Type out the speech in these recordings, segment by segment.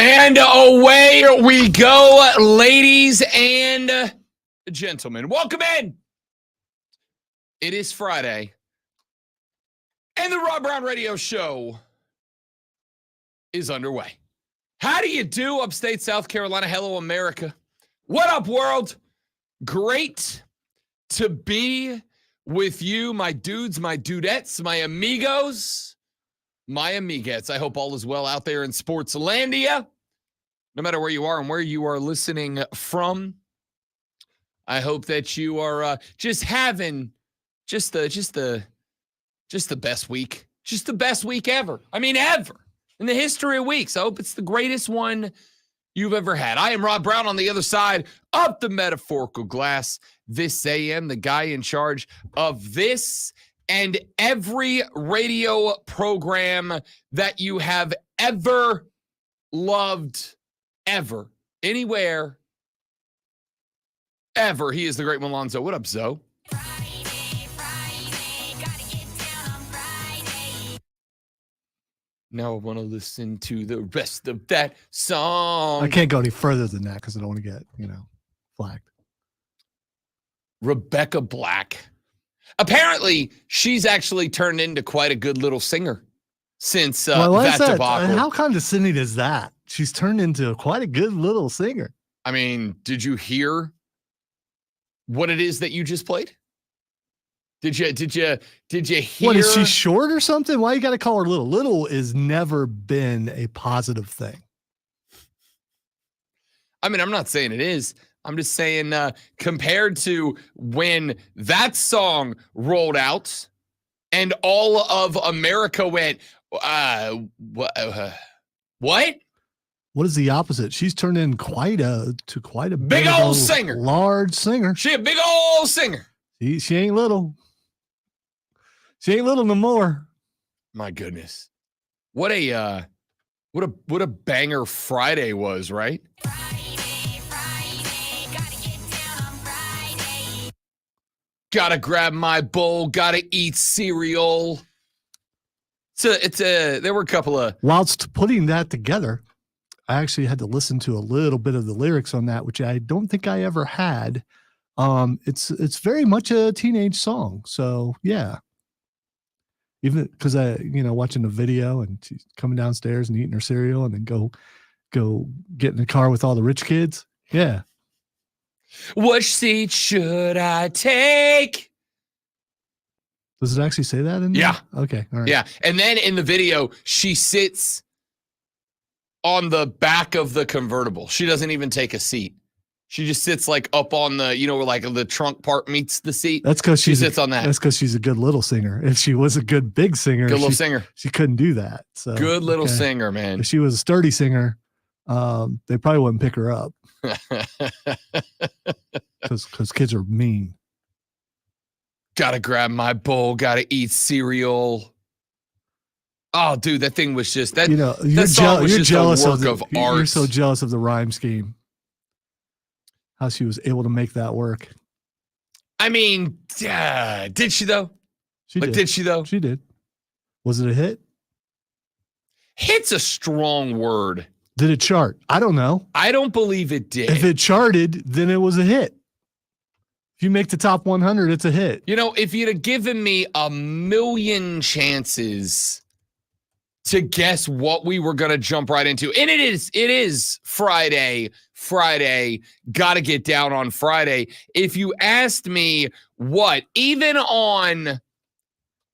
And away we go, ladies and gentlemen. Welcome in. It is Friday, and the Rob Brown Radio Show is underway. How do you do, upstate South Carolina? Hello, America. What up, world? Great to be with you, my dudes, my dudettes, my amigos, my amigettes. I hope all is well out there in Sportslandia. No matter where you are and where you are listening from, I hope that you are just having just the best week. Just the best week ever. I mean, ever. In the history of weeks. I hope it's the greatest one you've ever had. I am Rob Brown on the other side of the metaphorical glass. This AM, the guy in charge of this and every radio program that you have ever loved, ever, anywhere, ever. He is the great Malonzo. What up, Zoe? Now I want to listen to the rest of that song. I can't go any further than that because I don't want to get, flagged. Rebecca Black. Apparently, she's actually turned into quite a good little singer since that debacle. How condescending is that? She's turned into quite a good little singer. I mean, did you hear what it is that you just played? Did you hear? What, is she short or something? Why you got to call her little? Little has never been a positive thing. I mean, I'm not saying it is. I'm just saying compared to when that song rolled out and all of America went, what? What is the opposite? She's turned in quite a big old singer, large singer. She a big old singer. She ain't little. She ain't little no more. My goodness. What a banger Friday was, right? Friday, gotta get down on Friday. Gotta grab my bowl, gotta eat cereal. There were a couple of... Whilst putting that together, I actually had to listen to a little bit of the lyrics on that, which I don't think I ever had. It's very much a teenage song. So yeah. Even because watching the video and she's coming downstairs and eating her cereal and then go get in the car with all the rich kids. Yeah. Which seat should I take? Does it actually say that in there? Yeah. Okay. All right. Yeah. And then in the video, she sits on the back of the convertible. She doesn't even take a seat. She just sits like up on the, where like the trunk part meets the seat. That's because she sits on that. That's because she's a good little singer. If she was a good big singer, she couldn't do that. So good little singer, man. If she was a sturdy singer, they probably wouldn't pick her up because kids are mean. Gotta grab my bowl. Gotta eat cereal. Oh, dude, that thing was just that. You're jealous of art. You're so jealous of the rhyme scheme. How she was able to make that work. I mean, did she though? Did she though? She did. Was it a hit? Hit's a strong word. Did it chart? I don't know. I don't believe it did. If it charted, then it was a hit. If you make the top 100, it's a hit. If you'd have given me a million chances to guess what we were going to jump right into. And it is Friday, gotta get down on Friday. If you asked me even on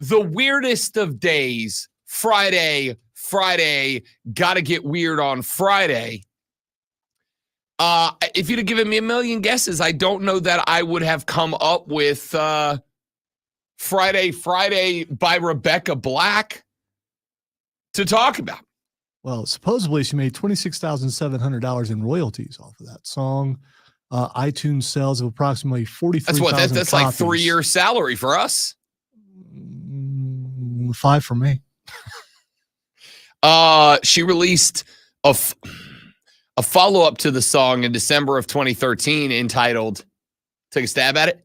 the weirdest of days, Friday, gotta get weird on Friday. If you'd have given me a million guesses, I don't know that I would have come up with Friday by Rebecca Black to talk about. Well, supposedly she made $26,700 in royalties off of that song. iTunes sales of approximately 43,000. That's like 3 years salary for us. 5 for me. She released a follow-up to the song in December of 2013 entitled Take a Stab at It?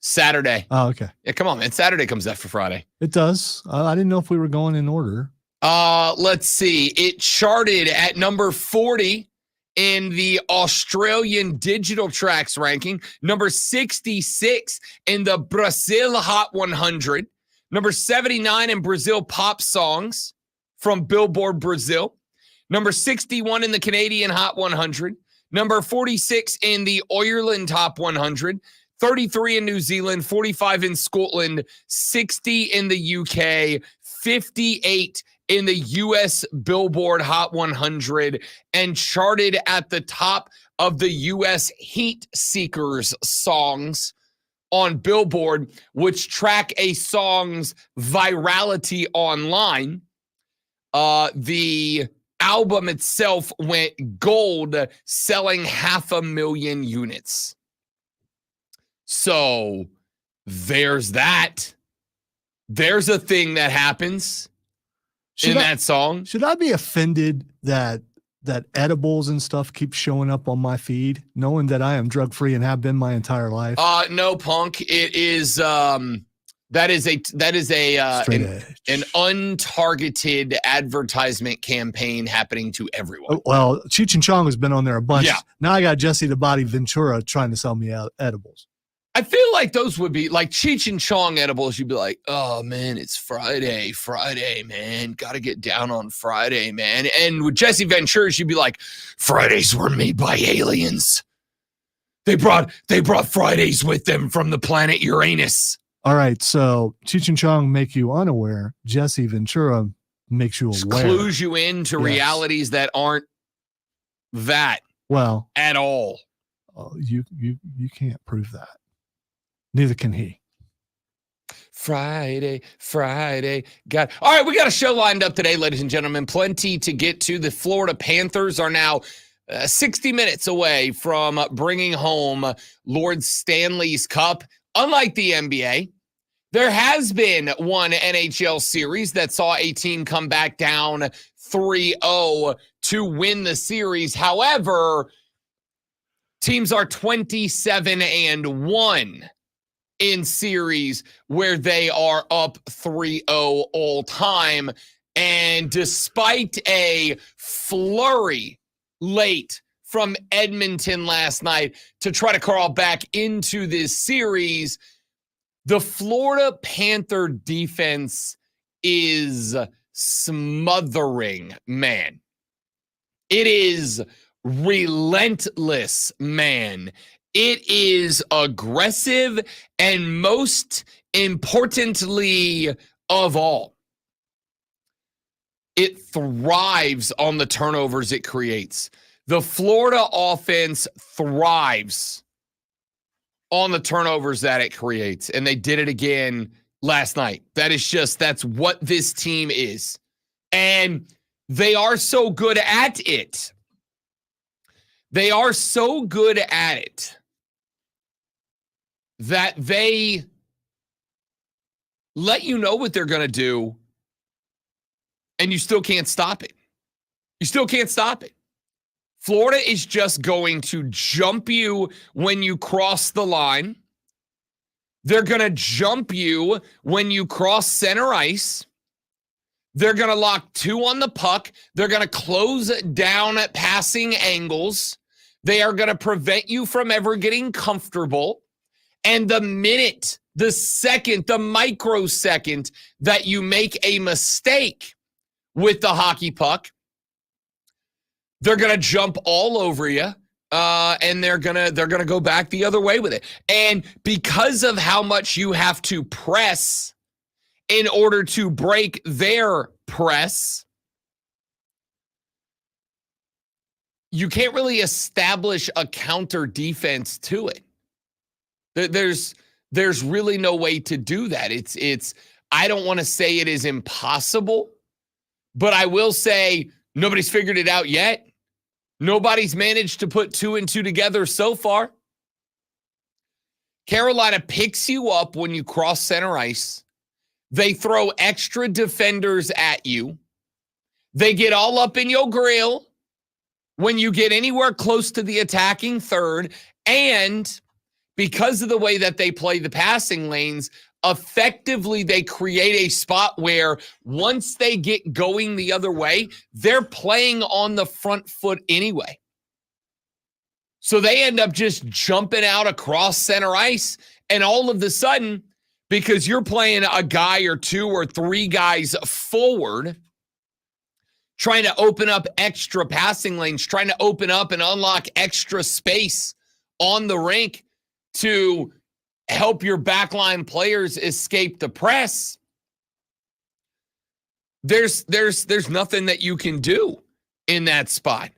Saturday. Oh, okay. Yeah, come on, man. Saturday comes after Friday. It does. I didn't know if we were going in order. Let's see. It charted at number 40 in the Australian Digital Tracks ranking, number 66 in the Brazil Hot 100, number 79 in Brazil Pop Songs from Billboard Brazil, number 61 in the Canadian Hot 100, number 46 in the Ireland Top 100, 33 in New Zealand, 45 in Scotland, 60 in the UK, 58 in the US Billboard Hot 100, and charted at the top of the US Heat Seekers songs on Billboard, which track a song's virality online. The album itself went gold, selling 500,000 units. So there's that. There's a thing that happens that song. Should I be offended that edibles and stuff keep showing up on my feed, knowing that I am drug free and have been my entire life? No, punk. It is that is an untargeted advertisement campaign happening to everyone. Well, Cheech and Chong has been on there a bunch. Yeah. Now I got Jesse the Body Ventura trying to sell me edibles. I feel like those would be like Cheech and Chong edibles. You'd be like, oh man, it's Friday, man. Got to get down on Friday, man. And with Jesse Ventura's, you'd be like, Fridays were made by aliens. They brought Fridays with them from the planet Uranus. All right, so Cheech and Chong make you unaware. Jesse Ventura makes you aware. Clues you into realities that aren't that at all. You can't prove that. Neither can he. Friday. All right, we got a show lined up today, ladies and gentlemen. Plenty to get to. The Florida Panthers are now 60 minutes away from bringing home Lord Stanley's Cup. Unlike the NBA, there has been one NHL series that saw a team come back down 3-0 to win the series. However, teams are 27-1 in series where they are up 3-0 all time. And despite a flurry late from Edmonton last night to try to crawl back into this series, the Florida Panther defense is smothering, man. It is relentless, man. It is aggressive, and most importantly of all, it thrives on the turnovers it creates. The Florida offense thrives on the turnovers that it creates, and they did it again last night. That's what this team is. And they are so good at it. They are so good at it that they let you know what they're going to do, and you still can't stop it. You still can't stop it. Florida is just going to jump you when you cross the line. They're going to jump you when you cross center ice. They're going to lock two on the puck. They're going to close down at passing angles. They are going to prevent you from ever getting comfortable. And the second, the microsecond that you make a mistake with the hockey puck, they're going to jump all over you, and they're going to go back the other way with it. And because of how much you have to press in order to break their press, you can't really establish a counter defense to it. There's really no way to do that. It's I don't want to say it is impossible, but I will say nobody's figured it out yet. Nobody's managed to put 2 and 2 together so far. Carolina picks you up when you cross center ice. They throw extra defenders at you. They get all up in your grill when you get anywhere close to the attacking third. And because of the way that they play the passing lanes, effectively they create a spot where once they get going the other way, they're playing on the front foot anyway. So they end up just jumping out across center ice, and all of a sudden, because you're playing a guy or two or three guys forward, trying to open up extra passing lanes, trying to open up and unlock extra space on the rink to help your backline players escape the press, there's nothing that you can do in that spot.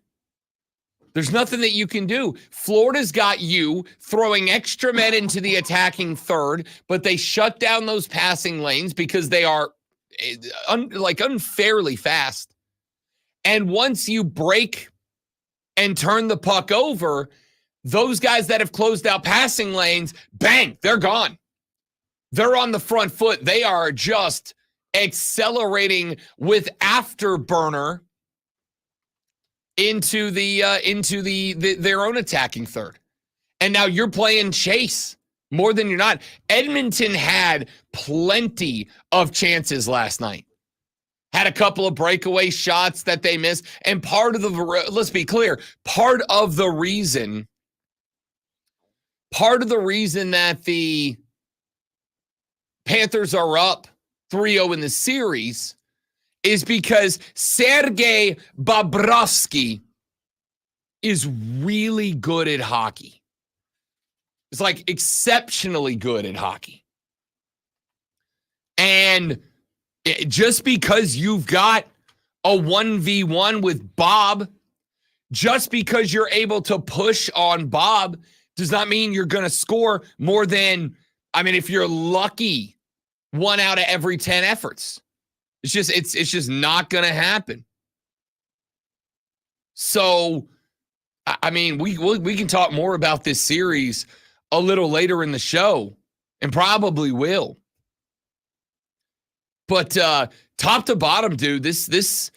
There's nothing that you can do. Florida's got you throwing extra men into the attacking third, but they shut down those passing lanes because they are unfairly fast. And once you break and turn the puck over, those guys that have closed out passing lanes, bang, they're gone. They're on the front foot. They are just accelerating with afterburner into their own attacking third. And now you're playing chase more than you're not. Edmonton had plenty of chances last night. Had a couple of breakaway shots that they missed. And let's be clear, part of the reason that the Panthers are up 3-0 in the series is because Sergei Bobrovsky is really good at hockey. It's like exceptionally good at hockey. And just because you've got a 1v1 with Bob, just because you're able to push on Bob, does not mean you're going to score more than, if you're lucky, 1 out of every 10 efforts. It's just not going to happen. So, we can talk more about this series a little later in the show, and probably will. But top to bottom, dude, this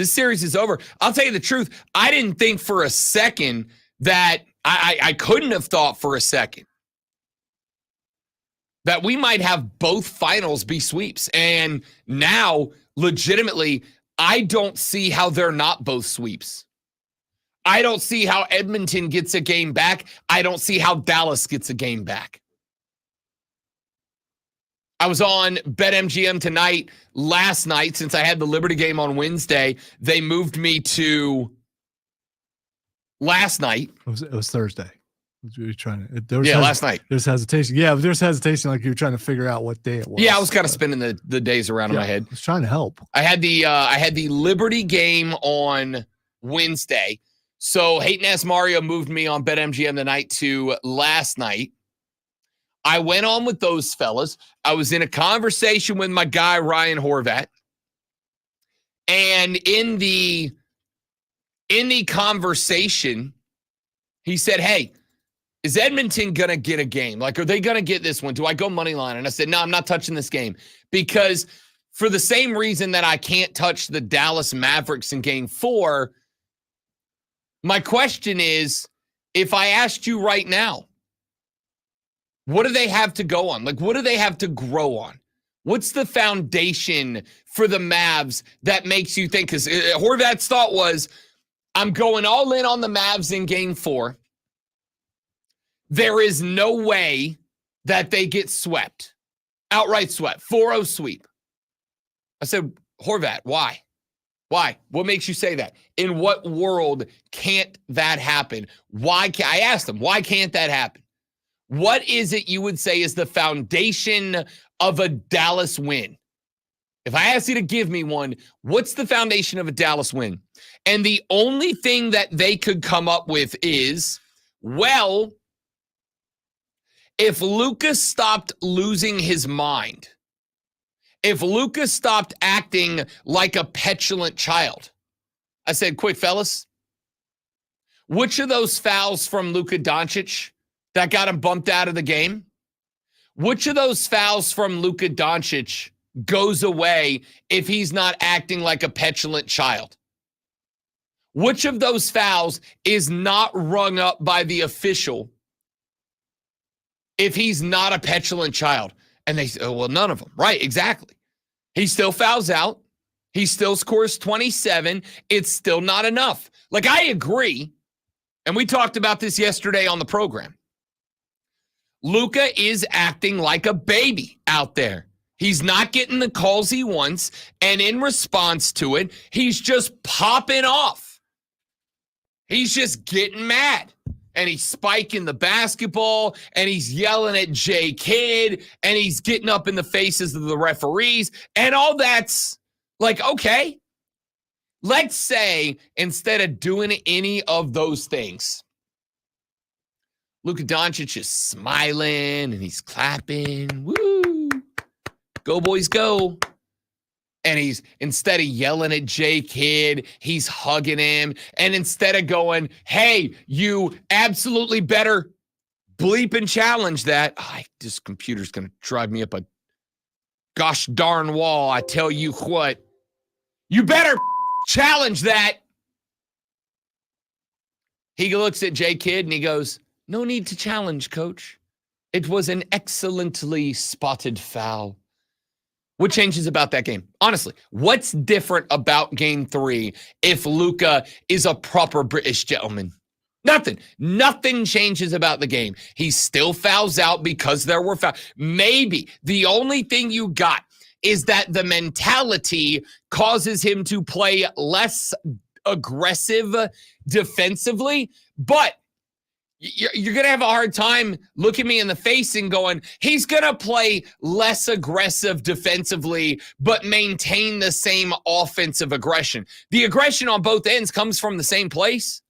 series is over. I'll tell you the truth. I didn't think for a second that I couldn't have thought for a second that we might have both finals be sweeps. And now, legitimately, I don't see how they're not both sweeps. I don't see how Edmonton gets a game back. I don't see how Dallas gets a game back. I was on BetMGM tonight. Last night, since I had the Liberty game on Wednesday, they moved me to last night. It was Thursday. Last night. There's hesitation. Yeah, there's hesitation, like you were trying to figure out what day it was. Yeah, I was kind of spinning the days around in my head. I was trying to help. I had the Liberty game on Wednesday. So Hayton S. Mario moved me on BetMGM tonight to last night. I went on with those fellas. I was in a conversation with my guy, Ryan Horvat. And in the conversation, he said, hey, is Edmonton going to get a game? Like, are they going to get this one? Do I go money line? And I said, no, I'm not touching this game. Because for the same reason that I can't touch the Dallas Mavericks in game 4, my question is, if I asked you right now, what do they have to go on? Like, what do they have to grow on? What's the foundation for the Mavs that makes you think? Because Horvat's thought was, I'm going all in on the Mavs in game 4. There is no way that they get swept. Outright swept. 4-0 sweep. I said, Horvat, why? Why? What makes you say that? In what world can't that happen? I asked him, why can't that happen? What is it you would say is the foundation of a Dallas win? If I asked you to give me one, what's the foundation of a Dallas win? And the only thing that they could come up with is, well, if Lucas stopped losing his mind, if Lucas stopped acting like a petulant child. I said, quick, fellas, which of those fouls from Luka Doncic that got him bumped out of the game, which of those fouls from Luka Doncic goes away if he's not acting like a petulant child? Which of those fouls is not rung up by the official if he's not a petulant child? And they say, oh, well, none of them. Right, exactly. He still fouls out. He still scores 27. It's still not enough. Like, I agree. And we talked about this yesterday on the program. Luka is acting like a baby out there. He's not getting the calls he wants. And in response to it, he's just popping off. He's just getting mad. And he's spiking the basketball, and he's yelling at J. Kidd, and he's getting up in the faces of the referees, and all that's like, okay. Let's say instead of doing any of those things, Luka Doncic is smiling, and he's clapping. Woo! Go, boys, go. And he's, instead of yelling at J. Kidd, he's hugging him. And instead of going, hey, you absolutely better bleep and challenge that. This computer's going to drive me up a gosh darn wall. I tell you what, you better challenge that. He looks at J. Kidd and he goes, no need to challenge, coach. It was an excellently spotted foul. What changes about that game? Honestly, what's different about game 3 if Luka is a proper British gentleman? Nothing. Nothing changes about the game. He still fouls out because there were fouls. Maybe the only thing you got is that the mentality causes him to play less aggressive defensively, but you're going to have a hard time looking me in the face and going, he's going to play less aggressive defensively, but maintain the same offensive aggression. The aggression on both ends comes from the same place.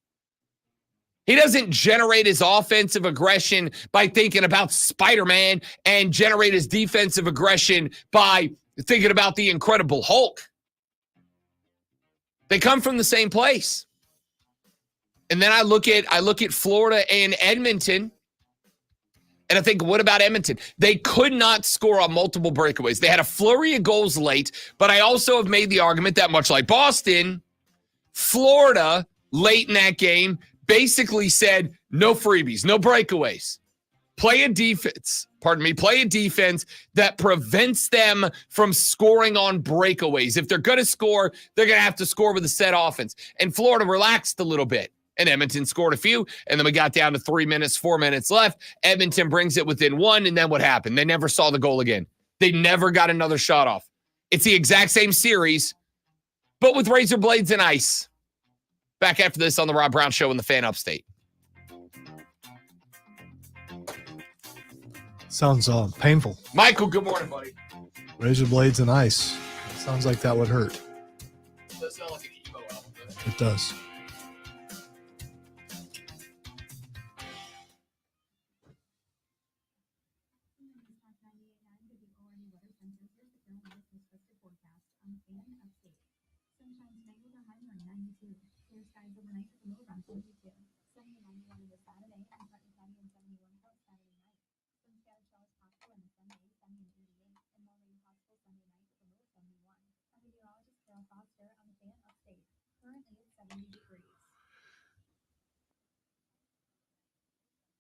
He doesn't generate his offensive aggression by thinking about Spider-Man and generate his defensive aggression by thinking about the Incredible Hulk. They come from the same place. And then I look at Florida and Edmonton, and I think, what about Edmonton? They could not score on multiple breakaways. They had a flurry of goals late, but I also have made the argument that much like Boston, Florida, late in that game, basically said, no freebies, no breakaways. Play a defense that prevents them from scoring on breakaways. If they're going to score, they're going to have to score with a set offense. And Florida relaxed a little bit. And Edmonton scored a few, and then we got down to 3 minutes, 4 minutes left. Edmonton brings it within 1, and then what happened? They never saw the goal again. They never got another shot off. It's the exact same series, but with razor blades and ice. Back after this on the Rob Brown Show in the Fan Upstate. Sounds painful. Michael, good morning, buddy. Razor blades and ice. Sounds like that would hurt. It does sound like an emo album, doesn't it? It does.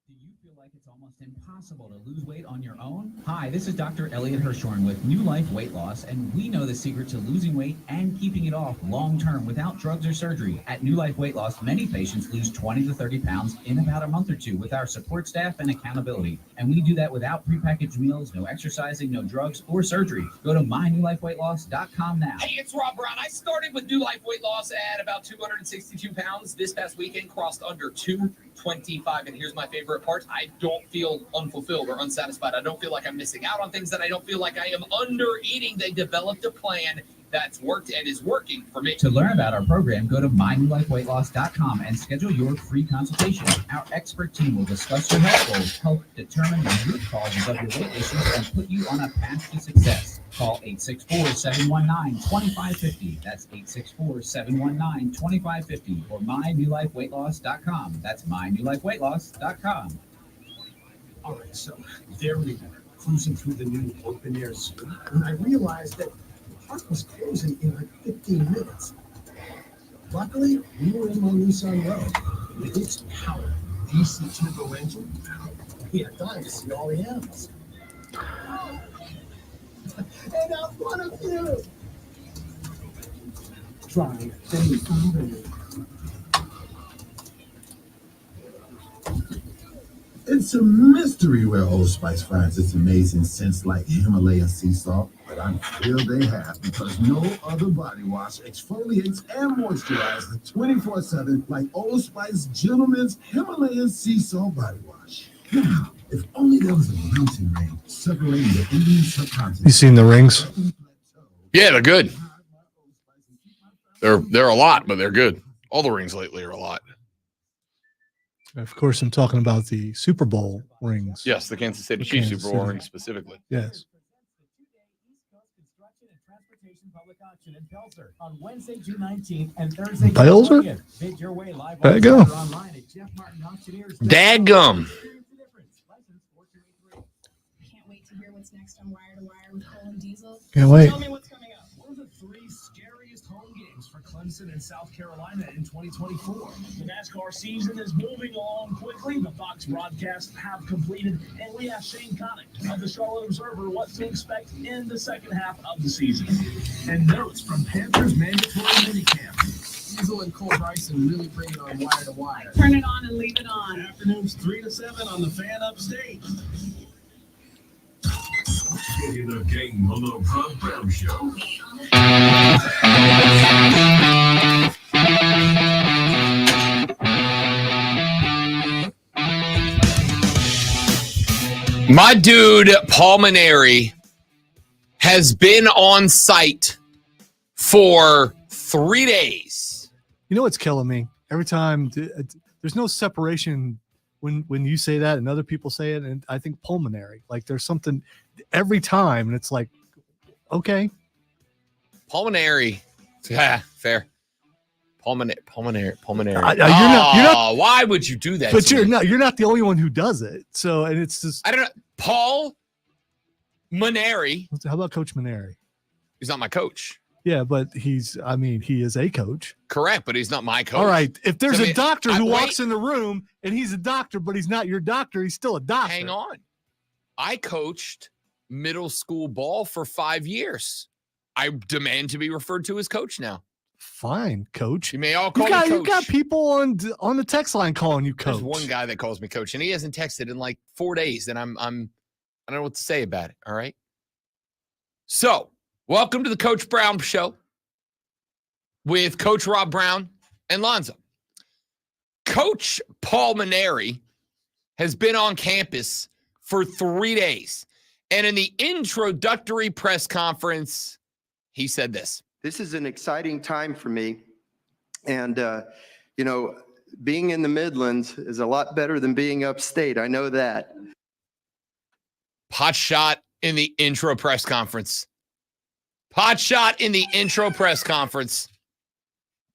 Do you feel like it's almost impossible to lose weight on your own? Hi, this is Dr. Elliot Hirschhorn with New Life Weight Loss, and we know the secret to losing weight and keeping it off long-term without drugs or surgery. At New Life Weight Loss, many patients lose 20 to 30 pounds in about a month or two with our support staff and accountability. And we do that without prepackaged meals, no exercising, no drugs, or surgery. Go to mynewlifeweightloss.com now. Hey, it's Rob Brown. I started with New Life Weight Loss at about 262 pounds. This past weekend, crossed under 225. And here's my favorite part. I don't feel unfulfilled or unsatisfied. I don't feel like I'm missing out on things, that I don't feel like I am under eating. They developed a plan that's worked and is working for me. To learn about our program, go to mynewlifeweightloss.com and schedule your free consultation. Our expert team will discuss your health goals, help determine the root causes of your weight issues, and put you on a path to success. Call 864-719-2550. That's 864-719-2550 or mynewlifeweightloss.com. That's mynewlifeweightloss.com. All right, so there we were, cruising through the new open-air zoo, and I realized that the park was closing in like 15 minutes. Luckily, we were in my Nissan Road with its power DC turbo engine. We had time to see all the animals. And I'm one of you. Try already. It's a mystery where Old Spice finds its amazing scents like Himalayan sea salt, but I'm thrilled they have because no other body wash exfoliates and moisturizes 24/7 like Old Spice Gentleman's Himalayan sea salt body wash. Now, if only there was a mountain range separating the Indian subcontinent. You seen the rings? Yeah, they're good. They're a lot, but they're good. All the rings lately are a lot. Of course, I'm talking about the Super Bowl rings. Yes, the Kansas City The Chiefs Kansas Super Bowl City. rings specifically. Yes. On Wednesday, June 19th and Thursday, Belzer? June 20th. Bid your way live There you go. online at Dadgum. Can't wait to hear what's next on Wire to Wire with Cole and Diesel. Can't wait. Tell me what's coming up. One of the 3 scariest home games for Clemson and South Carolina in 2024. The NASCAR season is moving along quickly. The Fox broadcasts have completed, and we asked Shane Connick of the Charlotte Observer what to expect in the second half of the season. And notes from Panthers mandatory minicamp. Diesel and Cole Bryson really bring it on Wire to Wire. Turn it on and leave it on. Afternoons 3 to 7 on the Fan Upstate. Get in the game on the Rob Brown Show. My dude, Paul Maneri, has been on site for 3 days. You know what's killing me? Every time there's no separation when you say that and other people say it, and I think pulmonary. Like there's something every time, and it's like, okay. Paul Maneri. Yeah, fair. Pulmonary. You're not. Why would you do that? But to me? you're not the only one who does it. So, and it's just. I don't know. Paul Maneri. How about Coach Maneri? He's not my coach. Yeah, but he is a coach. Correct, but he's not my coach. All right. If there's So, I mean, a doctor who wait. walks in the room and he's a doctor, but he's not your doctor, he's still a doctor. Hang on. I coached middle school ball for 5 years. I demand to be referred to as coach now. Fine, coach. You may all call You got, me coach. you got people on the text line calling you coach. There's one guy that calls me coach, and he hasn't texted in like 4 days, and I don't know what to say about it. All right. So, welcome to the Coach Brown Show with Coach Rob Brown and Lonzo. Coach Paul Maneri has been on campus for 3 days, and in the introductory press conference, he said this. This is an exciting time for me. And, being in the Midlands is a lot better than being upstate. I know that. Pot shot in the intro press conference. Pot shot in the intro press conference.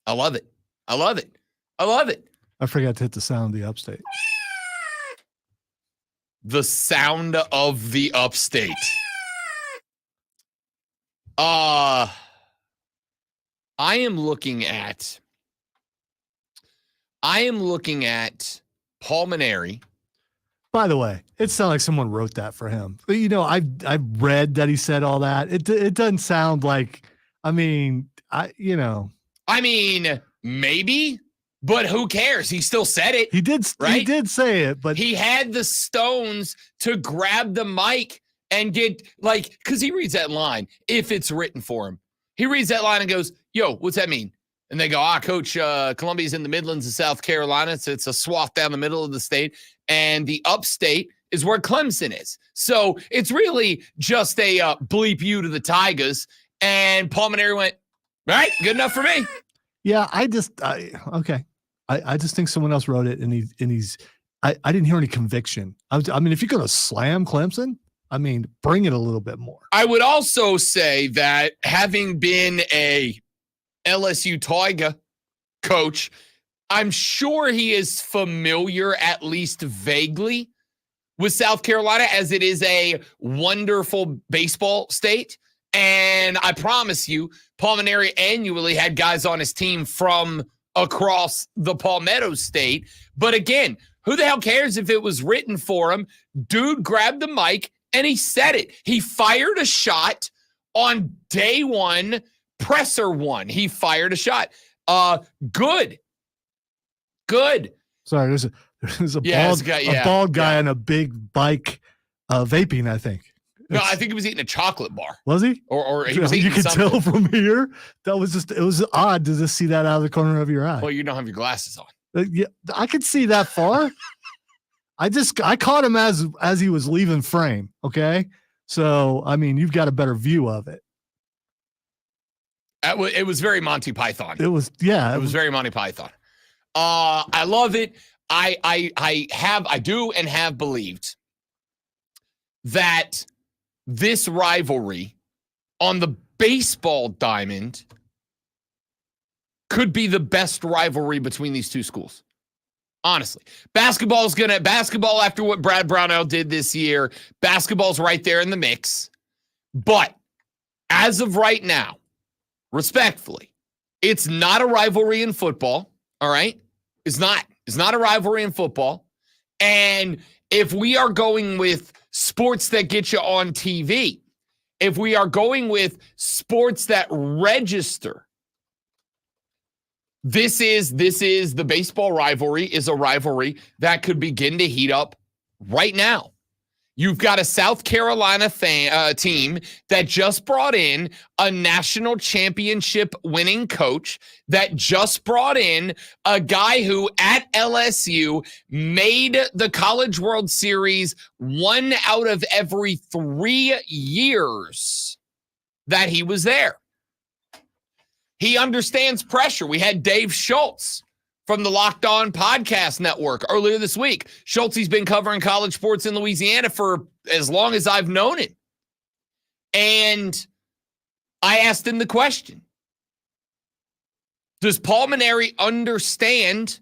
I love it. I love it. I love it. I forgot to hit the sound of the upstate. The sound of the upstate. I am looking at Paul Maneri. By the way, it sounded like someone wrote that for him. But, I've read that he said all that. It doesn't sound like. I mean, Maybe, but who cares? He still said it. He did. Right? He did say it, but He had the stones to grab the mic and get because he reads that line if it's written for him. He reads that line and goes, "Yo, what's that mean?" And they go, Coach, Columbia's in the Midlands of South Carolina. So it's a swath down the middle of the state. And the upstate is where Clemson is. So it's really just a bleep you to the Tigers. And Paul Maneri went, all right, good enough for me. yeah, okay. I just think someone else wrote it, and he's. I didn't hear any conviction. If you're going to slam Clemson, bring it a little bit more. I would also say that having been a LSU Tiger coach, I'm sure he is familiar, at least vaguely, with South Carolina, as it is a wonderful baseball state. And I promise you, Paul Maneri annually had guys on his team from across the Palmetto State. But again, who the hell cares if it was written for him? Dude grabbed the mic And he said it. He fired a shot on day one, presser one. He fired a shot. Good. Sorry, there's a bald guy on a big bike vaping, I think. No, I think he was eating a chocolate bar. Was he? Or he was eating You could something. tell from here. It was odd to just see that out of the corner of your eye. Well, you don't have your glasses on. Yeah, I could see that far. I caught him as he was leaving frame. Okay. So, I mean, you've got a better view of it. It was very Monty Python. It was very Monty Python. I love it. I do and have believed that this rivalry on the baseball diamond could be the best rivalry between these two schools. Honestly, basketball after what Brad Brownell did this year, basketball's right there in the mix. But as of right now, respectfully, it's not a rivalry in football. All right. It's not a rivalry in football. And if we are going with sports that get you on TV, if we are going with sports that register, this is the baseball rivalry is a rivalry that could begin to heat up right now. You've got a South Carolina team that just brought in a national championship winning coach, that just brought in a guy who at LSU made the College World Series 1 out of every 3 years that he was there. He understands pressure. We had Dave Schultz from the Locked On Podcast Network earlier this week. Schultz, been covering college sports in Louisiana for as long as I've known him. And I asked him the question, does Paul Mainieri understand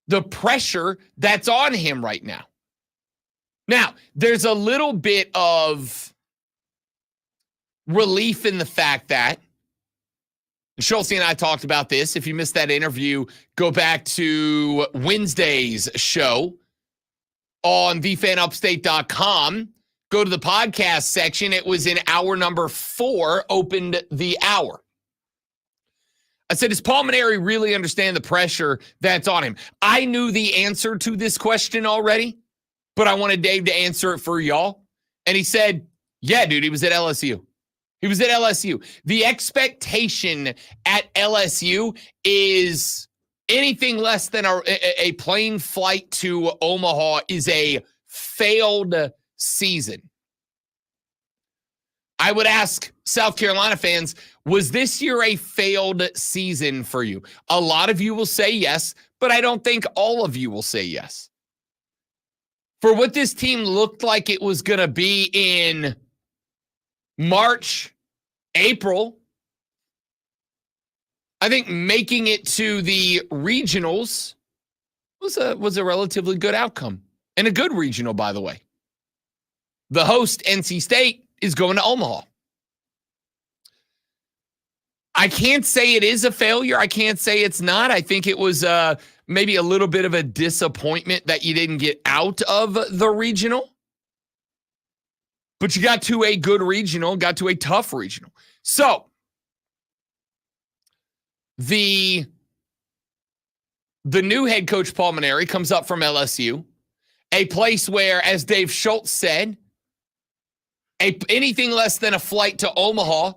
the pressure that's on him right now? Now, there's a little bit of relief in the fact that Schultz and I talked about this. If you missed that interview, go back to Wednesday's show on thefanupstate.com. Go to the podcast section. It was in hour number 4, opened the hour. I said, does Paul Mainieri really understand the pressure that's on him? I knew the answer to this question already, but I wanted Dave to answer it for y'all. And he said, yeah, dude, he was at LSU. He was at LSU. The expectation at LSU is anything less than a plane flight to Omaha is a failed season. I would ask South Carolina fans, was this year a failed season for you? A lot of you will say yes, but I don't think all of you will say yes. For what this team looked like it was going to be in March, April, I think making it to the regionals was a relatively good outcome, and a good regional, by the way. The host, NC State, is going to Omaha. I can't say it is a failure. I can't say it's not. I think it was maybe a little bit of a disappointment that you didn't get out of the regional. But you got to a good regional, got to a tough regional. So, the new head coach, Paul Mainieri, comes up from LSU, a place where, as Dave Schultz said, anything less than a flight to Omaha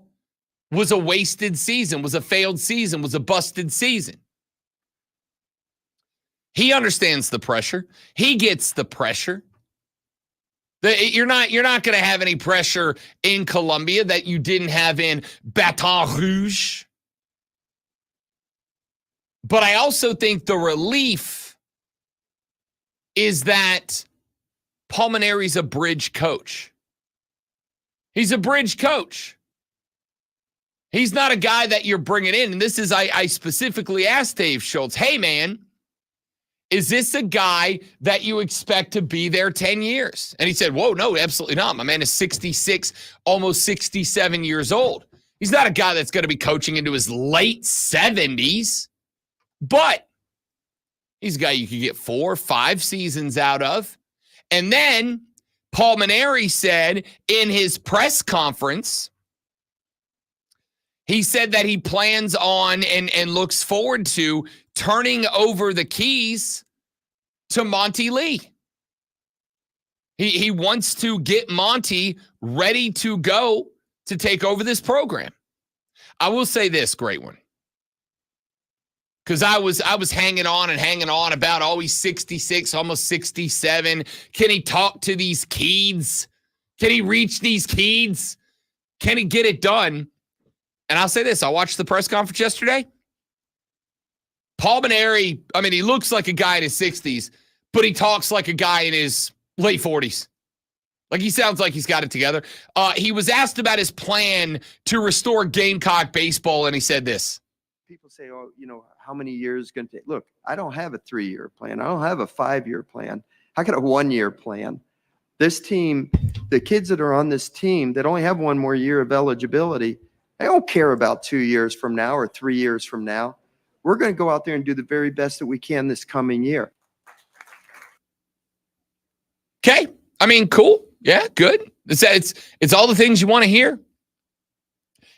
was a wasted season, was a failed season, was a busted season. He understands the pressure. He gets the pressure. You're not going to have any pressure in Columbia that you didn't have in Baton Rouge. But I also think the relief is that Paul Mainieri's a bridge coach. He's a bridge coach. He's not a guy that you're bringing in. And this is, I specifically asked Dave Schultz, hey, man, is this a guy that you expect to be there 10 years? And he said, whoa, no, absolutely not. My man is 66, almost 67 years old. He's not a guy that's going to be coaching into his late 70s, but he's a guy you could get 4 or 5 seasons out of. And then Paul Maneri said in his press conference, he said that he plans on and looks forward to turning over the keys to Monty Lee. He wants to get Monty ready to go to take over this program. I will say this, great one. Because I was hanging on about, oh, he's 66, almost 67. Can he talk to these kids? Can he reach these kids? Can he get it done? And I'll say this, I watched the press conference yesterday. Paul Maneri, I mean, he looks like a guy in his 60s, but he talks like a guy in his late 40s. Like, he sounds like he's got it together. He was asked about his plan to restore Gamecock baseball, and he said this. People say, oh, how many years is going to take? Look, I don't have a 3-year plan. I don't have a 5-year plan. I got a 1-year plan. This team, the kids that are on this team that only have 1 more year of eligibility, they don't care about 2 years from now or 3 years from now. We're going to go out there and do the very best that we can this coming year. Okay. I mean, cool. Yeah, good. It's all the things you want to hear.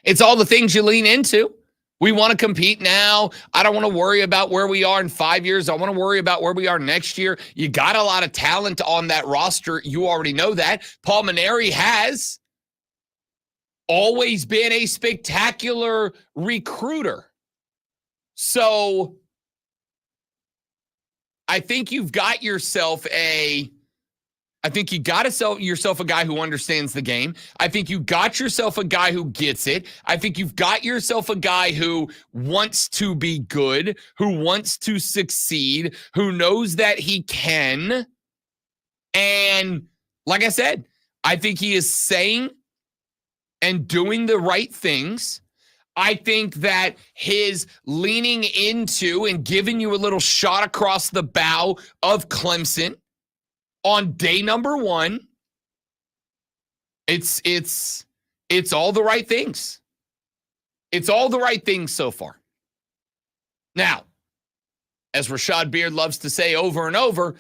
It's all the things you lean into. We want to compete now. I don't want to worry about where we are in 5 years. I want to worry about where we are next year. You got a lot of talent on that roster. You already know that. Paul Maneri has always been a spectacular recruiter. So I think you've got yourself yourself a guy who understands the game. I think you got yourself a guy who gets it. I think you've got yourself a guy who wants to be good, who wants to succeed, who knows that he can. And like I said, I think he is saying and doing the right things. I think that his leaning into and giving you a little shot across the bow of Clemson on day number 1, it's all the right things. It's all the right things so far. Now, as Rashad Beard loves to say over and over,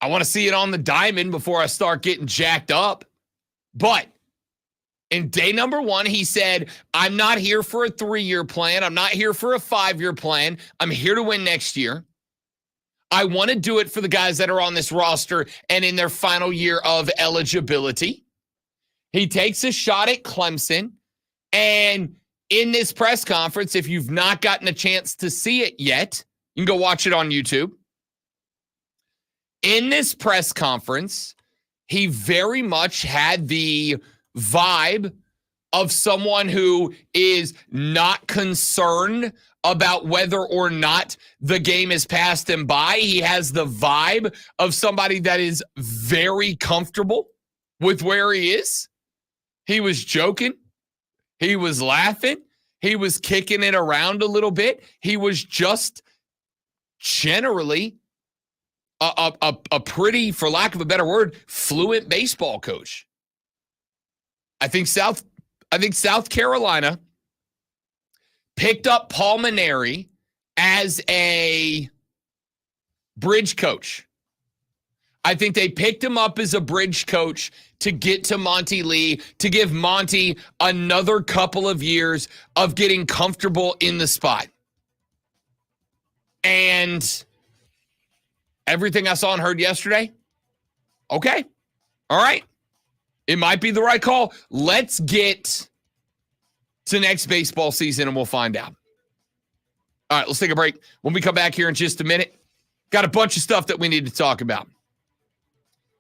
I want to see it on the diamond before I start getting jacked up. But in day number 1, he said, I'm not here for a 3-year plan. I'm not here for a 5-year plan. I'm here to win next year. I want to do it for the guys that are on this roster and in their final year of eligibility. He takes a shot at Clemson. And in this press conference, if you've not gotten a chance to see it yet, you can go watch it on YouTube. In this press conference, he very much had the vibe of someone who is not concerned about whether or not the game has passed him by. He has the vibe of somebody that is very comfortable with where he is. He was joking. He was laughing. He was kicking it around a little bit. He was just generally a pretty, for lack of a better word, fluent baseball coach. I think South Carolina picked up Paul Maneri as a bridge coach. I think they picked him up as a bridge coach to get to Monty Lee, to give Monty another couple of years of getting comfortable in the spot. And everything I saw and heard yesterday, okay, all right. It might be the right call. Let's get to next baseball season and we'll find out. All right, let's take a break. When we come back here in just a minute, got a bunch of stuff that we need to talk about.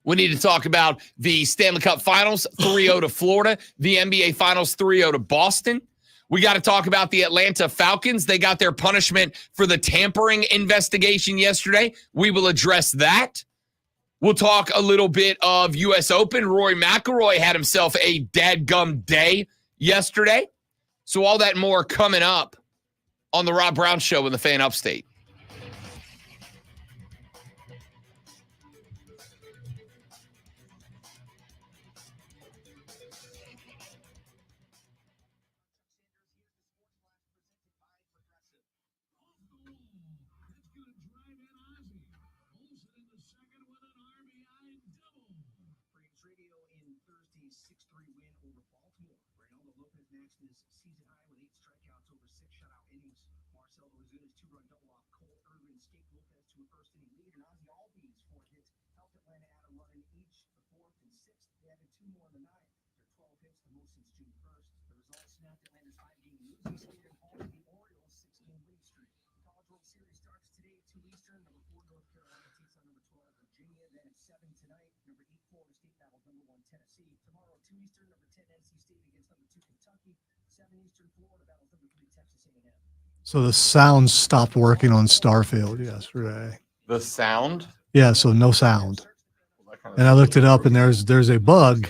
We need to talk about the Stanley Cup Finals, 3-0 to Florida, the NBA Finals, 3-0 to Boston. We got to talk about the Atlanta Falcons. They got their punishment for the tampering investigation yesterday. We will address that. We'll talk a little bit of U.S. Open. Rory McIlroy had himself a dadgum day yesterday. So all that and more coming up on the Rob Brown Show in the Fan Upstate. matched his season high with 8 strikeouts over 6 shutout innings. Marcel Ozuna's 2-run double off Cole Irvin escaped Lopez to a first-inning lead, and Ozzie Albies 4 hits helped Atlanta add a run in each the 4th and 6th. They added 2 more in the 9th. Their 12 hits, the most since June 1st. The result snapped Atlanta's 5-game losing streak and halted the Orioles' 6-game winning streak. The College World Series starts today at 2 Eastern. Number 4 North Carolina takes on number 12 Virginia. Then at 7 tonight, number 8 Florida State battles number 1 Tennessee. Tomorrow at 2 Eastern, number 10 NC State against number 2 Kentucky. 7 Eastern, Florida battles number 3 Texas A&M. So the sound stopped working on Starfield yesterday. The sound? Yeah, so no sound. And I looked it up, and there's a bug,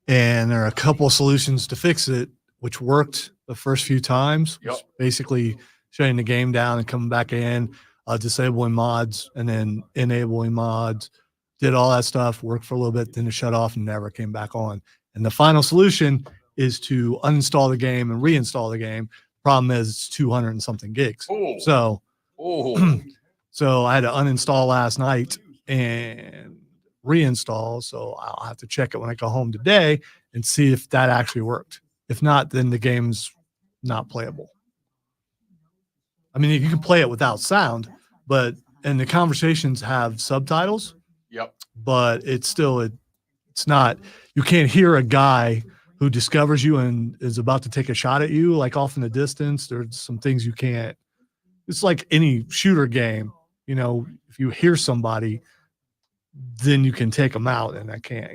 and there are a couple solutions to fix it, which worked the first few times. Yep. Basically shutting the game down and coming back in, disabling mods, and then enabling mods. Did all that stuff, worked for a little bit, then it shut off and never came back on. And the final solution is to uninstall the game and reinstall the game. Problem is it's 200 and something gigs. Oh. So Oh. so I had to uninstall last night and reinstall. So I'll have to check it when I go home today and see if that actually worked. If not, then the game's not playable. I mean, you can play it without sound, and the conversations have subtitles, Yep. but it's not, you can't hear a guy who discovers you and is about to take a shot at you, like off in the distance. There's some things you can't. It's like any shooter game, if you hear somebody, then you can take them out, and I can't,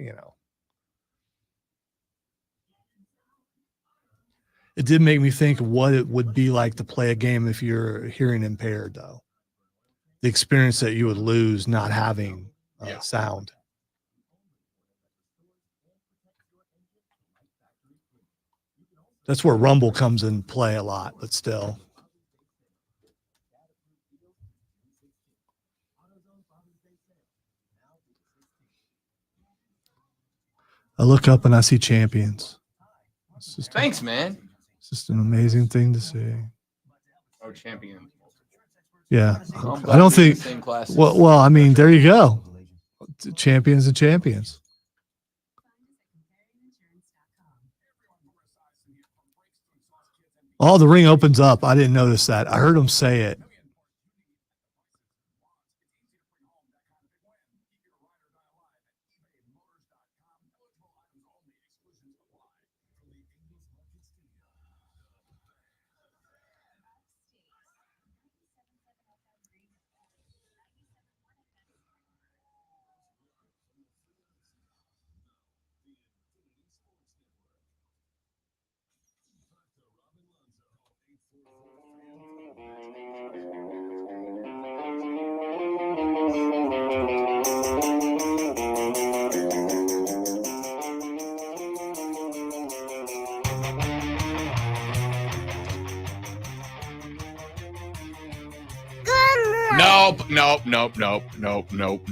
It did make me think of what it would be like to play a game if you're hearing impaired, though. The experience that you would lose not having sound. That's where Rumble comes in play a lot, but still. I look up and I see champions. Thanks, man. It's just an amazing thing to see. Oh, champion. Yeah. Well, I'm I don't glad we're in think. the same classes. Well, I mean, there you go. Champions and champions. Oh, the ring opens up. I didn't notice that. I heard him say it.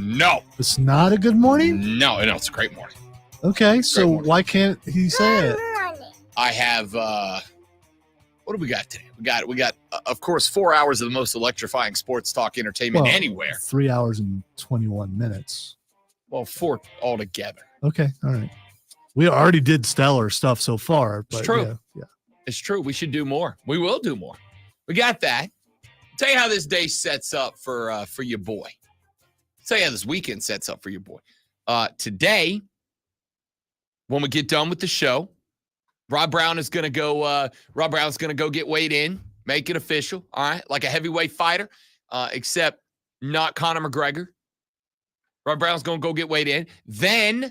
Nope. It's not a good morning? No, it's a great morning. Okay, so morning. why can't he say it? I have what do we got today? We got of course 4 hours of the most electrifying sports talk entertainment Well, anywhere. 3 hours and 21 minutes. Well, 4 altogether. Okay, all right. We already did stellar stuff so far. But It's true. Yeah. It's true. We should do more. We will do more. We got that. Tell you how this day sets up for your boy. Tell you how this weekend sets up for your boy. Today, when we get done with the show, Rob Brown is going to go. Rob Brown's going to go get weighed in, make it official. All right, like a heavyweight fighter, except not Conor McGregor. Rob Brown's going to go get weighed in. Then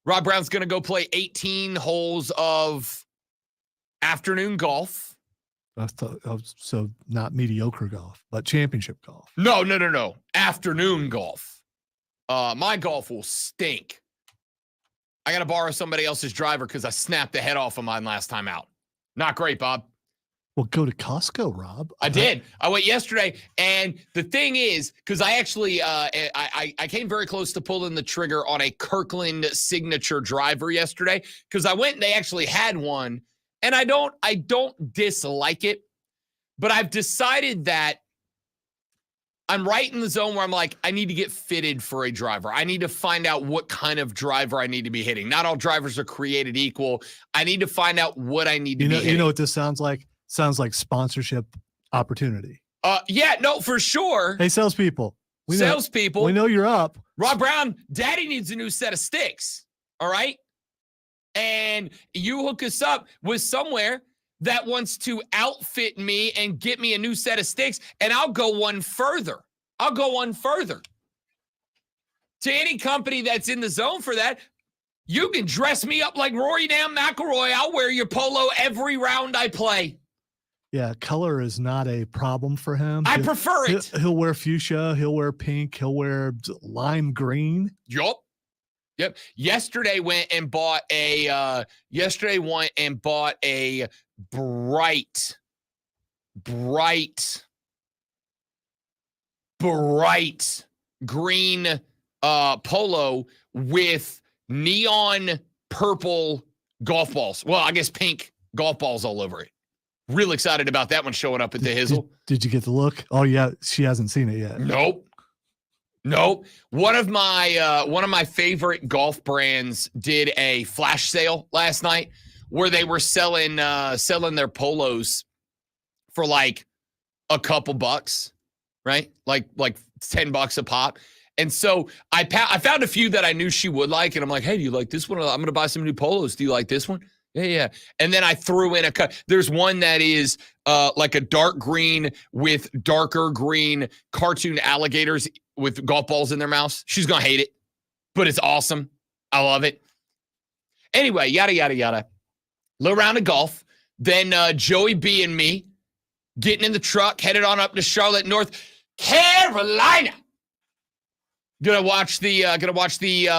Rob Brown's going to go play 18 holes of afternoon golf. So not mediocre golf, but championship golf. No. Afternoon golf. My golf will stink. I got to borrow somebody else's driver because I snapped the head off of mine last time out. Not great, Bob. Well, go to Costco, Rob. I did. I went yesterday, and the thing is, because I actually I came very close to pulling the trigger on a Kirkland signature driver yesterday because I went and they actually had one, and I don't dislike it, but I've decided that I'm right in the zone where I'm like, I need to get fitted for a driver. I need to find out what kind of driver I need to be hitting. Not all drivers are created equal. I need to find out what I need to be hitting. You know what this sounds like? Sounds like sponsorship opportunity. Yeah, no, for sure. Hey, salespeople. We know you're up. Rob Brown, daddy needs a new set of sticks. All right. And you hook us up with somewhere that wants to outfit me and get me a new set of sticks. And I'll go one further. To any company that's in the zone for that, you can dress me up like Rory damn McIlroy. I'll wear your polo every round I play. Yeah, color is not a problem for him. I prefer it. He'll wear fuchsia. He'll wear pink. He'll wear lime green. Yep. Yesterday went and bought a bright green polo with neon purple golf balls. Well, I guess pink golf balls all over it. Real excited about that one showing up at the Hizzle. Did you get the look? Oh yeah, she hasn't seen it yet. Nope. One of my favorite golf brands did a flash sale last night where they were selling their polos for like a couple bucks, right? Like $10 a pop. And so I found a few that I knew she would like, and I'm like, hey, do you like this one? I'm going to buy some new polos. Do you like this one? Yeah. And then I threw in there's one that is like a dark green with darker green cartoon alligators with golf balls in their mouths. She's going to hate it, but it's awesome. I love it. Anyway, yada, yada, yada. Little round of golf. Then Joey B and me getting in the truck, headed on up to Charlotte, North Carolina. Gonna watch the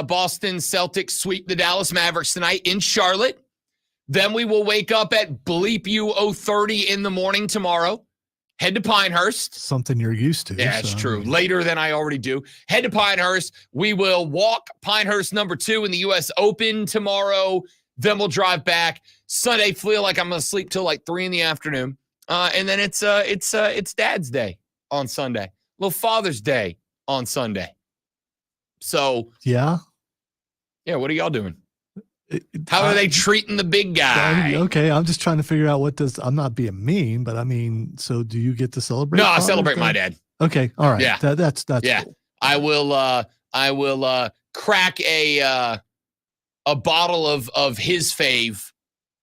Boston Celtics sweep the Dallas Mavericks tonight in Charlotte. Then we will wake up at bleep you 0:30 in the morning tomorrow. Head to Pinehurst. Something you're used to. Yeah, it's true. Later than I already do. Head to Pinehurst. We will walk Pinehurst number 2 in the U.S. Open tomorrow. Then we'll drive back. Sunday, feel like I'm going to sleep till like 3 in the afternoon. And then it's Dad's Day on Sunday. Little Father's Day on Sunday. So yeah. What are y'all doing? How are they treating the big guy? Okay, I'm just trying to figure out I'm not being mean, but I mean, so do you get to celebrate? No, I celebrate my dad. Okay, all right. Yeah, that's yeah. Cool. I will crack a bottle of his fave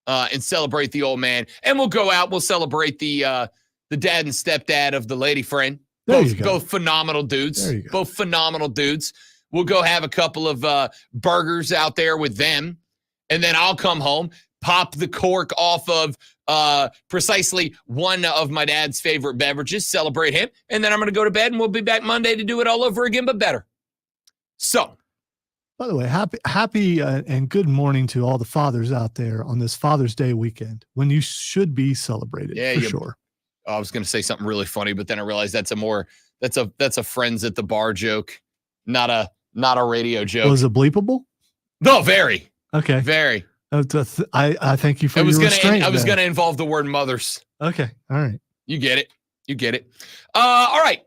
and celebrate the old man, and we'll go out. We'll celebrate the dad and stepdad of the lady friend. Both phenomenal dudes. There you go. Both phenomenal dudes. We'll go have a couple of burgers out there with them. And then I'll come home, pop the cork off of precisely one of my dad's favorite beverages, celebrate him, and then I'm going to go to bed, and we'll be back Monday to do it all over again, but better. So, by the way, happy and good morning to all the fathers out there on this Father's Day weekend when you should be celebrated. For sure. I was going to say something really funny, but then I realized that's a friends at the bar joke, not a radio joke. Was it bleepable? No, very. Okay. Very. I thank you for your restraint. I was going to involve the word mothers. Okay. All right. You get it. All right.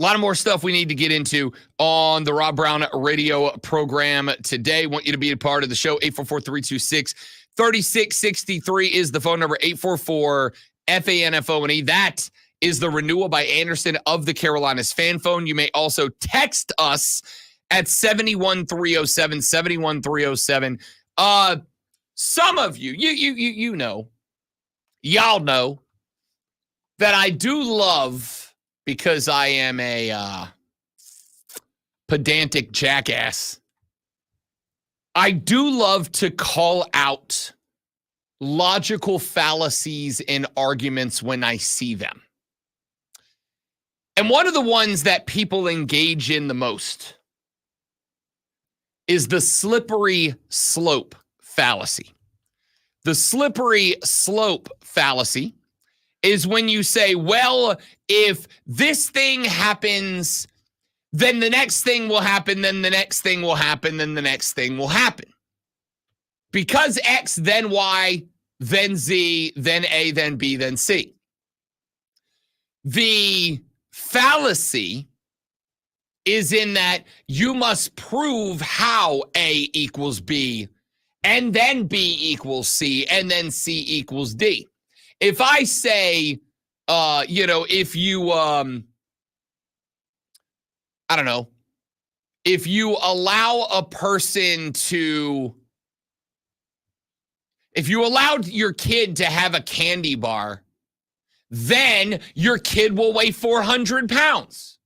A lot of more stuff we need to get into on the Rob Brown radio program today. Want you to be a part of the show. 844-326-3663 is the phone number. 844-FANFONE. That is the renewal by Anderson of the Carolinas fan phone. You may also text us at 71307, 71307. Some of you know, y'all know that I do love, because I am a pedantic jackass, I do love to call out logical fallacies in arguments when I see them. And one of the ones that people engage in the most is the slippery slope fallacy. The slippery slope fallacy is when you say, well, if this thing happens, then the next thing will happen, then the next thing will happen, then the next thing will happen. Because X, then Y, then Z, then A, then B, then C. The fallacy is in that you must prove how A equals B, and then B equals C, and then C equals D. If I say, if you, I don't know, if you allow a person to, if you allowed your kid to have a candy bar, then your kid will weigh 400 pounds.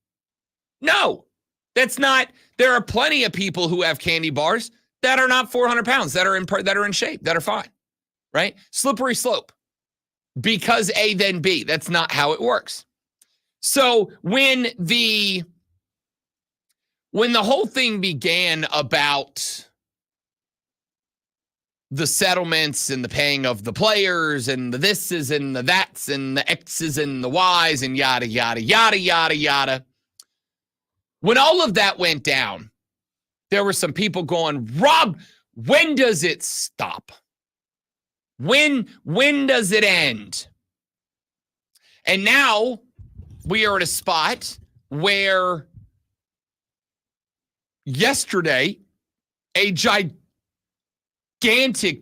No, that's not. There are plenty of people who have candy bars that are not 400 pounds, that are in shape, that are fine, right? Slippery slope. Because A, then B. That's not how it works. So when the whole thing began about the settlements and the paying of the players and the thises and the that's and the X's and the Y's and yada, yada, yada, yada, yada. When all of that went down, there were some people going, Rob, when does it stop? When does it end? And now we are at a spot where yesterday a gigantic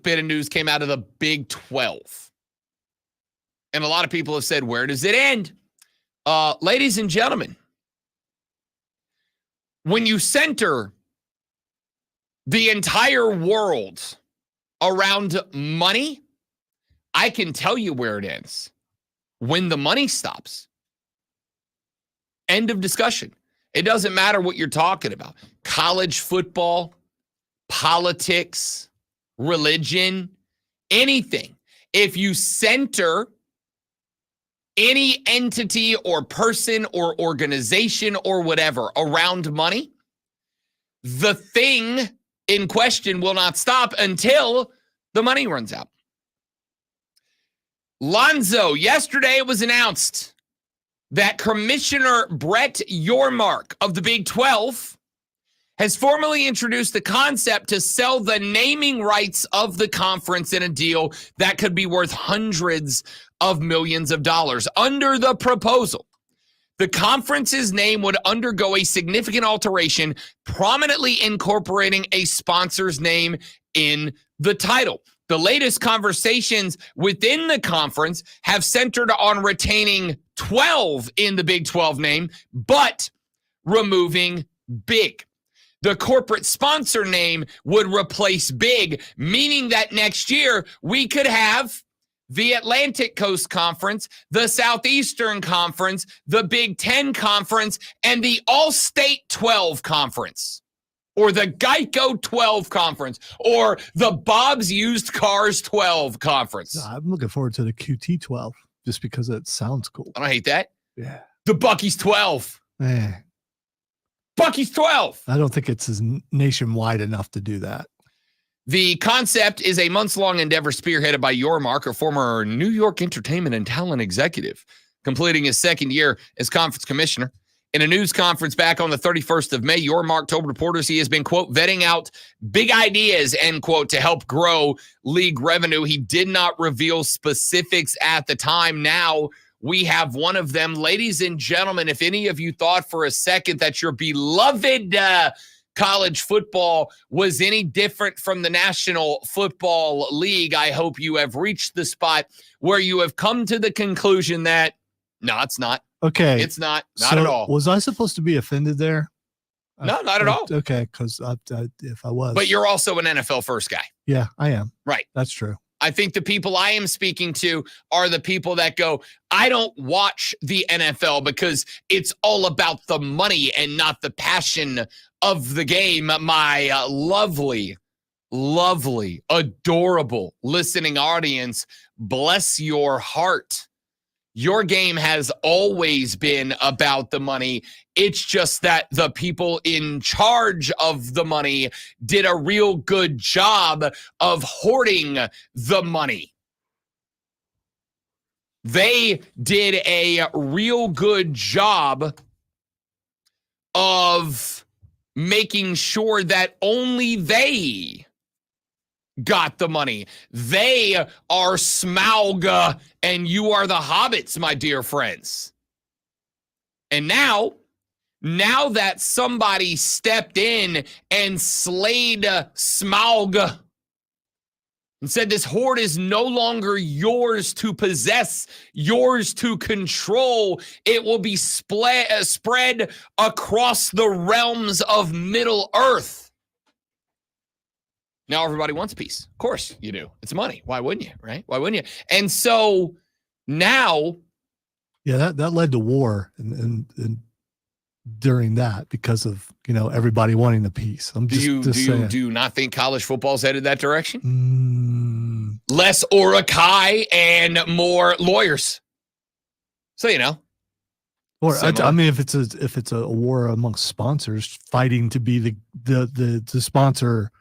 bit of news came out of the Big 12. And a lot of people have said, where does it end? Ladies and gentlemen, when you center the entire world around money, I can tell you where it ends. When the money stops. End of discussion. It doesn't matter what you're talking about. College football, politics, religion, anything. If you center any entity or person or organization or whatever around money, the thing in question will not stop until the money runs out. Lonzo, yesterday it was announced that Commissioner Brett Yormark of the Big 12 has formally introduced the concept to sell the naming rights of the conference in a deal that could be worth hundreds of millions of dollars. Under the proposal, the conference's name would undergo a significant alteration, prominently incorporating a sponsor's name in the title. The latest conversations within the conference have centered on retaining 12 in the Big 12 name, but removing Big. The corporate sponsor name would replace Big, meaning that next year we could have the Atlantic Coast Conference, the Southeastern Conference, the Big 10 Conference, and the All-State 12 Conference. Or the Geico 12 Conference, or the Bob's Used Cars 12 Conference. I'm looking forward to the QT 12 just because it sounds cool. I don't hate that. Yeah. The Bucky's 12. Bucky's 12. I don't think it's as nationwide enough to do that. The concept is a months-long endeavor spearheaded by Yormark, a former New York entertainment and talent executive, completing his second year as conference commissioner. In a news conference back on the 31st of May, Yormark told reporters he has been, quote, vetting out big ideas, end quote, to help grow league revenue. He did not reveal specifics at the time. Now we have one of them. Ladies and gentlemen, if any of you thought for a second that your beloved college football was any different from the National Football League, I hope you have reached the spot where you have come to the conclusion that, no, it's not. Okay. It's not so at all. Was I supposed to be offended there? No, not at all. Okay, because if I was. But you're also an NFL first guy. Yeah, I am. Right. That's true. I think the people I am speaking to are the people that go, I don't watch the NFL because it's all about the money and not the passion of the game. My lovely, adorable listening audience, bless your heart. Your game has always been about the money. It's just that the people in charge of the money did a real good job of hoarding the money. They did a real good job of making sure that only they got the money. They are Smaug, and you are the hobbits, my dear friends. And now that somebody stepped in and slayed Smaug and said this horde is no longer yours to possess, yours to control, it will be spread across the realms of Middle Earth. Now everybody wants a piece. Of course you do. It's money. Why wouldn't you, right? Why wouldn't you? And so now... Yeah, that led to war and during that because of, everybody wanting a piece. I'm just saying. Do you not think college football's headed that direction? Less Orakai and more lawyers. So, Or I mean, if it's a war amongst sponsors fighting to be the sponsor,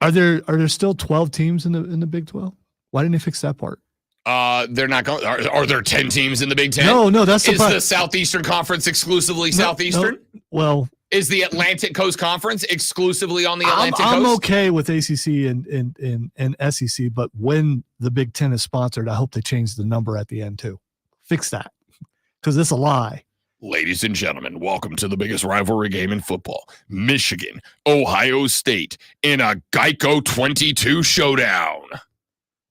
are there still 12 teams in the Big 12? Why didn't they fix that part? They're not going. Are there 10 teams in the Big 10? No, that's the Southeastern Conference exclusively Southeastern? No, well, is the Atlantic Coast Conference exclusively on the Atlantic Coast? I'm okay with ACC and SEC, but when the Big 10 is sponsored, I hope they change the number at the end too. Fix that, because it's a lie. Ladies and gentlemen, welcome to the biggest rivalry game in football. Michigan, Ohio State in a Geico 22 showdown.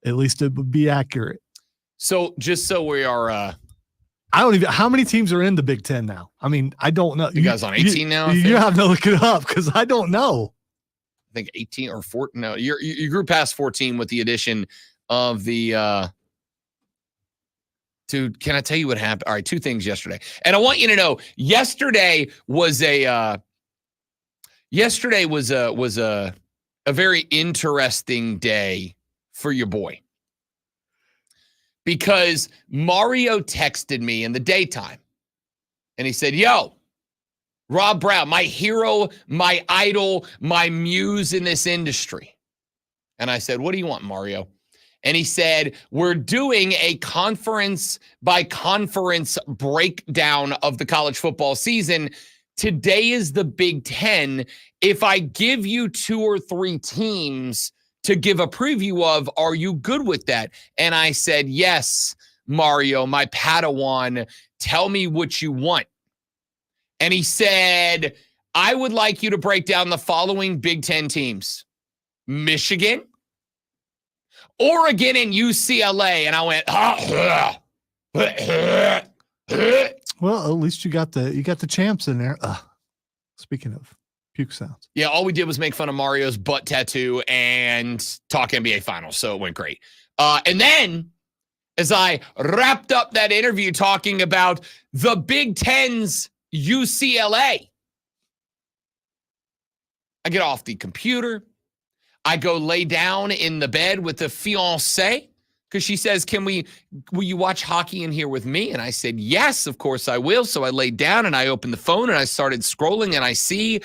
At least it would be accurate. So just so we are, I don't even. How many teams are in the Big 10 now? I mean, I don't know. You guys on 18 now? You have to look it up because I don't know. I think 18 or 14. No, you grew past 14 with the addition of the. Dude, can I tell you what happened? All right, two things yesterday, and I want you to know. Yesterday was a very interesting day for your boy, because Mario texted me in the daytime and he said, yo, Rob Brown, my hero, my idol, my muse in this industry. And I said, what do you want, Mario? And he said, we're doing a conference by conference breakdown of the college football season. Today is the Big 10. If I give you 2 or 3 teams to give a preview of, are you good with that? And I said, yes, Mario, my Padawan, tell me what you want. And he said, I would like you to break down the following Big 10 teams: Michigan, Oregon, and UCLA. And I went, well, at least you got the champs in there. Speaking of puke sounds. Yeah, all we did was make fun of Mario's butt tattoo and talk NBA Finals, so it went great. And then, as I wrapped up that interview talking about the Big Ten's UCLA, I get off the computer. I go lay down in the bed with the fiancée because she says, will you watch hockey in here with me? And I said, yes, of course I will. So I laid down and I opened the phone and I started scrolling and I see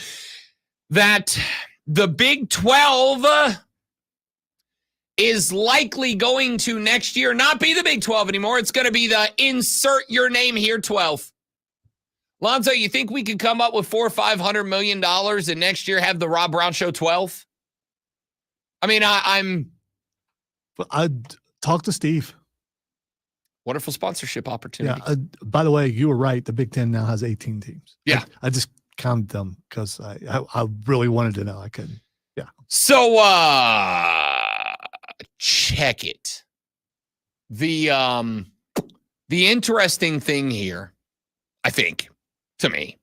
that the Big 12 is likely going to next year not be the Big 12 anymore. It's going to be the insert your name here 12. Lonzo, you think we could come up with $400 or $500 million and next year have the Rob Brown Show 12? I mean, I'd talk to Steve. Wonderful sponsorship opportunity. Yeah. By the way, you were right. The Big 10 now has 18 teams. Yeah. I just counted them because I really wanted to know. I couldn't. Yeah. So check it. The interesting thing here, I think, to me,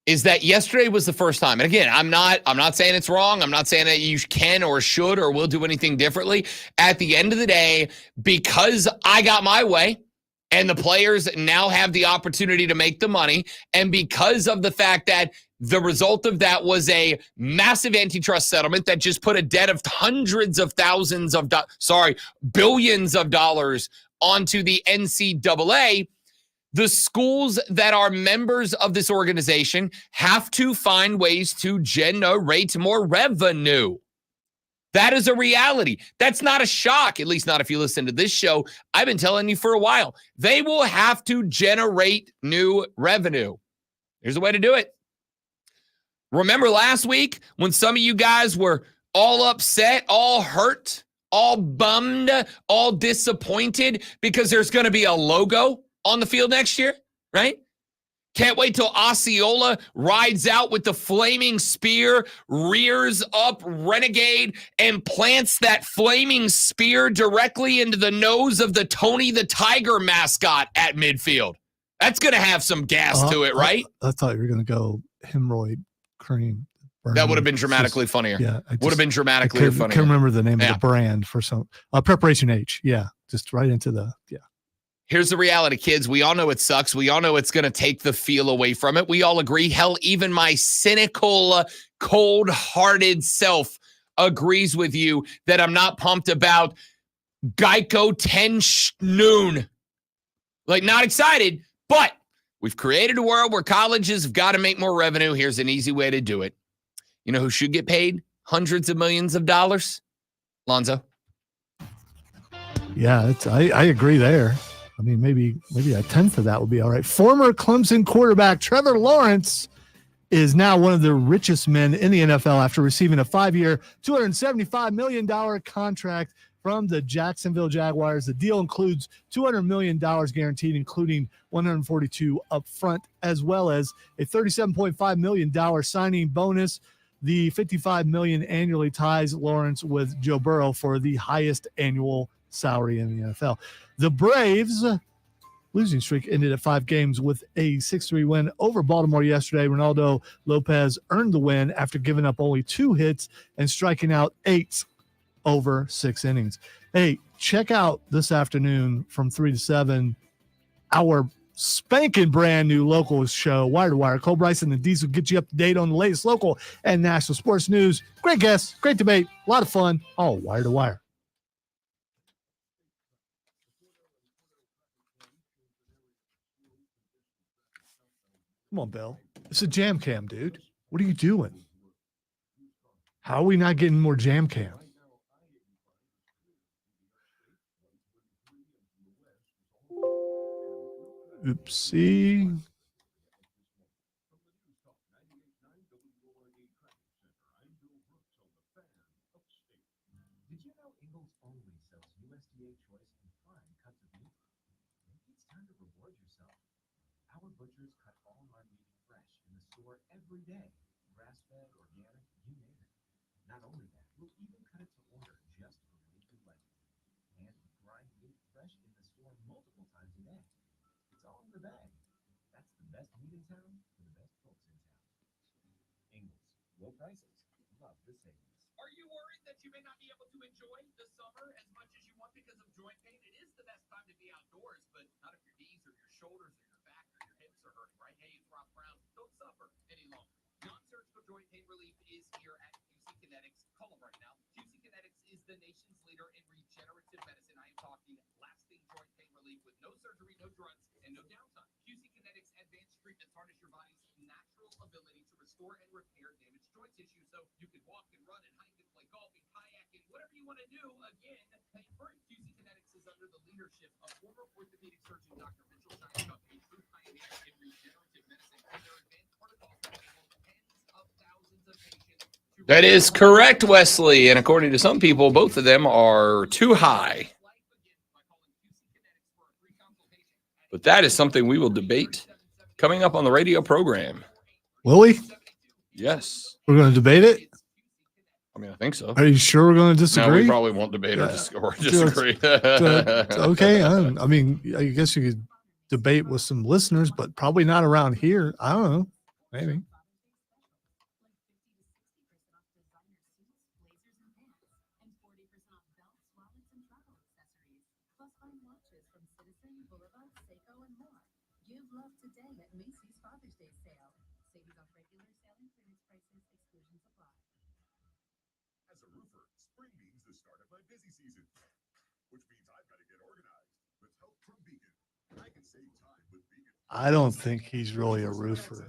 is that yesterday was the first time. And again, I'm not saying it's wrong. I'm not saying that you can or should or will do anything differently. At the end of the day, because I got my way and the players now have the opportunity to make the money, and because of the fact that the result of that was a massive antitrust settlement that just put a debt of billions of dollars onto the NCAA, the schools that are members of this organization have to find ways to generate more revenue. That is a reality. That's not a shock, at least not if you listen to this show. I've been telling you for a while. They will have to generate new revenue. Here's a way to do it. Remember last week when some of you guys were all upset, all hurt, all bummed, all disappointed because there's going to be a logo on the field next year, right? Can't wait till Osceola rides out with the flaming spear, rears up Renegade, and plants that flaming spear directly into the nose of the Tony the Tiger mascot at midfield. That's going to have some gas to it, right? I thought you were going to go hemorrhoid cream. That would have been dramatically funnier. Yeah. Would have been dramatically funnier. I can't remember the name of the brand for some Preparation H. Yeah. Just right into the, Here's the reality, kids. We all know it sucks. We all know it's going to take the feel away from it. We all agree. Hell, even my cynical, cold-hearted self agrees with you that I'm not pumped about Geico 10 noon. Like, not excited, but we've created a world where colleges have got to make more revenue. Here's an easy way to do it. You know who should get paid hundreds of millions of dollars? Lonzo. Yeah, I agree there. I mean, maybe a tenth of that would be all right. Former Clemson quarterback Trevor Lawrence is now one of the richest men in the NFL after receiving a 5-year, $275 million contract from the Jacksonville Jaguars. The deal includes $200 million guaranteed, including $142 up front, as well as a $37.5 million signing bonus. The $55 million annually ties Lawrence with Joe Burrow for the highest annual salary in the NFL. The Braves losing streak ended at 5 games with a 6-3 win over Baltimore yesterday. Ronaldo Lopez earned the win after giving up only 2 hits and striking out 8 over 6 innings. Hey, check out this afternoon from 3 to 7 our spanking brand new local show, Wire to Wire. Cole Bryson and Diesel get you up to date on the latest local and national sports news. Great guests, great debate, a lot of fun. All Wire to Wire. Come on, Bill. It's a jam cam, dude. What are you doing? How are we not getting more jam cam? Oopsie. Did you know Ingles only sells USDA choice and prime cuts of meat? Maybe it's time to reward yourself. Our butchers cut all our meat fresh in the store every day. Grass-fed, organic, you name it. Not only that, we'll even cut it to order just for weekly legends. And grind meat fresh in the store multiple times a day. It's all in the bag. That's the best meat in town for the best folks in town. Ingles, low prices, love the savings. Are you worried that you may not be able to enjoy the summer as much as you want because of joint pain? It is the best time to be outdoors, but not if your knees or your shoulders or your back or your hips are hurting, right? Hey, it's Rob Brown. Don't suffer any longer. Non-surgical joint pain relief is here at QC Kinetics. Call them right now. QC Kinetics is the nation's leader in regenerative medicine. I am talking lasting joint pain relief with no surgery, no drugs, and no downtime. QC Kinetics advanced treatments harness your body's natural ability to restore and repair damaged joint tissue so you can walk and run and hike and play golf and kayak and whatever you want to do, again, pain-free. QC Kinetics is under the leadership of former orthopedic surgeon Dr. Mitchell Shinecup, a true pioneer in regenerative medicine. And their advanced protocols enable tens of thousands of patients to... That is correct, Wesley. And according to some people, both of them are too high. But that is something we will debate coming up on the radio program. Will we? Yes. We're going to debate it? I mean, I think so. Are you sure we're going to disagree? No, we probably won't debate or disagree. Okay. I mean, I guess you could debate with some listeners, but probably not around here. I don't know. Maybe. Give love today at Macy's Father's Day sale. Savings on regular selling clearance prices, exclusions apply. As a roofer, spring means the start of my busy season, which means I've got to get organized with help from Beacon. I can save time with Beacon. I don't think he's really a roofer.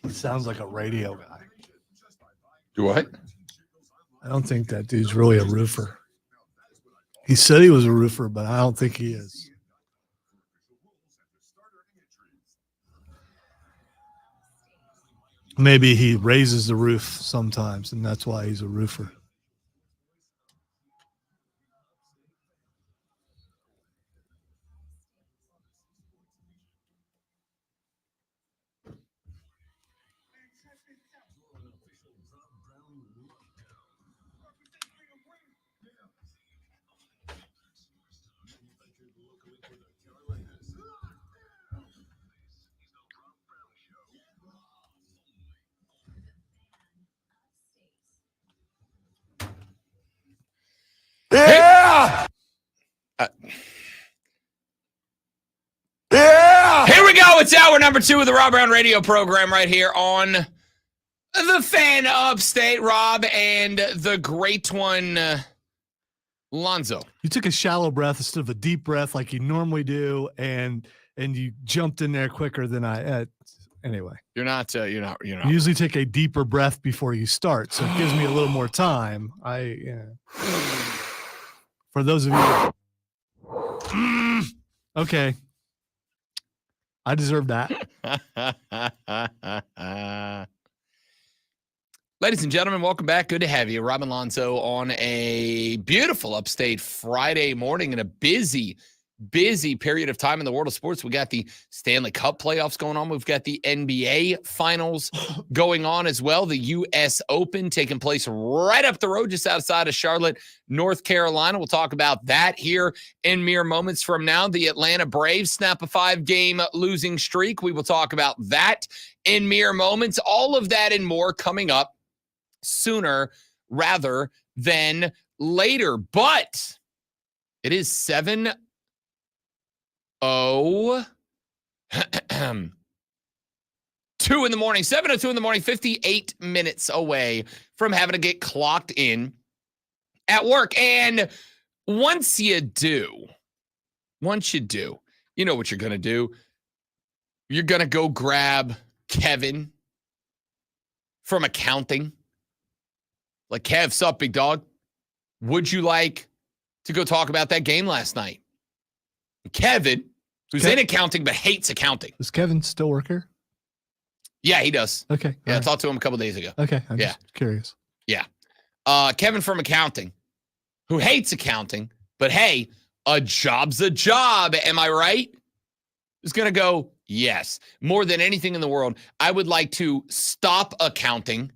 He sounds like a radio guy. Do what? I don't think that dude's really a roofer. He said he was a roofer, but I don't think he is. Maybe he raises the roof sometimes, and that's why he's a roofer. Yeah! Yeah! Here we go. It's hour number 2 of the Rob Brown radio program right here on the Fan Upstate. Rob and the great one, Lonzo. You took a shallow breath instead of a deep breath like you normally do, and you jumped in there quicker than I. Anyway, You're not. you usually take a deeper breath before you start, so it gives me a little more time. For those of you, okay, I deserve that. Ladies and gentlemen, welcome back. Good to have you. Rob and Lonzo on a beautiful upstate Friday morning in a busy period of time in the world of sports. We got the Stanley Cup playoffs going on. We've got the NBA finals going on as well. The U.S. Open taking place right up the road just outside of Charlotte, North Carolina. We'll talk about that here in mere moments from now. The Atlanta Braves snap a 5-game losing streak. We will talk about that in mere moments. All of that and more coming up sooner rather than later. But it is 7:02 in the morning, 7:02 in the morning, 58 minutes away from having to get clocked in at work. And once you do, you know what you're going to do. You're going to go grab Kevin from accounting. Like, Kev, sup, big dog? Would you like to go talk about that game last night? Kevin, who's in accounting but hates accounting. Does Kevin still work here? Yeah, he does. Okay. Yeah, I talked to him a couple days ago. Okay. I'm just curious. Yeah. Kevin from accounting, who hates accounting, but hey, a job's a job. Am I right? Is going to go, yes. More than anything in the world, I would like to stop accounting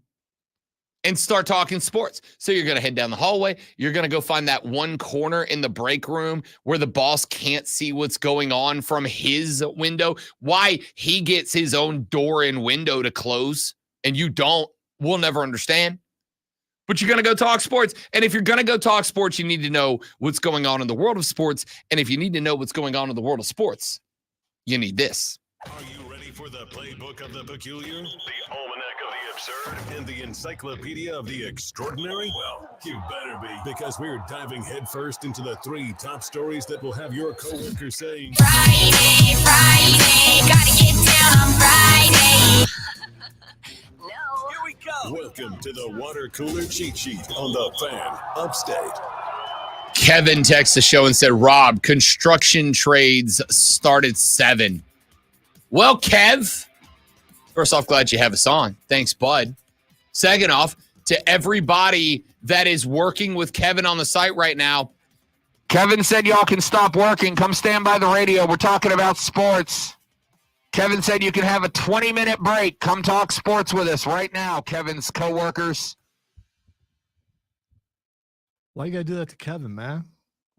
and start talking sports. So you're going to head down the hallway. You're going to go find that one corner in the break room where the boss can't see what's going on from his window. Why he gets his own door and window to close and you don't, we'll never understand. But you're going to go talk sports. And if you're going to go talk sports, you need to know what's going on in the world of sports. And if you need to know what's going on in the world of sports, you need this. Are you ready for the playbook of the peculiar, the almanac of the absurd, and the encyclopedia of the extraordinary? Well, you better be, because we're diving headfirst into the 3 top stories that will have your coworkers saying, Friday, gotta get down on Friday. No. Here we go. Welcome to the water cooler cheat sheet on the Fan Upstate. Kevin texted the show and said, Rob, construction trades start at 7. Well, Kev, first off, glad you have us on. Thanks, bud. Second off, to everybody that is working with Kevin on the site right now, Kevin said y'all can stop working. Come stand by the radio. We're talking about sports. Kevin said you can have a 20-minute break. Come talk sports with us right now, Kevin's coworkers. Why you got to do that to Kevin, man?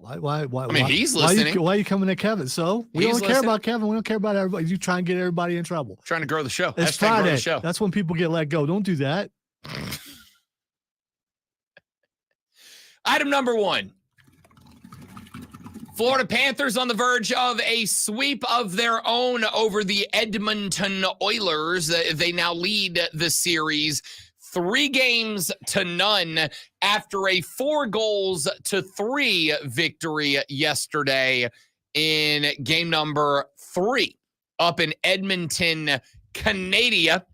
Why? I mean, he's listening. Why are you coming to Kevin? So we He's don't care about Kevin. We don't care about everybody. You try and get everybody in trouble. Trying to grow the show. It's Hashtag grow Friday. the show. That's when people get let go. Don't do that. Item number 1. Florida Panthers on the verge of a sweep of their own over the Edmonton Oilers. They now lead the series 3-0 after a 4-3 victory yesterday in game number 3 up in Edmonton, Canada.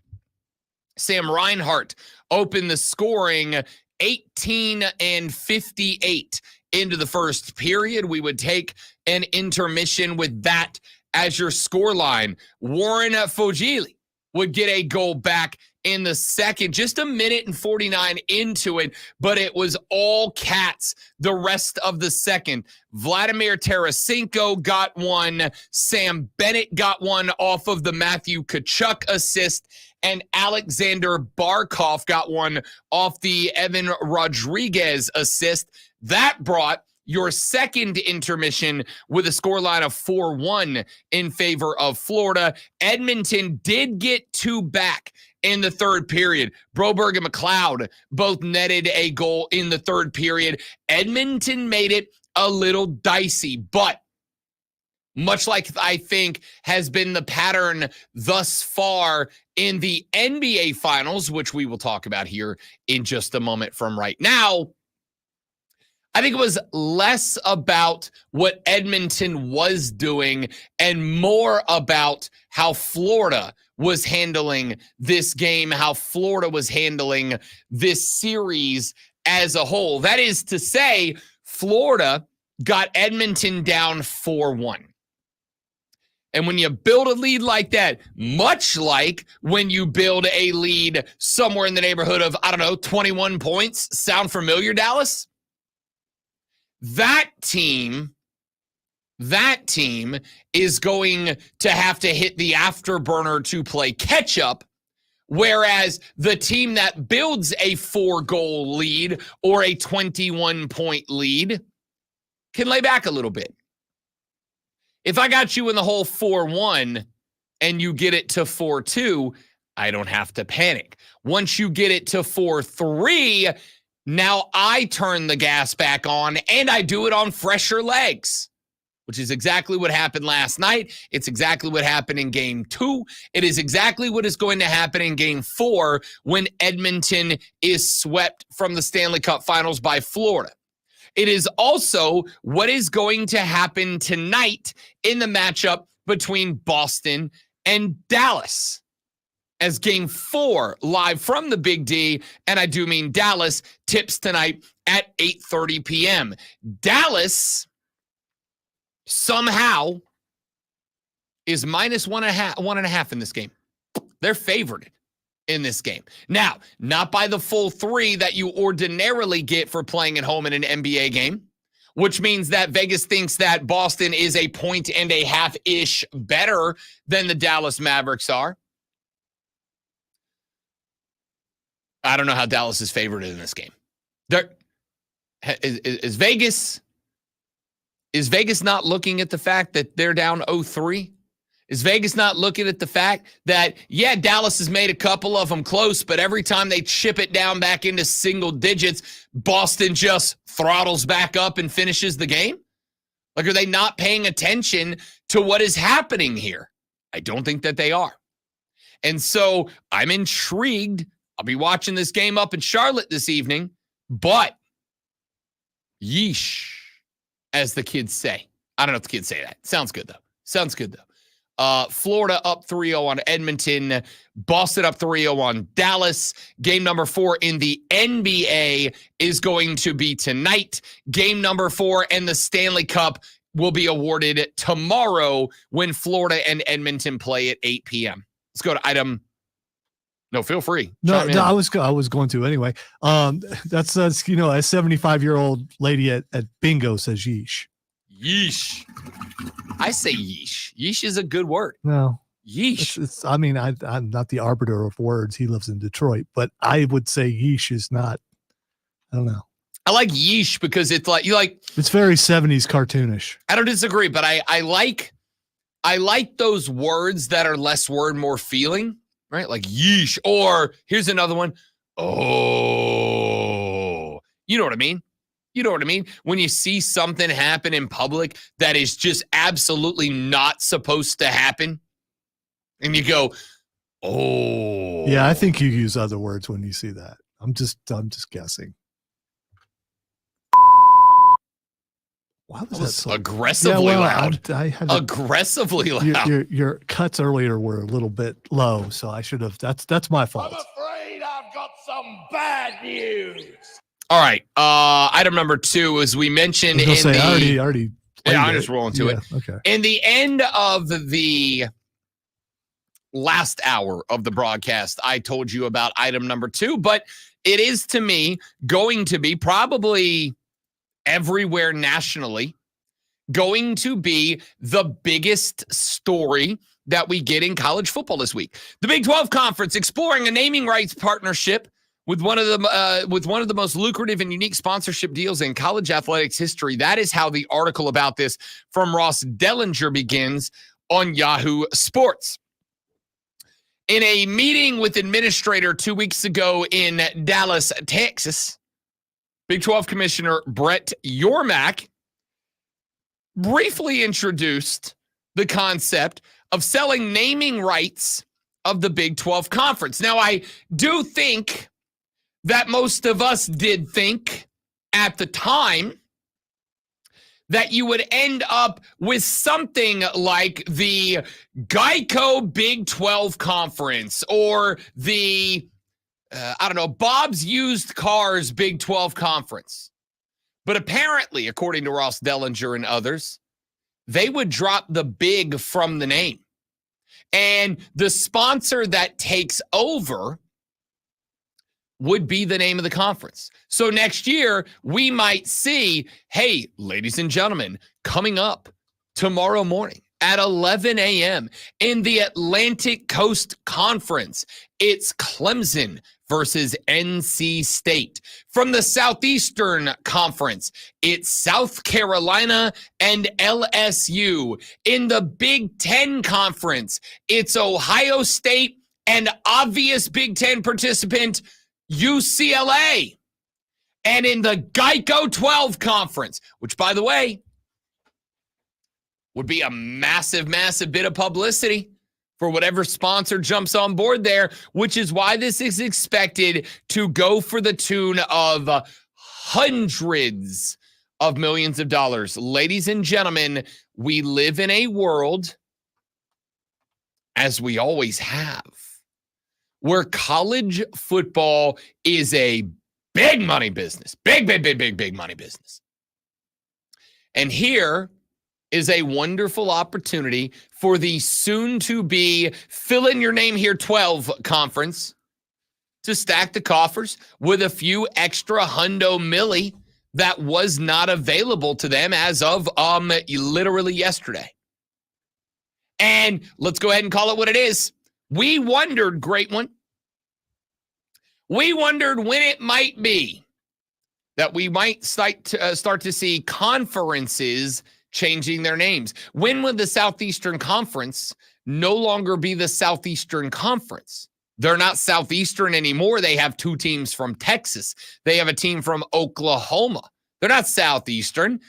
Sam Reinhart opened the scoring 18-58 into the first period. We would take an intermission with that as your scoreline. Warren Fogili would get a goal back in the second, just 1:49 into it, but it was all Cats the rest of the second. Vladimir Tarasenko got one. Sam Bennett got one off of the Matthew Tkachuk assist, and Alexander Barkov got one off the Evan Rodriguez assist. That brought your second intermission with a scoreline of 4-1 in favor of Florida. Edmonton did get 2 back in the third period. Broberg and McLeod both netted a goal in the third period. Edmonton made it a little dicey, but much like I think has been the pattern thus far in the NBA Finals, which we will talk about here in just a moment from right now, I think it was less about what Edmonton was doing and more about how Florida was handling this game, how Florida was handling this series as a whole. That is to say, Florida got Edmonton down 4-1. And when you build a lead like that, much like when you build a lead somewhere in the neighborhood of, 21 points, sound familiar, Dallas? That team is going to have to hit the afterburner to play catch up, whereas the team that builds a 4-goal lead or a 21-point lead can lay back a little bit. If I got you in the whole 4-1 and you get it to 4-2, I don't have to panic. Once you get it to 4-3, now I turn the gas back on and I do it on fresher legs, which is exactly what happened last night. It's exactly what happened in game 2. It is exactly what is going to happen in game 4 when Edmonton is swept from the Stanley Cup Finals by Florida. It is also what is going to happen tonight in the matchup between Boston and Dallas. As game 4, live from the Big D, and I do mean Dallas, tips tonight at 8:30 p.m. Dallas somehow is minus 1.5 in this game. They're favored in this game. Now, not by the full 3 that you ordinarily get for playing at home in an NBA game, which means that Vegas thinks that Boston is 1.5-ish better than the Dallas Mavericks are. I don't know how Dallas is favored in this game. Is Vegas not looking at the fact that they're down 0-3? Is Vegas not looking at the fact that, yeah, Dallas has made a couple of them close, but every time they chip it down back into single digits, Boston just throttles back up and finishes the game? Like, are they not paying attention to what is happening here? I don't think that they are. And so I'm intrigued. I'll be watching this game up in Charlotte this evening, but yeesh, as the kids say. I don't know if the kids say that. Sounds good, though. Florida up 3-0 on Edmonton. Boston up 3-0 on Dallas. Game number 4 in the NBA is going to be tonight. Game number 4 and the Stanley Cup will be awarded tomorrow when Florida and Edmonton play at 8 p.m. Let's go to item. No, feel free. No, I was going to anyway. That's a 75-year-old lady at bingo says yeesh. Yeesh. I say yeesh. Yeesh is a good word. No. Yeesh. I'm not the arbiter of words. He lives in Detroit, but I would say yeesh is not, I don't know. I like yeesh because it's like, it's very 70s cartoonish. I don't disagree, but I like those words that are less word, more feeling, right? Like yeesh, or here's another one. Oh, you know what I mean? When you see something happen in public that is just absolutely not supposed to happen, and you go, oh. Yeah, I think you use other words when you see that. I'm just guessing. Why was that so aggressively loud? I had aggressively loud. Your cuts earlier were a little bit low, so I should have. That's my fault. I'm afraid I've got some bad news. All right. Item number 2, as we mentioned I already. Yeah, I'm just rolling to it. Okay. In the end of the last hour of the broadcast, I told you about item number 2, but it is to me going to be probably everywhere nationally, going to be the biggest story that we get in college football this week. The Big 12 Conference exploring a naming rights partnership with one of the most lucrative and unique sponsorship deals in college athletics history. That is how the article about this from Ross Dellinger begins on Yahoo Sports. In a meeting with administrator 2 weeks ago in Dallas, Texas, Big 12 Commissioner Brett Yormark briefly introduced the concept of selling naming rights of the Big 12 Conference. Now, I do think that most of us did think at the time that you would end up with something like the Geico Big 12 Conference or the, Bob's Used Cars Big 12 Conference. But apparently, according to Ross Dellinger and others, they would drop the big from the name. And the sponsor that takes over would be the name of the conference. So next year, we might see, hey, ladies and gentlemen, coming up tomorrow morning at 11 a.m. in the Atlantic Coast Conference, it's Clemson versus NC State. From the Southeastern Conference, it's South Carolina and LSU. In the Big Ten Conference, it's Ohio State and obvious Big Ten participant, UCLA. And in the Geico 12 Conference, which, by the way, would be a massive, massive bit of publicity for whatever sponsor jumps on board there, which is why this is expected to go for the tune of hundreds of millions of dollars. Ladies and gentlemen, we live in a world, as we always have, where college football is a big money business. Big money business. And here is a wonderful opportunity for the soon-to-be fill-in-your-name-here 12 conference to stack the coffers with a few extra hundo milli that was not available to them as of literally yesterday. And let's go ahead and call it what it is. We wondered, great one, we wondered when it might be that we might start to see conferences changing their names. When would the Southeastern Conference no longer be the Southeastern Conference? They're not Southeastern anymore. They have two teams from Texas. They have a team from Oklahoma. They're not Southeastern.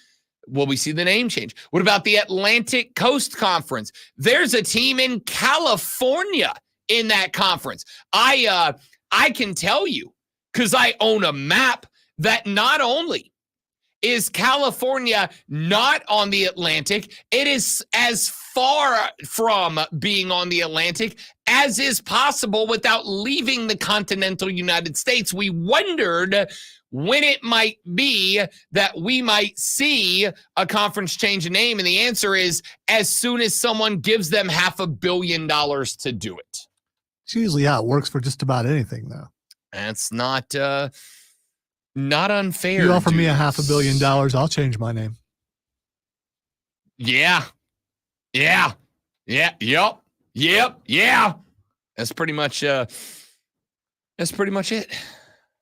Will we see the name change? What about the Atlantic Coast Conference? There's a team in California in that conference. I can tell you, because I own a map, that not only is California not on the Atlantic, it is as far from being on the Atlantic as is possible without leaving the continental United States. We wondered when it might be that we might see a conference change a name, and the answer is as soon as someone gives them $500 million to do it. It's usually how it works for just about anything, though. That's not unfair. You offer me $500 million, I'll change my name. Yeah. That's pretty much it.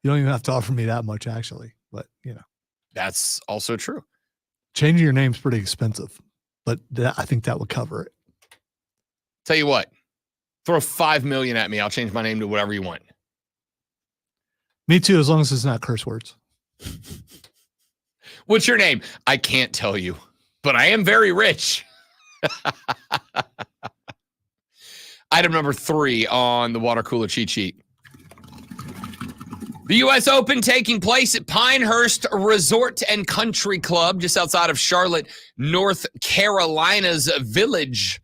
You don't even have to offer me that much, actually. But, That's also true. Changing your name's pretty expensive, but I think that would cover it. Tell you what, throw $5 million at me. I'll change my name to whatever you want. Me too, as long as it's not curse words. What's your name? I can't tell you, but I am very rich. Item number 3 on the water cooler cheat sheet. The U.S. Open taking place at Pinehurst Resort and Country Club, just outside of Charlotte, North Carolina's village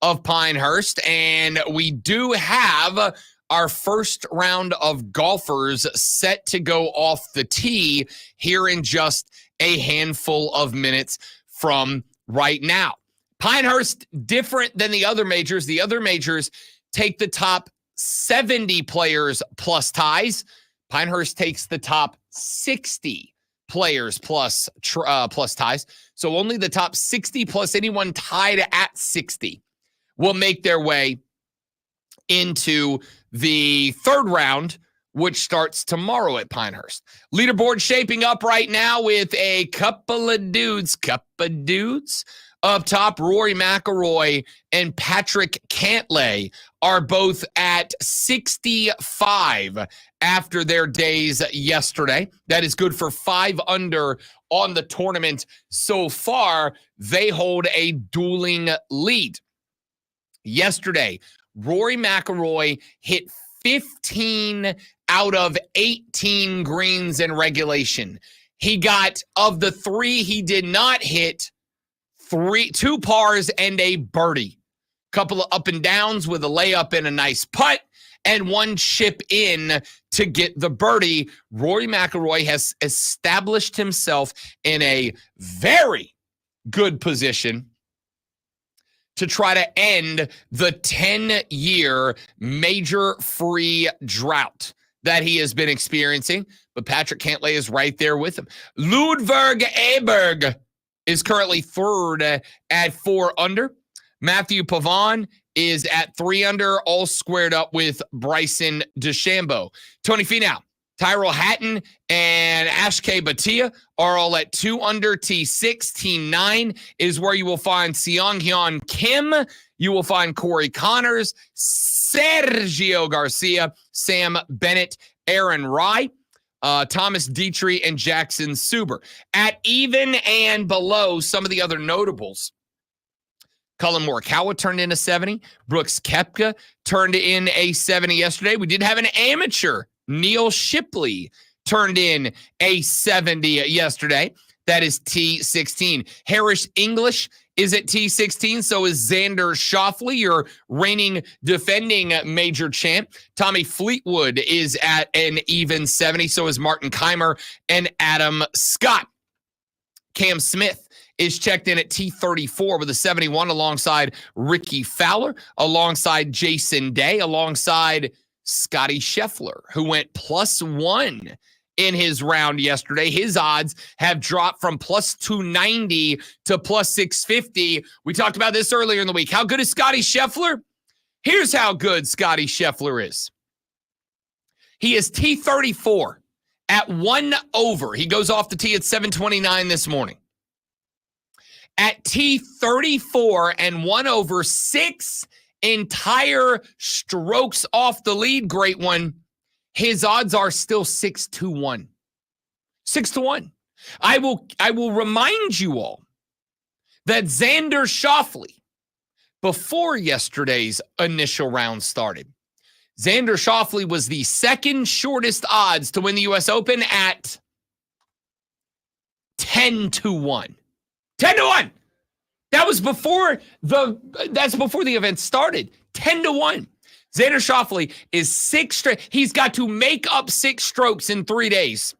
of Pinehurst. And we do have our first round of golfers set to go off the tee here in just a handful of minutes from right now. Pinehurst, different than the other majors. The other majors take the top 70 players plus ties. Pinehurst takes the top 60 players plus ties. So only the top 60 plus anyone tied at 60 will make their way into the third round, which starts tomorrow at Pinehurst. Leaderboard shaping up right now with a couple of dudes. Up top, Rory McIlroy and Patrick Cantlay are both at 65 after their days yesterday. That is good for 5 under on the tournament so far. They hold a dueling lead. Yesterday, Rory McIlroy hit 15 out of 18 greens in regulation. He got, of the 3 he did not hit, 2 pars and a birdie. Couple of up and downs with a layup and a nice putt, and 1 chip in to get the birdie. Rory McIlroy has established himself in a very good position to try to end the 10-year major free drought that he has been experiencing. But Patrick Cantlay is right there with him. Ludvig Aberg is currently third at 4 under. Matthew Pavon is at 3 under, all squared up with Bryson DeChambeau. Tony Finau, Tyrell Hatton, and Ashke Bhatia are all at 2 under. T6, T9 is where you will find Seong Hyun Kim. You will find Corey Connors, Sergio Garcia, Sam Bennett, Aaron Rai, Thomas Dietrich, and Jackson Suber. At even and below, some of the other notables. Colin Morikawa turned in a 70. Brooks Koepka turned in a 70 yesterday. We did have an amateur. Neil Shipley turned in a 70 yesterday. That is T16. Harris English is at T16. So is Xander Schauffele, your reigning defending major champ. Tommy Fleetwood is at an even 70. So is Martin Keimer and Adam Scott. Cam Smith is checked in at T34 with a 71 alongside Ricky Fowler, alongside Jason Day, alongside Scotty Scheffler, who went +1 in his round yesterday. His odds have dropped from +290 to +650. We talked about this earlier in the week. How good is Scotty Scheffler? Here's how good Scotty Scheffler is. He is T34 at 1 over. He goes off the tee at 7:29 this morning. At T34 and 1 over, 6 entire strokes off the lead, great one. His odds are still 6-1. 6-1. I will remind you all that Xander Schauffele, before yesterday's initial round started, Xander Schauffele was the second shortest odds to win the U.S. Open at 10-1. 10-1. That's before the event started. 10-1. Xander Schauffele is 6 straight. He's got to make up 6 strokes in 3 days.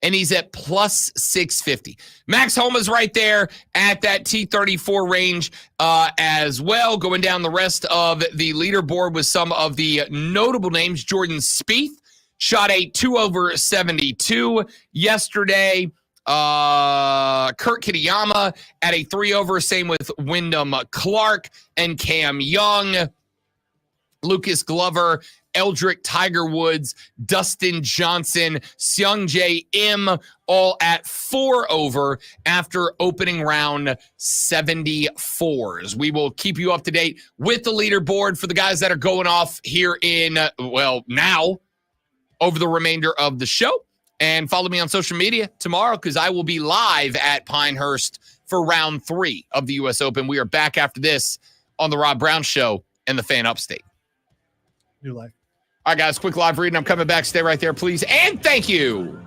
And he's at +650. Max Homa's right there at that T34 range as well. Going down the rest of the leaderboard with some of the notable names. Jordan Spieth shot a 2 over 72 yesterday. Kurt Kitayama at a 3 over. Same with Wyndham Clark and Cam Young. Lucas Glover, Eldrick, Tiger Woods, Dustin Johnson, Seung Jae Im, all at 4 over after opening round 74s. We will keep you up to date with the leaderboard for the guys that are going off here in, now over the remainder of the show. And follow me on social media tomorrow because I will be live at Pinehurst for round 3 of the U.S. Open. We are back after this on the Rob Brown Show and the Fan Upstate. New life. All right, guys, quick live reading. I'm coming back. Stay right there, please. And thank you.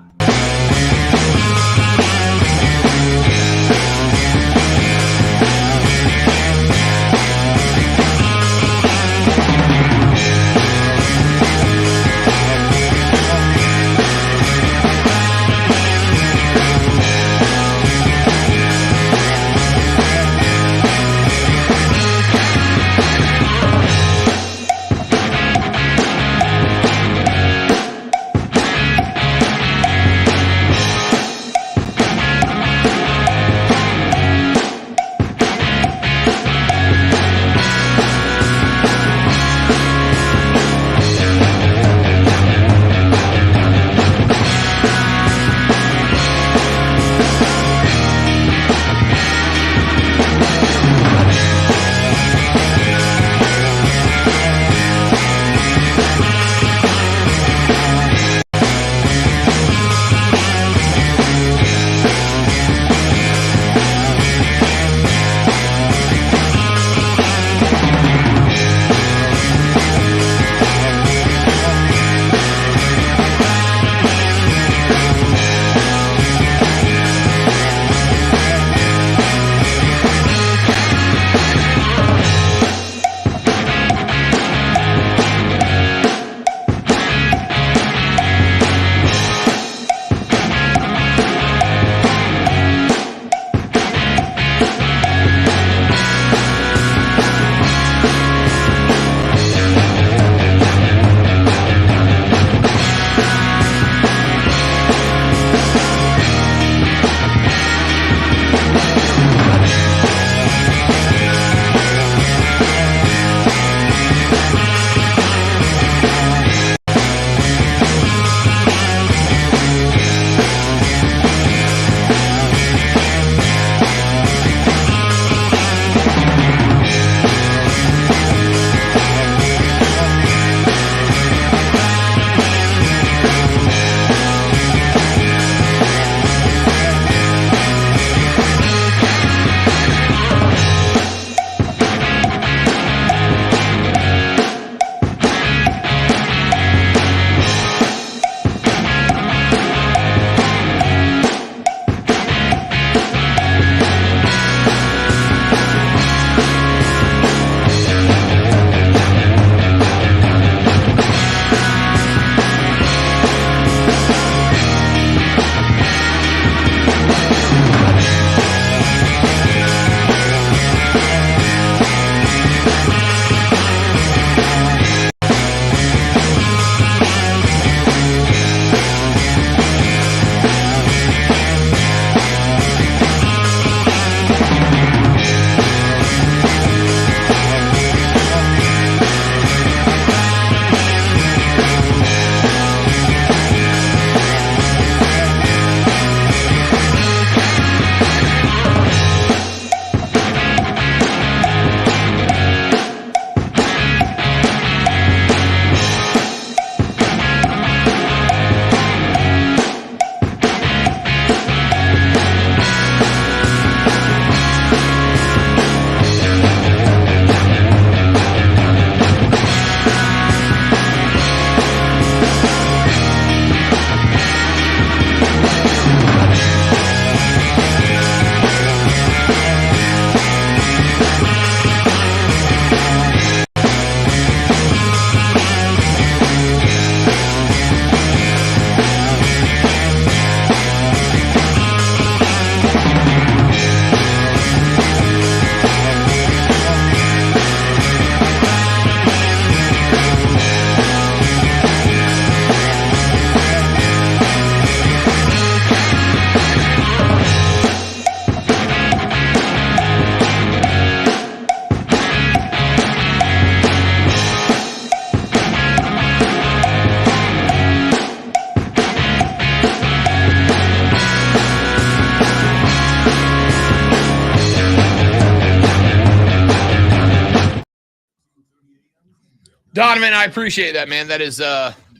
Donovan, I appreciate that, man. That is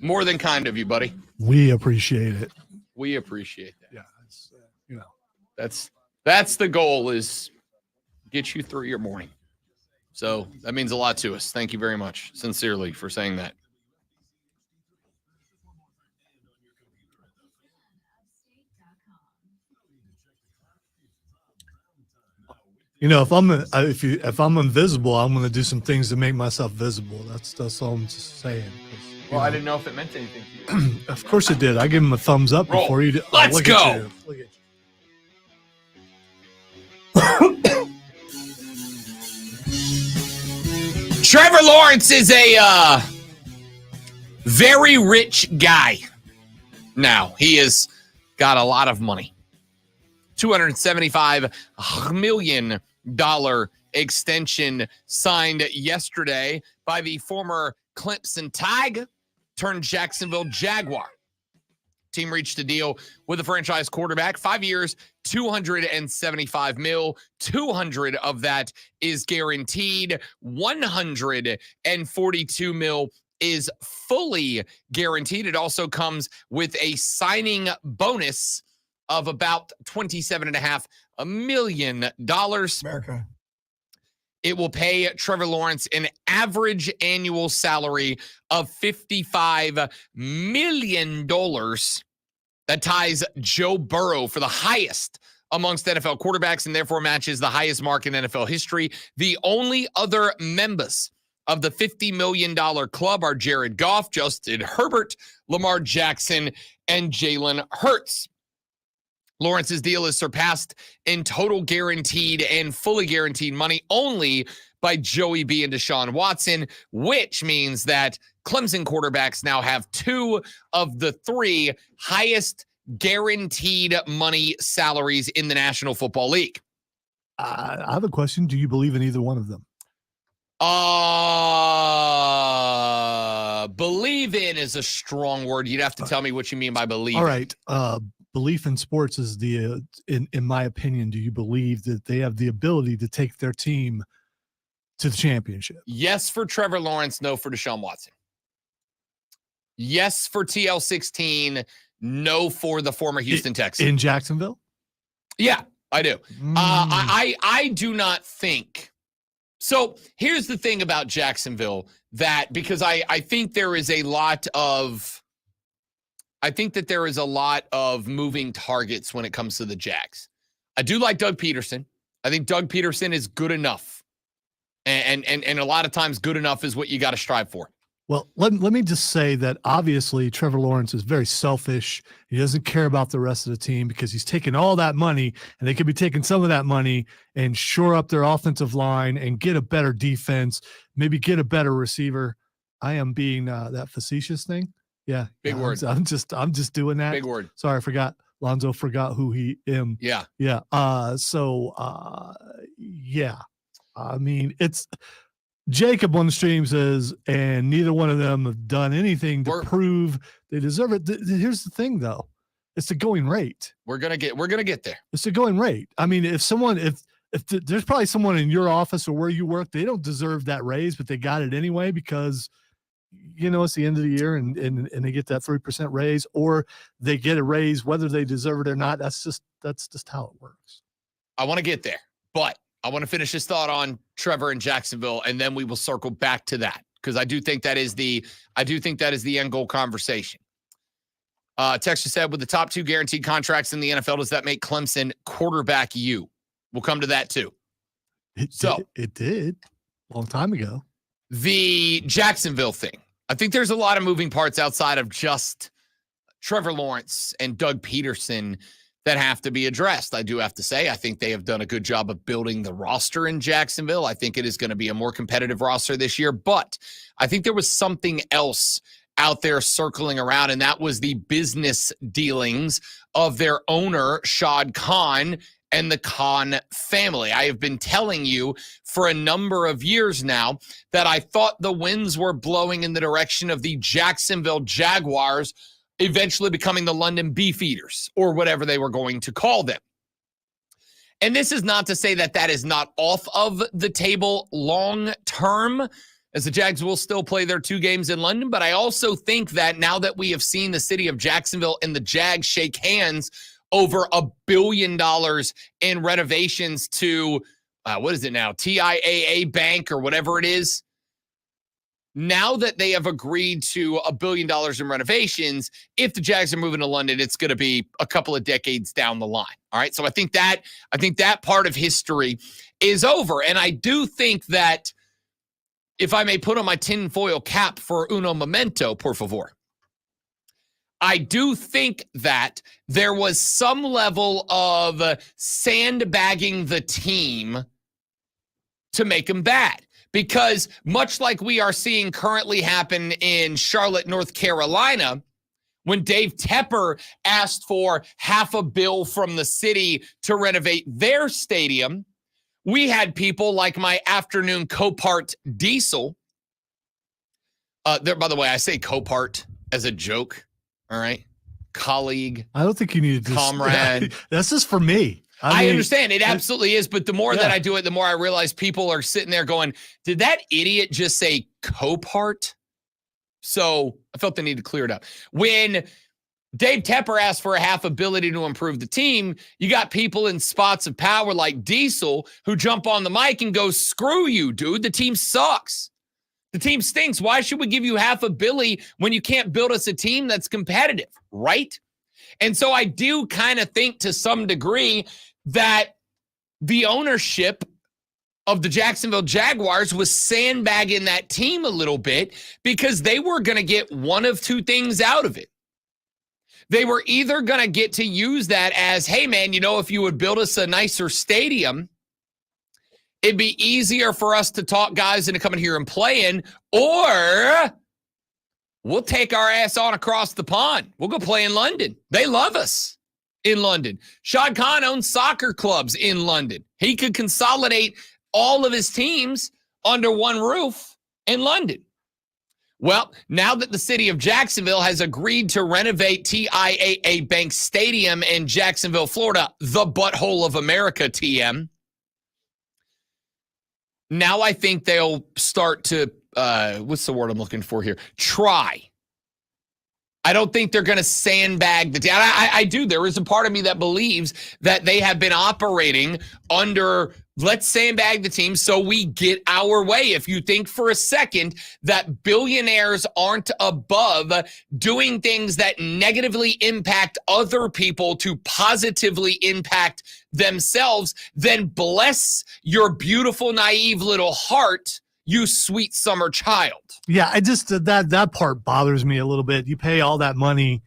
more than kind of you, buddy. We appreciate it. We appreciate that. Yeah, it's, you know, that's the goal, is get you through your morning. So that means a lot to us. Thank you very much, sincerely, for saying that. you know, if I'm invisible, I'm going to do some things to make myself visible. That's all I'm just saying. Well, I didn't know if it meant anything to you. Of course it did. I give him a thumbs up Roll. before you did. Let's look go. At you. Look at you. Trevor Lawrence is a very rich guy. Now, he has got a lot of money. $275 million extension signed yesterday by the former Clemson Tig turned Jacksonville Jaguar. Team reached a deal with the franchise quarterback, 5 years, $275 million. 200 of that is guaranteed. 142 million is fully guaranteed. It also comes with a signing bonus of about $27.5 million. America. It will pay Trevor Lawrence an average annual salary of $55 million. That ties Joe Burrow for the highest amongst NFL quarterbacks and therefore matches the highest mark in NFL history. The only other members of the $50 million club are Jared Goff, Justin Herbert, Lamar Jackson, and Jalen Hurts. Lawrence's deal is surpassed in total guaranteed and fully guaranteed money only by Joey B and Deshaun Watson, which means that Clemson quarterbacks now have two of the three highest guaranteed money salaries in the National Football League. I have a question. Do you believe in either one of them? Believe in is a strong word. You'd have to tell me what you mean by believe. All right. Belief in sports is in my opinion, do you believe that they have the ability to take their team to the championship? Yes for Trevor Lawrence, no for Deshaun Watson. Yes for TL16, no for the former Houston Texans. In Jacksonville? Yeah, I do. I do not think. So here's the thing about Jacksonville, that because I think there is a lot of moving targets when it comes to the Jags. I do like Doug Peterson. I think Doug Peterson is good enough. And a lot of times good enough is what you got to strive for. Well, let me just say that obviously Trevor Lawrence is very selfish. He doesn't care about the rest of the team because he's taking all that money, and they could be taking some of that money and shore up their offensive line and get a better defense, maybe get a better receiver. I am being that facetious thing. Yeah. Big word. I'm just doing that. Big word. Sorry, I forgot. Lonzo forgot who he am. Yeah. Yeah. Yeah. I mean, it's Jacob on the stream says, and neither one of them have done anything to prove they deserve it. Here's the thing, though. It's the going rate. We're gonna get there. It's the going rate. I mean, if there's probably someone in your office or where you work, they don't deserve that raise, but they got it anyway because it's the end of the year and they get that 3% raise, or they get a raise whether they deserve it or not. That's just how it works. I want to get there, but I want to finish this thought on Trevor and Jacksonville, and then we will circle back to that because I do think that is the end goal conversation. Texas said, with the top 2 guaranteed contracts in the NFL, does that make Clemson quarterback you? We'll come to that too. It did a long time ago. The Jacksonville thing. I think there's a lot of moving parts outside of just Trevor Lawrence and Doug Peterson that have to be addressed. I do have to say, I think they have done a good job of building the roster in Jacksonville. I think it is going to be a more competitive roster this year, but I think there was something else out there circling around, and that was the business dealings of their owner, Shad Khan, and the Khan family. I have been telling you for a number of years now that I thought the winds were blowing in the direction of the Jacksonville Jaguars eventually becoming the London Beefeaters, or whatever they were going to call them. And this is not to say that that is not off of the table long term, as the Jags will still play their 2 games in London. But I also think that now that we have seen the city of Jacksonville and the Jags shake hands over $1 billion in renovations to, what is it now, TIAA Bank or whatever it is. Now that they have agreed to $1 billion in renovations, if the Jags are moving to London, it's going to be a couple of decades down the line. All right. So I think that part of history is over. And I do think that, if I may put on my tinfoil cap for uno momento, por favor, I do think that there was some level of sandbagging the team to make them bad. Because much like we are seeing currently happen in Charlotte, North Carolina, when Dave Tepper asked for $500 million from the city to renovate their stadium, we had people like my afternoon co-part Diesel. There, by the way, I say co-part as a joke. All right. Colleague. I don't think you need to comrade. That's just for me. I understand. It absolutely is. But the more that I do it, the more I realize people are sitting there going, did that idiot just say co-part? So I felt the need to clear it up. When Dave Tepper asked for $500 million to improve the team, you got people in spots of power like Diesel who jump on the mic and go, screw you, dude. The team sucks. The team stinks. Why should we give you $500 million when you can't build us a team that's competitive, right? And so I do kind of think to some degree that the ownership of the Jacksonville Jaguars was sandbagging that team a little bit because they were going to get one of 2 things out of it. They were either going to get to use that as, hey, man, if you would build us a nicer stadium, it'd be easier for us to talk guys into coming here and playing, or we'll take our ass on across the pond. We'll go play in London. They love us in London. Shad Khan owns soccer clubs in London. He could consolidate all of his teams under one roof in London. Well, now that the city of Jacksonville has agreed to renovate TIAA Bank Stadium in Jacksonville, Florida, the butthole of America, TM, now I think they'll start to, what's the word I'm looking for here? Try. I don't think they're going to sandbag the team. I do. There is a part of me that believes that they have been operating under, let's sandbag the team so we get our way. If you think for a second that billionaires aren't above doing things that negatively impact other people to positively impact themselves, then bless your beautiful, naive little heart, you sweet summer child. Yeah, I just that part bothers me a little bit. You pay all that money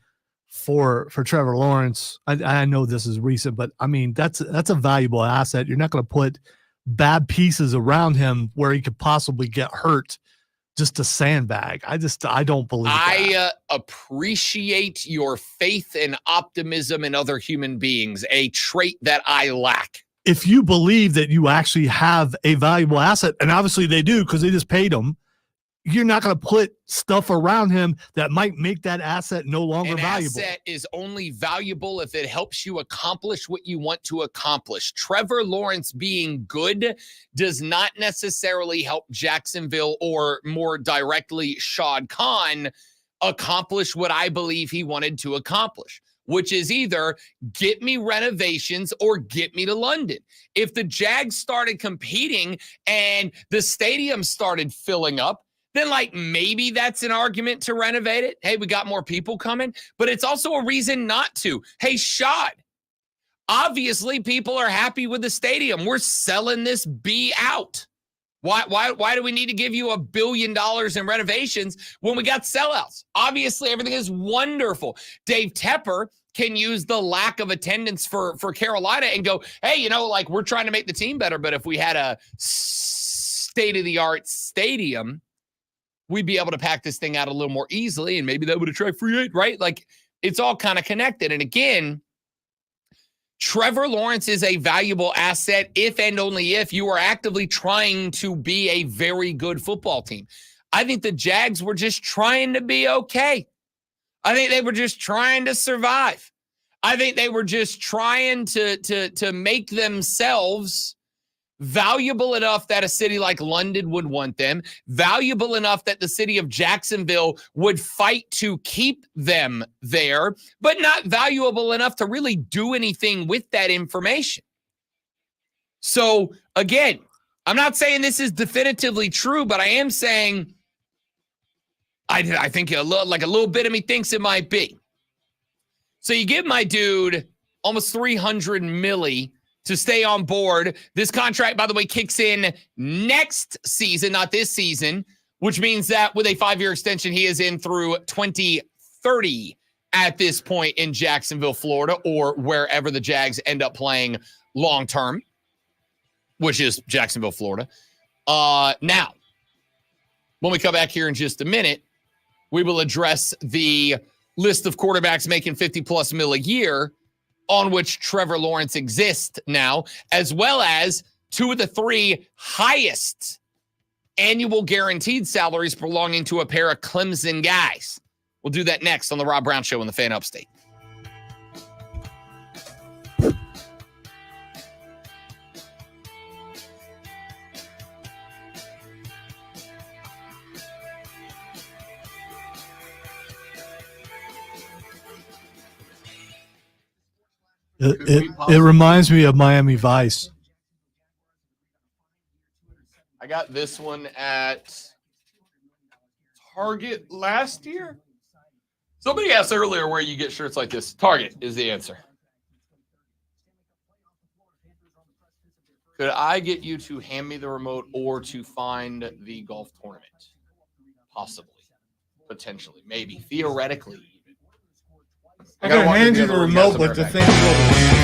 for Trevor Lawrence. I know this is recent, but I mean that's a valuable asset. You're not going to put bad pieces around him where he could possibly get hurt just a sandbag. I don't believe that. I appreciate your faith and optimism in other human beings, a trait that I lack. If you believe that you actually have a valuable asset, and obviously they do because they just paid him, you're not going to put stuff around him that might make that asset no longer valuable. An asset is only valuable if it helps you accomplish what you want to accomplish. Trevor Lawrence being good does not necessarily help Jacksonville, or more directly, Shad Khan, accomplish what I believe he wanted to accomplish, which is either get me renovations or get me to London. If the Jags started competing and the stadium started filling up, then like maybe that's an argument to renovate it. Hey, we got more people coming, but it's also a reason not to. Hey, Shad, obviously people are happy with the stadium. We're selling this B out. Why do we need to give you $1 billion in renovations when we got sellouts? Obviously, everything is wonderful. Dave Tepper can use the lack of attendance for Carolina and go, hey, you know, like we're trying to make the team better, but if we had a state-of-the-art stadium, we'd be able to pack this thing out a little more easily, and maybe that would attract free agent, right? Like, it's all kind of connected. And again, Trevor Lawrence is a valuable asset if and only if you are actively trying to be a very good football team. I think the Jags were just trying to be okay. I think they were just trying to survive. I think they were just trying to make themselves valuable enough that a city like London would want them, valuable enough that the city of Jacksonville would fight to keep them there, but not valuable enough to really do anything with that information. So again, I'm not saying this is definitively true, but I am saying I think a little bit of me thinks it might be. So you give my dude almost $300 million to stay on board. This contract, by the way, kicks in next season, not this season, which means that with a 5-year extension, he is in through 2030 at this point in Jacksonville, Florida, or wherever the Jags end up playing long-term, which is Jacksonville, Florida. Now, when we come back here in just a minute, we will address the list of quarterbacks making $50+ million a year, on which Trevor Lawrence exists now, as well as 2 of the 3 highest annual guaranteed salaries belonging to a pair of Clemson guys. We'll do that next on the Rob Brown Show in the Fan Upstate. It reminds me of Miami Vice. I got this one at Target last year. Somebody asked earlier where you get shirts like this. Target is the answer. Could I get you to hand me the remote or to find the golf tournament? Possibly. Potentially. Maybe. Theoretically. I'm going to hand you the remote with the thing over.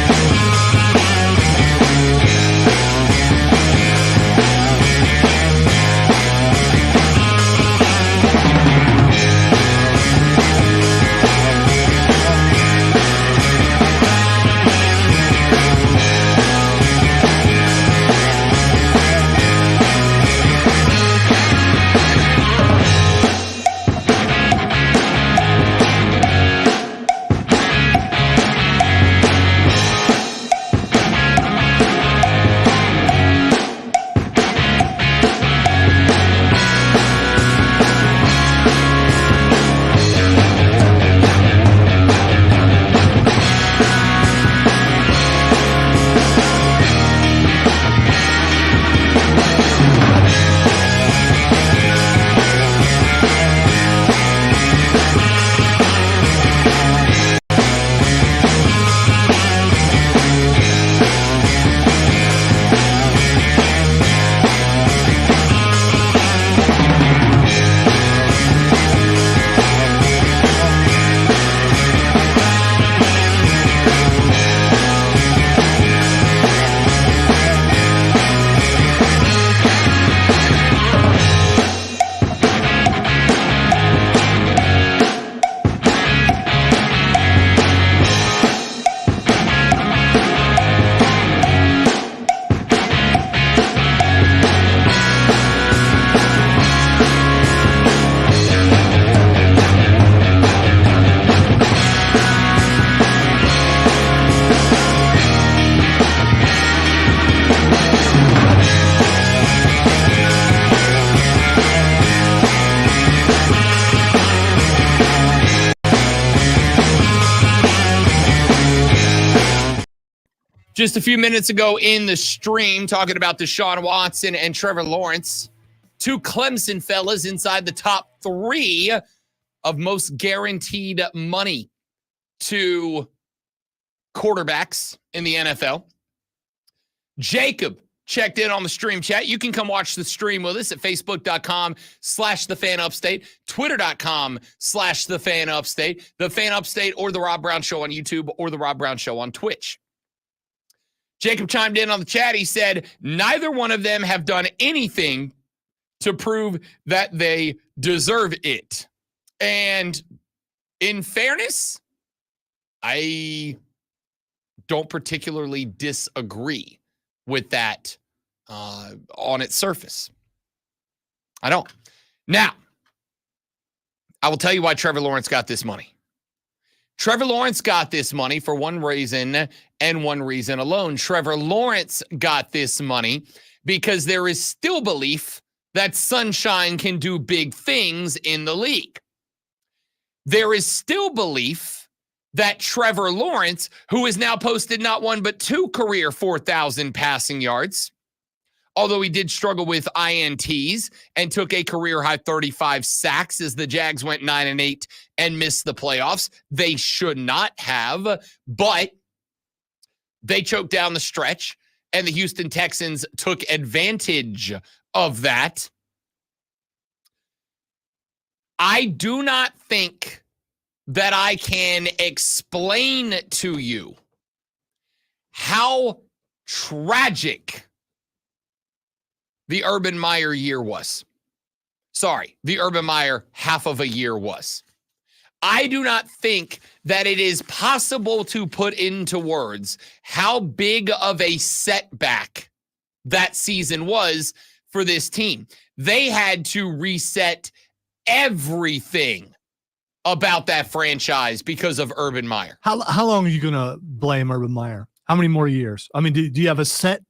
Just a few minutes ago in the stream, talking about Deshaun Watson and Trevor Lawrence, two Clemson fellas inside the top 3 of most guaranteed money to quarterbacks in the NFL. Jacob checked in on the stream chat. You can come watch the stream with us at facebook.com/thefanupstate, twitter.com/thefanupstate, the Fan Upstate, or the Rob Brown Show on YouTube, or the Rob Brown Show on Twitch. Jacob chimed in on the chat. He said, neither one of them have done anything to prove that they deserve it. And in fairness, I don't particularly disagree with that on its surface. I don't. Now, I will tell you why Trevor Lawrence got this money. Trevor Lawrence got this money for one reason and one reason alone. Trevor Lawrence got this money because there is still belief that Sunshine can do big things in the league. There is still belief that Trevor Lawrence, who has now posted not one but 2 career 4,000 passing yards, although he did struggle with INTs and took a career-high 35 sacks as the Jags went 9-8 and missed the playoffs. They should not have, but they choked down the stretch, and the Houston Texans took advantage of that. I do not think that I can explain to you how tragic the Urban Meyer year was. Sorry, the Urban Meyer half of a year was. I do not think that it is possible to put into words how big of a setback that season was for this team. They had to reset everything about that franchise because of Urban Meyer. How long are you going to blame Urban Meyer? How many more years? I mean, do you have a set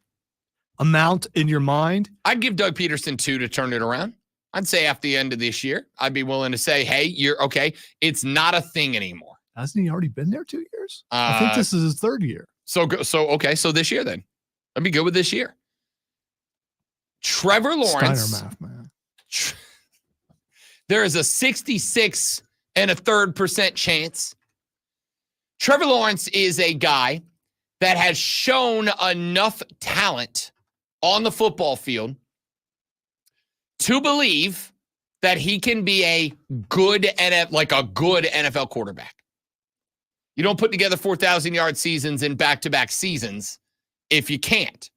amount in your mind? I'd give Doug Peterson 2 to turn it around. I'd say after the end of this year, I'd be willing to say, hey, you're okay. It's not a thing anymore. Hasn't he already been there 2 years? I think this is his 3rd year. So okay. So this year then. I'd be good with this year. Trevor Lawrence. Steiner math, man. There is a 66.33% chance. Trevor Lawrence is a guy that has shown enough talent on the football field to believe that he can be a good NFL quarterback. You don't put together 4,000-yard seasons in back-to-back seasons if you can't.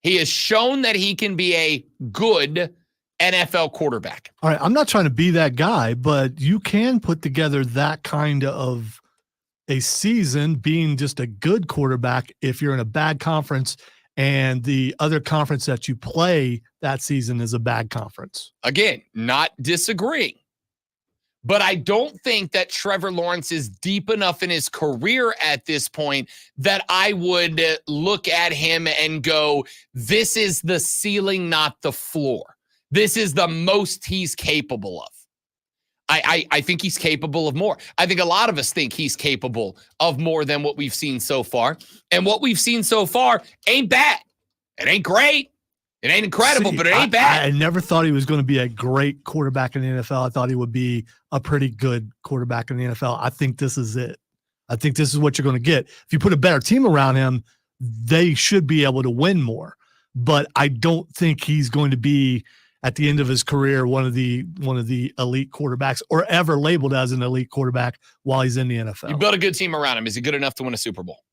He has shown that he can be a good NFL quarterback. All right, I'm not trying to be that guy, but you can put together that kind of a season being just a good quarterback if you're in a bad conference and the other conference that you play that season is a bad conference. Again, not disagreeing. But I don't think that Trevor Lawrence is deep enough in his career at this point that I would look at him and go, this is the ceiling, not the floor. This is the most he's capable of. I think he's capable of more. I think a lot of us think he's capable of more than what we've seen so far. And what we've seen so far ain't bad. It ain't great. It ain't incredible, but it ain't bad. I never thought he was going to be a great quarterback in the NFL. I thought he would be a pretty good quarterback in the NFL. I think this is it. I think this is what you're going to get. If you put a better team around him, they should be able to win more. But I don't think he's going to be, at the end of his career, one of the elite quarterbacks or ever labeled as an elite quarterback while he's in the NFL. You build a good team around him. Is he good enough to win a Super Bowl?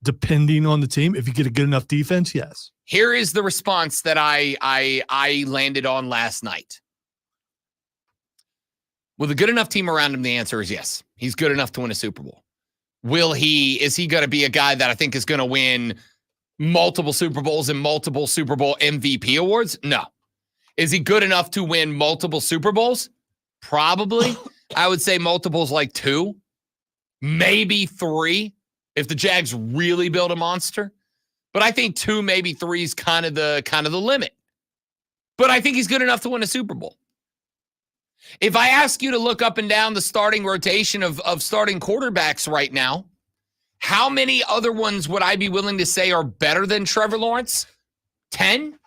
Depending on the team, if you get a good enough defense, yes. Here is the response that I landed on last night. With a good enough team around him, the answer is yes. He's good enough to win a Super Bowl. Is he going to be a guy that I think is going to win multiple Super Bowls and multiple Super Bowl MVP awards? No. Is he good enough to win multiple Super Bowls? Probably. I would say multiples like 2, maybe 3, if the Jags really build a monster. But I think 2, maybe 3 is kind of the limit. But I think he's good enough to win a Super Bowl. If I ask you to look up and down the starting rotation of starting quarterbacks right now, How many other ones would I be willing to say are better than Trevor Lawrence? 10?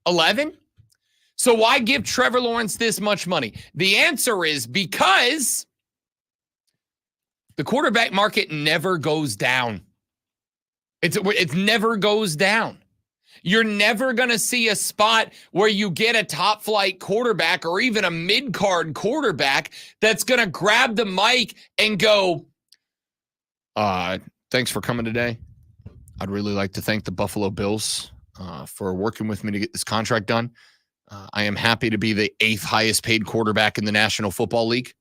11? So why give Trevor Lawrence this much money? The answer is because the quarterback market never goes down. It never goes down. You're never going to see a spot where you get a top flight quarterback or even a mid-card quarterback that's going to grab the mic and go, thanks for coming today. I'd really like to thank the Buffalo Bills for working with me to get this contract done. I am happy to be the 8th highest paid quarterback in the National Football League,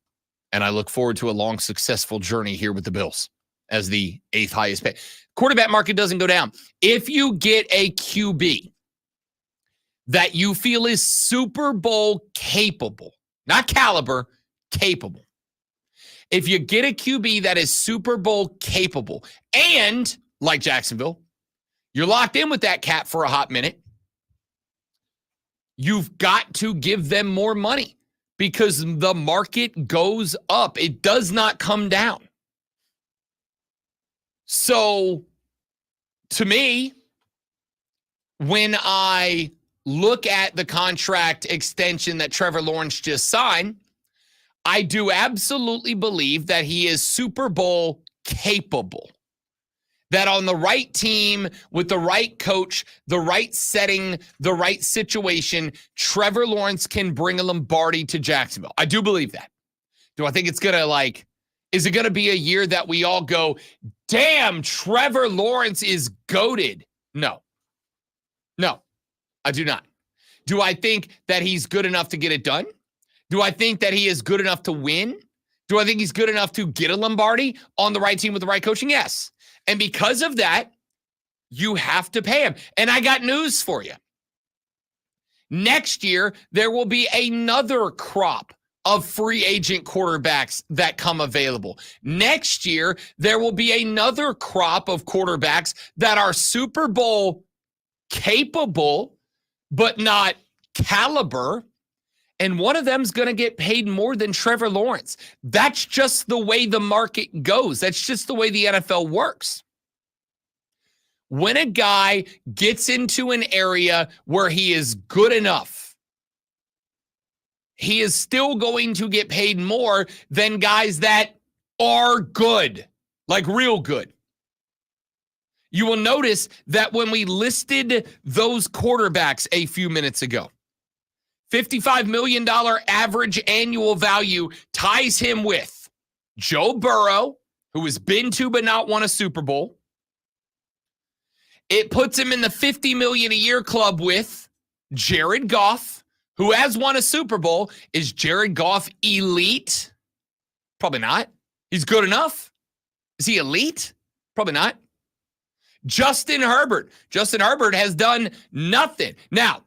and I look forward to a long, successful journey here with the Bills as the 8th highest paid. Quarterback market doesn't go down. If you get a QB that you feel is Super Bowl capable, not caliber, capable. If you get a QB that is Super Bowl capable and, like Jacksonville, you're locked in with that cap for a hot minute, you've got to give them more money because the market goes up. It does not come down. So, to me, when I look at the contract extension that Trevor Lawrence just signed, I do absolutely believe that he is Super Bowl capable. That on the right team, with the right coach, the right setting, the right situation, Trevor Lawrence can bring a Lombardi to Jacksonville. I do believe that. Do I think it's going to is it going to be a year that we all go, damn, Trevor Lawrence is goated? No, I do not. Do I think that he's good enough to get it done? Do I think that he is good enough to win? Do I think he's good enough to get a Lombardi on the right team with the right coaching? Yes. And because of that, you have to pay him. And I got news for you. Next year, there will be another crop of free agent quarterbacks that come available. Next year, there will be another crop of quarterbacks that are Super Bowl capable, but not caliber. And one of them's going to get paid more than Trevor Lawrence. That's just the way the market goes. That's just the way the NFL works. When a guy gets into an area where he is good enough, he is still going to get paid more than guys that are good, like real good. You will notice that when we listed those quarterbacks a few minutes ago, $55 million average annual value ties him with Joe Burrow, who has been to but not won a Super Bowl. It puts him in the $50 million a year club with Jared Goff, who has won a Super Bowl. Is Jared Goff elite? Probably not. He's good enough. Is he elite? Probably not. Justin Herbert. Justin Herbert has done nothing. Now,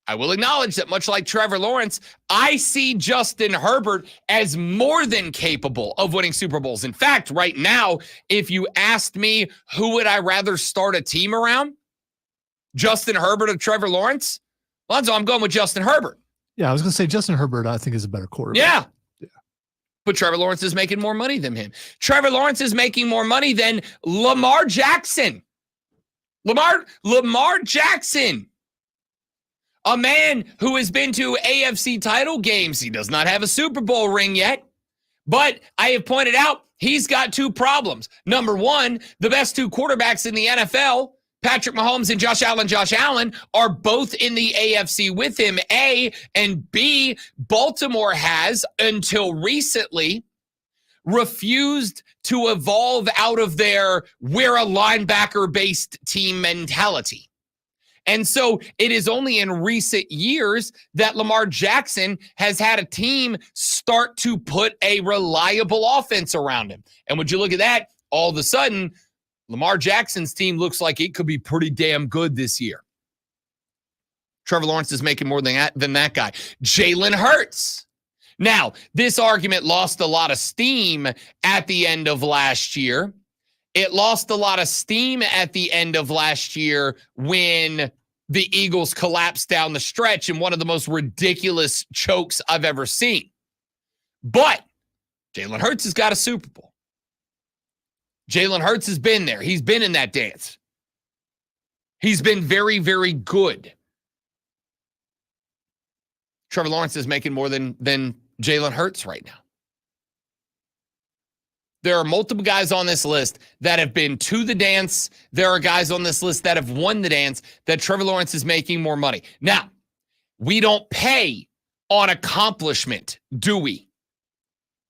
I will acknowledge that much like Trevor Lawrence, I see Justin Herbert as more than capable of winning Super Bowls. In fact, right now, if you asked me who would I rather start a team around, Justin Herbert or Trevor Lawrence, Lonzo, I'm going with Justin Herbert. Yeah, I was going to say Justin Herbert, I think, is a better quarterback. Yeah. But Trevor Lawrence is making more money than him. Trevor Lawrence is making more money than Lamar Jackson. Lamar Jackson. A man who has been to AFC title games. He does not have a Super Bowl ring yet. But I have pointed out he's got two problems. Number one, the best two quarterbacks in the NFL, Patrick Mahomes and Josh Allen, are both in the AFC with him, A. And B, Baltimore has, until recently, refused to evolve out of their we're a linebacker-based team mentality. And so it is only in recent years that Lamar Jackson has had a team start to put a reliable offense around him. And would you look at that, all of a sudden, Lamar Jackson's team looks like it could be pretty damn good this year. Trevor Lawrence is making more than that guy. Jalen Hurts. Now, this argument lost a lot of steam at the end of last year. It lost a lot of steam at the end of last year when the Eagles collapsed down the stretch in one of the most ridiculous chokes I've ever seen. But Jalen Hurts has got a Super Bowl. Jalen Hurts has been there. He's been in that dance. He's been very, very good. Trevor Lawrence is making more than Jalen Hurts right now. There are multiple guys on this list that have been to the dance. There are guys on this list that have won the dance that Trevor Lawrence is making more money. Now, we don't pay on accomplishment, do we?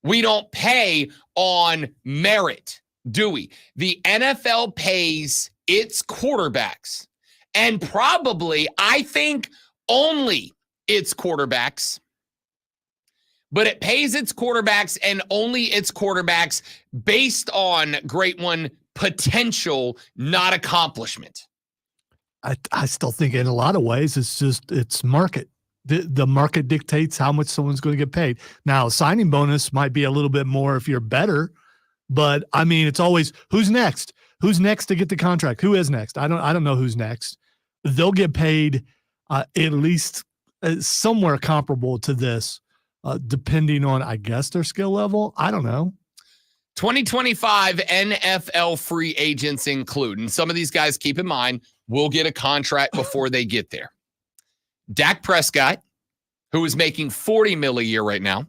We don't pay on merit, do we? The NFL pays its quarterbacks, and probably, I think, only its quarterbacks, but it pays its quarterbacks and only its quarterbacks based on, great one, potential, not accomplishment. I still think in a lot of ways it's market. The market dictates how much someone's going to get paid. Now, signing bonus might be a little bit more if you're better, but I mean, it's always who's next? Who's next to get the contract? Who is next? I don't know who's next. They'll get paid at least somewhere comparable to this, depending on, I guess, their skill level. I don't know. 2025 NFL free agents include, and some of these guys, keep in mind, will get a contract before they get there. Dak Prescott, who is making $40 million a year right now,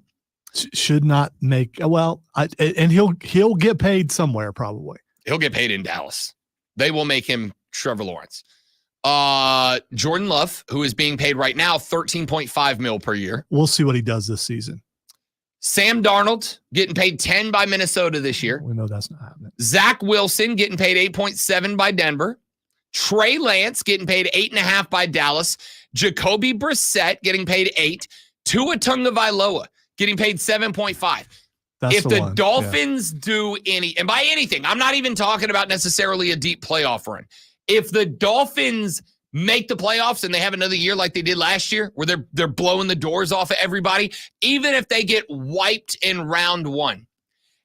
should not make and he'll get paid somewhere probably. He'll get paid in Dallas. They will make him Trevor Lawrence. Jordan Love, who is being paid right now $13.5 million per year. We'll see what he does this season. Sam Darnold getting paid $10 million by Minnesota this year. We know that's not happening. Zach Wilson getting paid $8.7 million by Denver. Trey Lance getting paid $8.5 million by Dallas. Jacoby Brissett getting paid $8 million. Tua Tagovailoa getting paid $7.5 million. If the Dolphins do any, and by anything, I'm not even talking about necessarily a deep playoff run. If the Dolphins make the playoffs and they have another year like they did last year, where they're blowing the doors off of everybody, even if they get wiped in round one,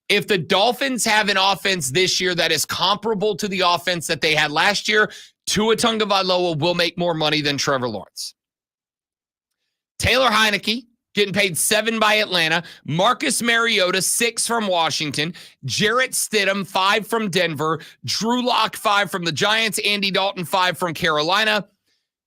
if the Dolphins have an offense this year that is comparable to the offense that they had last year, Tua Tagovailoa will make more money than Trevor Lawrence. Taylor Heineke getting paid $7 million by Atlanta. Marcus Mariota, $6 million from Washington. Jarrett Stidham, $5 million from Denver. Drew Lock, $5 million from the Giants. Andy Dalton, $5 million from Carolina.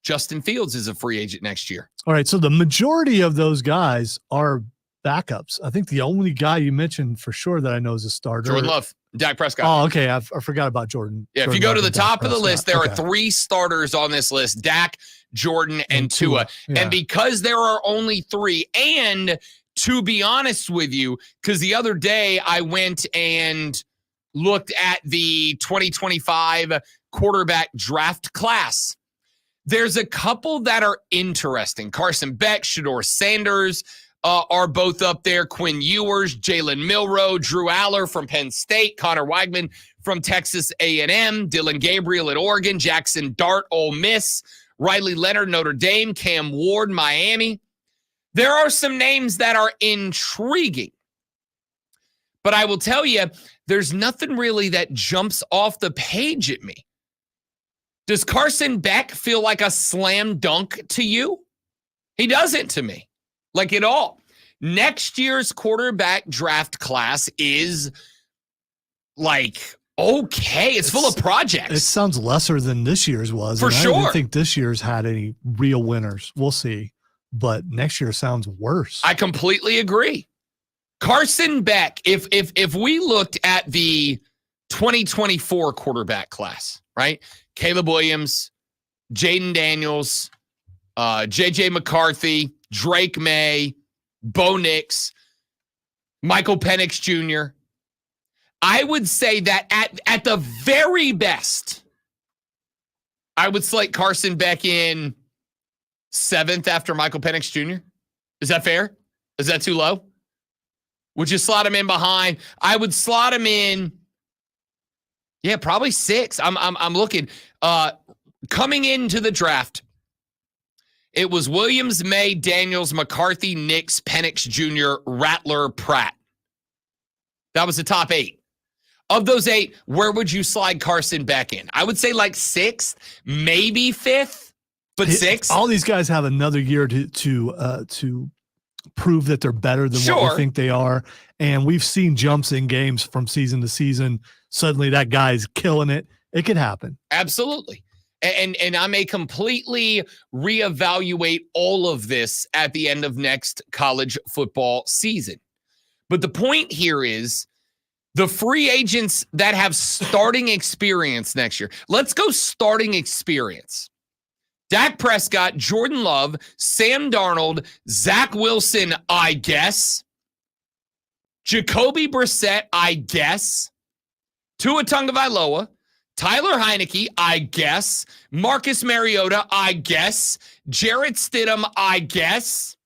Justin Fields is a free agent next year. All right, so the majority of those guys are backups. I think the only guy you mentioned for sure that I know is a starter. Jordan Love, Dak Prescott. Oh, okay. I forgot about Jordan. Yeah, Jordan if you go Love to the and Dak top of the Prescott. list, there are 3 starters on this list: Dak, Jordan, and Tua. Yeah. And because there are only 3, and to be honest with you, because the other day I went and looked at the 2025 quarterback draft class, there's a couple that are interesting. Carson Beck, Shador Sanders are both up there. Quinn Ewers, Jalen Milroe, Drew Aller from Penn State, Connor Weigman from Texas A&M, Dylan Gabriel at Oregon, Jackson Dart, Ole Miss, Riley Leonard, Notre Dame, Cam Ward, Miami. There are some names that are intriguing. But I will tell you, there's nothing really that jumps off the page at me. Does Carson Beck feel like a slam dunk to you? He doesn't to me, like at all. Next year's quarterback draft class is like, okay, it's full of projects. It sounds lesser than this year's was. For and sure. I don't think this year's had any real winners. We'll see. But next year sounds worse. I completely agree. Carson Beck, if we looked at the 2024 quarterback class, right? Caleb Williams, Jaden Daniels, J.J. McCarthy, Drake May, Bo Nix, Michael Penix Jr., I would say that at the very best, I would slate Carson Beck in 7th after Michael Penix Jr. Is that fair? Is that too low? Would you slot him in behind? I would slot him in, yeah, probably 6. I'm looking. Coming into the draft, it was Williams, May, Daniels, McCarthy, Nix, Penix Jr., Rattler, Pratt. That was the top 8. Of those 8, where would you slide Carson Beck in? I would say like 6th, maybe 5th, but 6th. All these guys have another year to prove that they're better than what Sure. we think they are. And we've seen jumps in games from season to season. Suddenly that guy's killing it. It could happen. Absolutely. And I may completely reevaluate all of this at the end of next college football season. But the point here is the free agents that have starting experience next year. Let's go starting experience. Dak Prescott, Jordan Love, Sam Darnold, Zach Wilson, I guess. Jacoby Brissett, I guess. Tua Tagovailoa, Tyler Heineke, I guess. Marcus Mariota, I guess. Jarrett Stidham, I guess.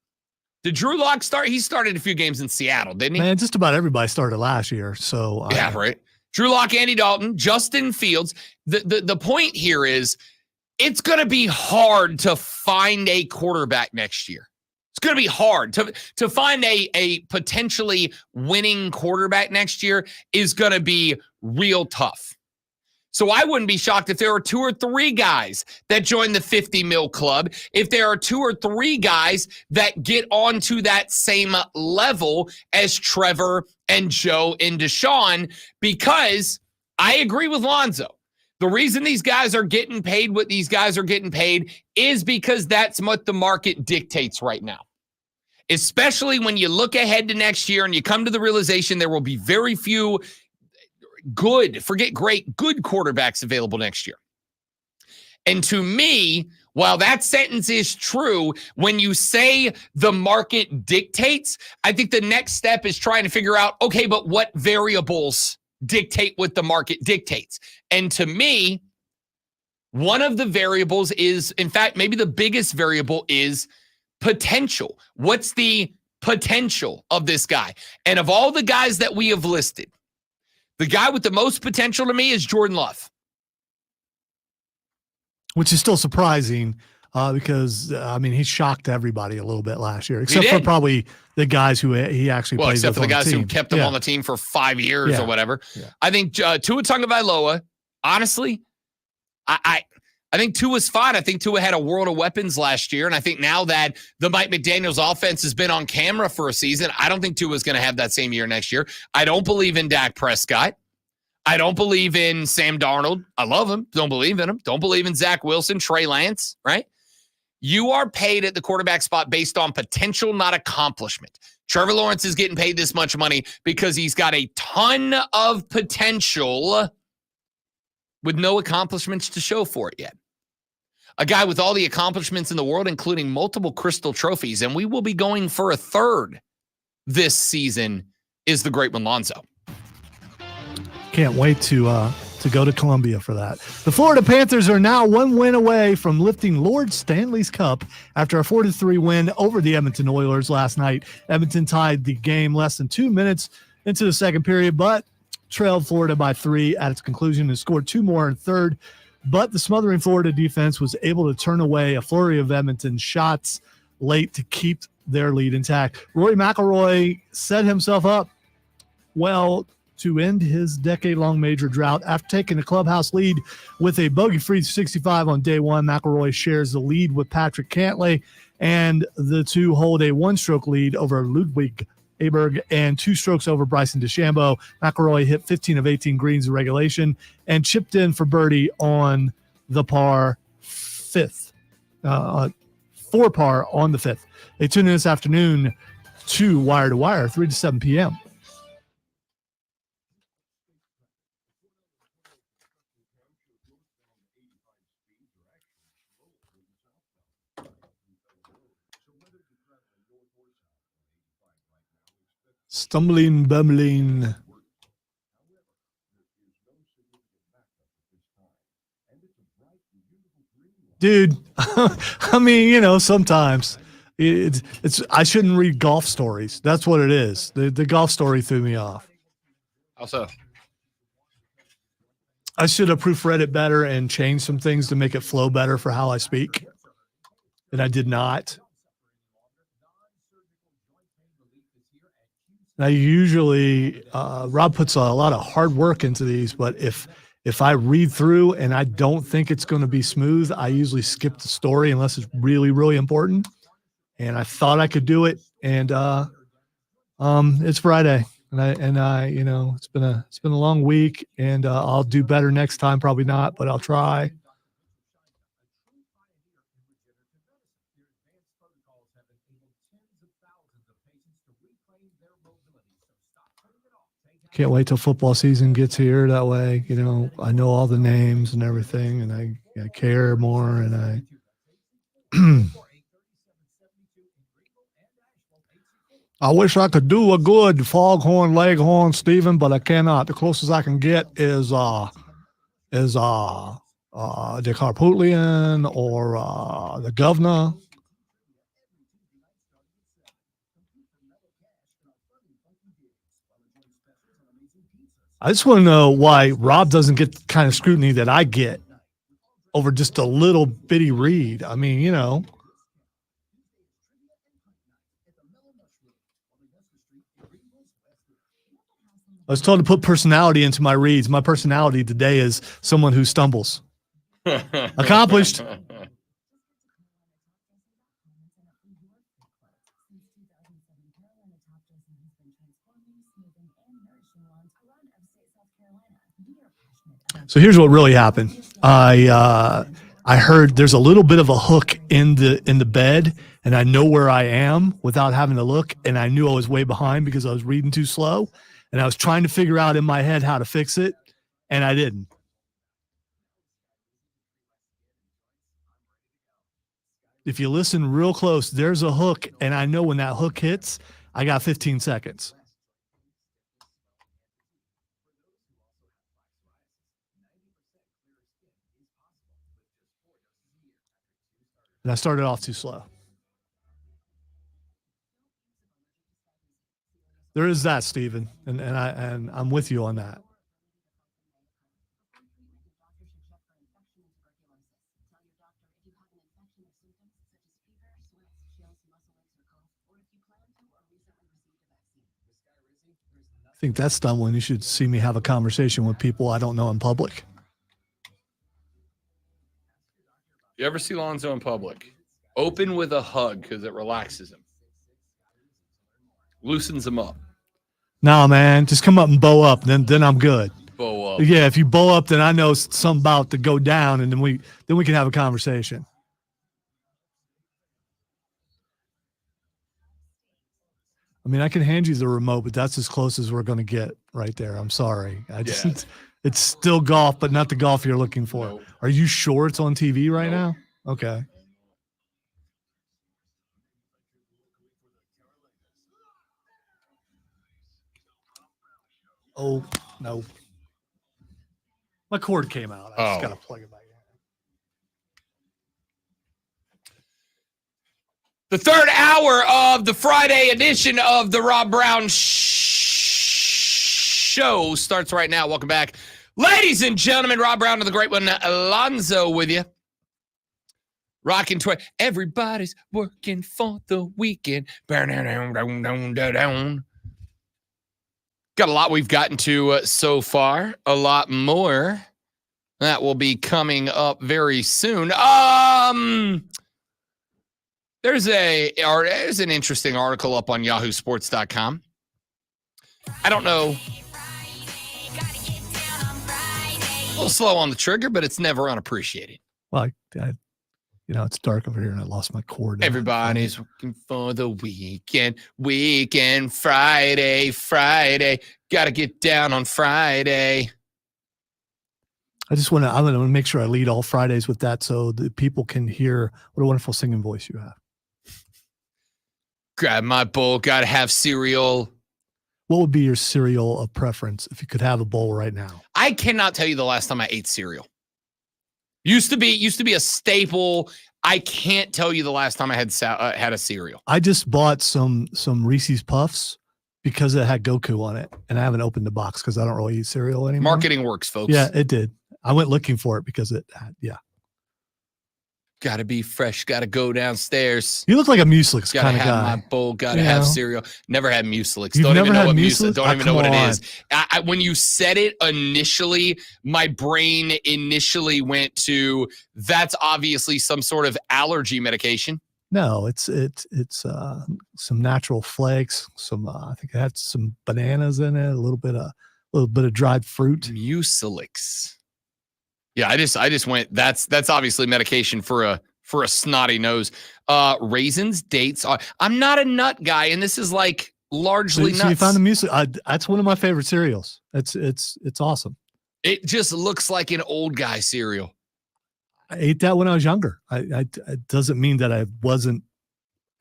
Did Drew Lock start? He started a few games in Seattle, didn't he? Man, just about everybody started last year. So yeah, right. Drew Lock, Andy Dalton, Justin Fields. The point here is it's going to be hard to find a quarterback next year. It's going to be hard to find a potentially winning quarterback next year is going to be real tough. So I wouldn't be shocked if there are 2 or 3 guys that join the 50 mil club, if there are 2 or 3 guys that get onto that same level as Trevor and Joe and Deshaun, because I agree with Lonzo. The reason these guys are getting paid what these guys are getting paid is because that's what the market dictates right now. Especially when you look ahead to next year and you come to the realization there will be very few good quarterbacks available next year. And to me, while that sentence is true, when you say the market dictates, I think the next step is trying to figure out, okay, but what variables dictate what the market dictates? And to me, one of the variables is, in fact, maybe the biggest variable is potential. What's the potential of this guy? And of all the guys that we have listed, the guy with the most potential to me is Jordan Love. Which is still surprising because, he shocked everybody a little bit last year, except for probably the guys who he actually plays except with for the on guys the who kept him on the team for 5 years or whatever. Yeah. I think Tua Tagovailoa, honestly, I think Tua's fine. I think Tua had a world of weapons last year, and I think now that the Mike McDaniels offense has been on camera for a season, I don't think Tua's going to have that same year next year. I don't believe in Dak Prescott. I don't believe in Sam Darnold. I love him. Don't believe in him. Don't believe in Zach Wilson, Trey Lance, right? You are paid at the quarterback spot based on potential, not accomplishment. Trevor Lawrence is getting paid this much money because he's got a ton of potential with no accomplishments to show for it yet. A guy with all the accomplishments in the world, including multiple Crystal trophies, and we will be going for a third this season, is the great one, Lonzo. Can't wait to go to Columbia for that. The Florida Panthers are now 1 win away from lifting Lord Stanley's Cup after a 4-3 win over the Edmonton Oilers last night. Edmonton tied the game less than 2 minutes into the second period, but trailed Florida by 3 at its conclusion and scored 2 more in third. But the smothering Florida defense was able to turn away a flurry of Edmonton shots late to keep their lead intact. Rory McIlroy set himself up well to end his decade-long major drought. After taking the clubhouse lead with a bogey-free 65 on day one, McIlroy shares the lead with Patrick Cantlay, and the two hold a one-stroke lead over Ludwig Aberg and 2 strokes over Bryson DeChambeau. McIlroy hit 15 of 18 greens in regulation and chipped in for birdie on the par 5th, 4 par on the 5th. They tune in this afternoon to Wire to Wire, 3 to 7 p.m. Stumbling, bumbling. Dude, sometimes it's I shouldn't read golf stories. That's what it is. The golf story threw me off. Also, I should have proofread it better and changed some things to make it flow better for how I speak. And I did not. Now, usually, Rob puts a lot of hard work into these, but if I read through and I don't think it's going to be smooth, I usually skip the story unless it's really, really important. And I thought I could do it And it's Friday, and I, you know, it's been a long week, and I'll do better next time. Probably not, but I'll try. Can't wait till football season gets here. That way, you know, I know all the names and everything, and I care more, and I. I wish I could do a good foghorn leghorn, Stephen, but I cannot. The closest I can get is the Carpathian or the governor. I just want to know why Rob doesn't get the kind of scrutiny that I get over just a little bitty read. I mean, you know. I was told to put personality into my reads. My personality today is someone who stumbles. Accomplished. So here's what really happened. I heard there's a little bit of a hook in the bed, and I know where I am without having to look, and I knew I was way behind because I was reading too slow, and I was trying to figure out in my head how to fix it, and I didn't. If you listen real close, there's a hook, and I know when that hook hits, I got 15 seconds. And I started off too slow. There is that, Stephen, and I'm with you on that. I think that's done when you should see me have a conversation with people I don't know in public. You ever see Lonzo in public? Open with a hug because it relaxes him. Loosens him up. No, man, just come up and bow up, then I'm good. Bow up. Yeah, if you bow up, then I know something about to go down, and then we can have a conversation. I mean, I can hand you the remote, but that's as close as we're going to get right there. I'm sorry. It's still golf, but not the golf you're looking for. Nope. Are you sure it's on TV right now? Okay. Oh, no. My cord came out. I just got to plug it back in. The third hour of the Friday edition of the Rob Brown Show starts right now. Welcome back. Ladies and gentlemen, Rob Brown and the great one, Alonzo with you. Rocking everybody's working for the weekend. Got a lot we've gotten to so far. A lot more that will be coming up very soon. There's an interesting article up on yahoosports.com. I don't know. A little slow on the trigger, but it's never unappreciated. Well, it's dark over here and I lost my cord. Everybody's looking for the weekend. Friday. Got to get down on Friday. I'm going to make sure I lead all Fridays with that so that people can hear what a wonderful singing voice you have. Grab my bowl, gotta have cereal. What would be your cereal of preference if you could have a bowl right now? I cannot tell you the last time I ate cereal. Used to be a staple. I can't tell you the last time I had a cereal. I just bought some Reese's Puffs because it had Goku on it, and I haven't opened the box because I don't really eat cereal anymore. Marketing works, folks. Yeah, it did. I went looking for it because it had, Gotta be fresh. Gotta go downstairs. You look like a Mueslix kind of guy. Gotta have my bowl. Gotta have cereal. Never had Mueslix. You've Don't never even know had what Mueslix? Don't even know what it on. is. When you said it initially, my brain initially went to that's obviously some sort of allergy medication. No, it's some natural flakes. I think it had some bananas in it. A little bit of dried fruit. Mucilix. Yeah, I just went. That's obviously medication for a snotty nose. Raisins, dates. I'm not a nut guy, and this is like largely nuts. So you found the muesli. That's one of my favorite cereals. It's awesome. It just looks like an old guy cereal. I ate that when I was younger. It doesn't mean that I wasn't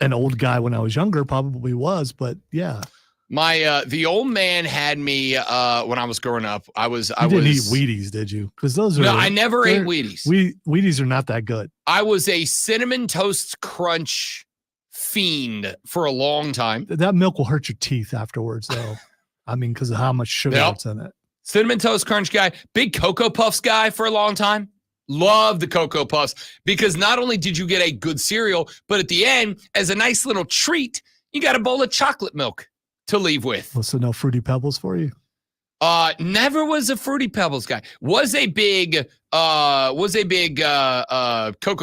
an old guy when I was younger. Probably was, but yeah. My the old man had me when I was growing up. I didn't eat Wheaties, did you? Because those are no, I never ate Wheaties. Wheaties are not that good. I was a Cinnamon Toast Crunch fiend for a long time. That milk will hurt your teeth afterwards, though. I mean, because of how much sugar it's in it. Cinnamon Toast Crunch guy, big Cocoa Puffs guy for a long time. Love the Cocoa Puffs because not only did you get a good cereal, but at the end, as a nice little treat, you got a bowl of chocolate milk to leave with. Well, so no Fruity Pebbles for you? Never was a Fruity Pebbles guy. Was a big Cocoa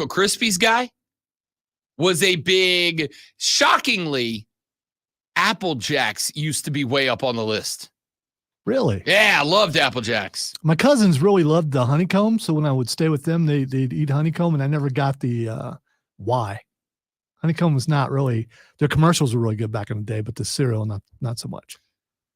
Krispies guy. Was a big, shockingly, Apple Jacks used to be way up on the list. Really? Yeah, I loved Apple Jacks. My cousins really loved the honeycomb, so when I would stay with them, they'd eat honeycomb, and I never got the why. Honeycomb was not really, their commercials were really good back in the day, but the cereal, not so much.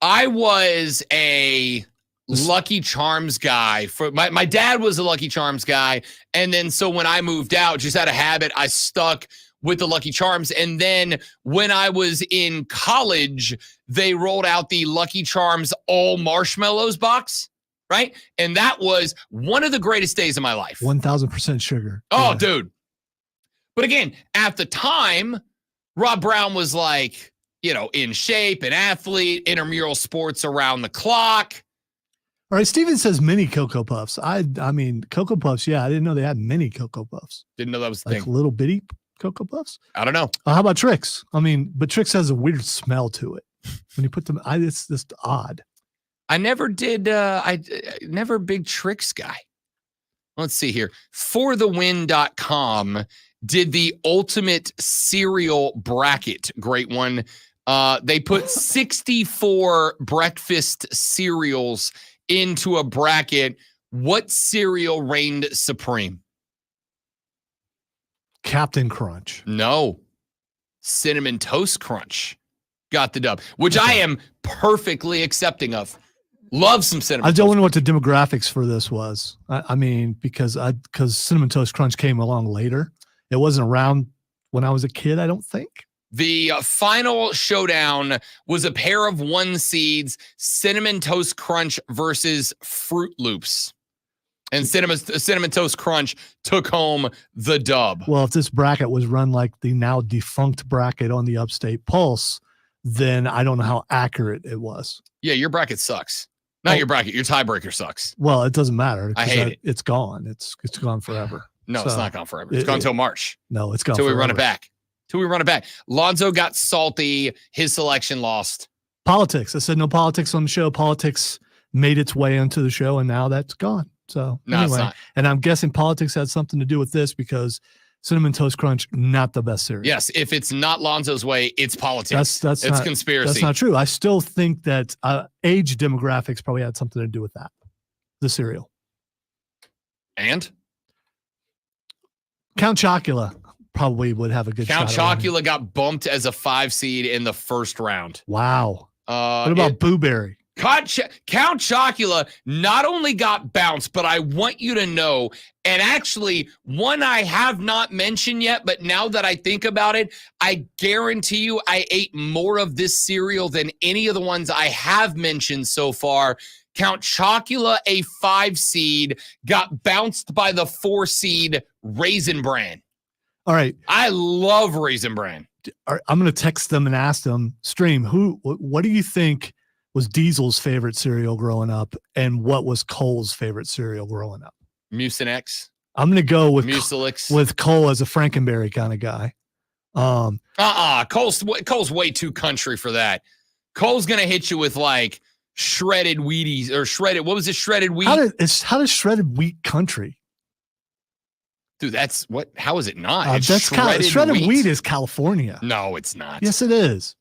I was a Lucky Charms guy. For my dad was a Lucky Charms guy, and then so when I moved out, just out of habit, I stuck with the Lucky Charms. And then when I was in college, they rolled out the Lucky Charms all marshmallows box, right? And that was one of the greatest days of my life. 1,000% sugar. Oh, yeah. dude. But again, at the time, Rob Brown was like, in shape, an athlete, intramural sports around the clock. All right, Steven says mini Cocoa Puffs. I mean, Cocoa Puffs, yeah, I didn't know they had mini Cocoa Puffs. Didn't know that was the like thing. Little bitty Cocoa Puffs? I don't know. How about Trix? I mean, but Trix has a weird smell to it. When you put them, it's just odd. I never did, I never a big Trix guy. Let's see here. ForTheWin.com did the ultimate cereal bracket. Great one. They put 64 breakfast cereals into a bracket. What cereal reigned supreme? Captain Crunch. No. Cinnamon Toast Crunch got the dub, which I am perfectly accepting of. Love some cinnamon. I don't know what the demographics for this was. I mean, because Cinnamon Toast Crunch came along later. It wasn't around when I was a kid, I don't think. The final showdown was a pair of 1 seeds, Cinnamon Toast Crunch versus Fruit Loops. And Cinnamon Toast Crunch took home the dub. Well, if this bracket was run like the now defunct bracket on the Upstate Pulse, then I don't know how accurate it was. Yeah, your bracket sucks. Not your bracket. Your tiebreaker sucks. Well, it doesn't matter. I hate it. It's gone. It's gone forever. No, it's not gone forever. It's gone until March. No, it's gone until we run it back. Lonzo got salty. His selection lost. Politics. I said no politics on the show. Politics made its way into the show, and now that's gone. So no, anyway, it's not. And I'm guessing politics had something to do with this because Cinnamon Toast Crunch, not the best cereal. Yes, if it's not Lonzo's way, it's politics. That's it's not, conspiracy. That's not true. I still think that age demographics probably had something to do with that. The cereal. And? Count Chocula probably would have a good Count shot. Chocula got bumped as a 5 seed in the first round. Wow. What about Boo Berry? Count Chocula not only got bounced, but I want you to know, and actually one I have not mentioned yet, but now that I think about it, I guarantee you I ate more of this cereal than any of the ones I have mentioned so far. Count Chocula, a 5 seed, got bounced by the 4 seed Raisin Bran. All right. I love Raisin Bran. I'm going to text them and ask them, Stream, what do you think was Diesel's favorite cereal growing up, and what was Cole's favorite cereal growing up? Mucinex. I'm going to go with Mucilix. With Cole as a Frankenberry kind of guy. Cole's way too country for that. Cole's going to hit you with like shredded Wheaties or shredded. What was it? Shredded wheat. How does shredded wheat country? Dude, that's what? How is it not? It's That's shredded wheat is California. No, it's not. Yes, it is.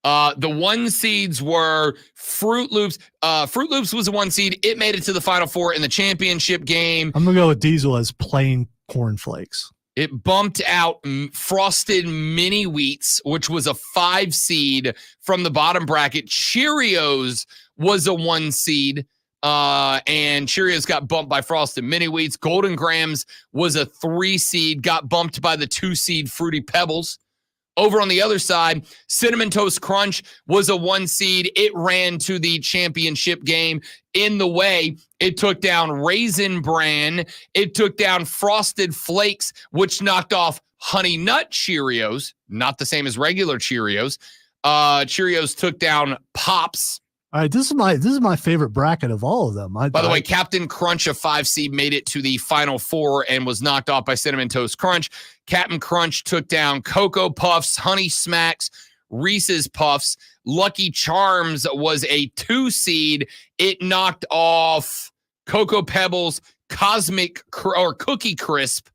The 1 seeds were Fruit Loops. Fruit Loops was a 1 seed. It made it to the Final Four in the championship game. I'm gonna go with Diesel as plain cornflakes. It bumped out Frosted Mini Wheats, which was a 5 seed from the bottom bracket. Cheerios was a 1 seed. And Cheerios got bumped by Frosted Mini Wheats. Golden Grams was a 3 seed, got bumped by the 2 seed Fruity Pebbles. Over on the other side, Cinnamon Toast Crunch was a 1 seed. It ran to the championship game. In the way, it took down Raisin Bran. It took down Frosted Flakes, which knocked off Honey Nut Cheerios, not the same as regular Cheerios. Cheerios took down Pops. All right, this is my favorite bracket of all of them. By the way, Captain Crunch, a 5 seed, made it to the Final Four and was knocked off by Cinnamon Toast Crunch. Captain Crunch took down Cocoa Puffs, Honey Smacks, Reese's Puffs. Lucky Charms was a 2 seed. It knocked off Cocoa Pebbles, Cookie Crisp.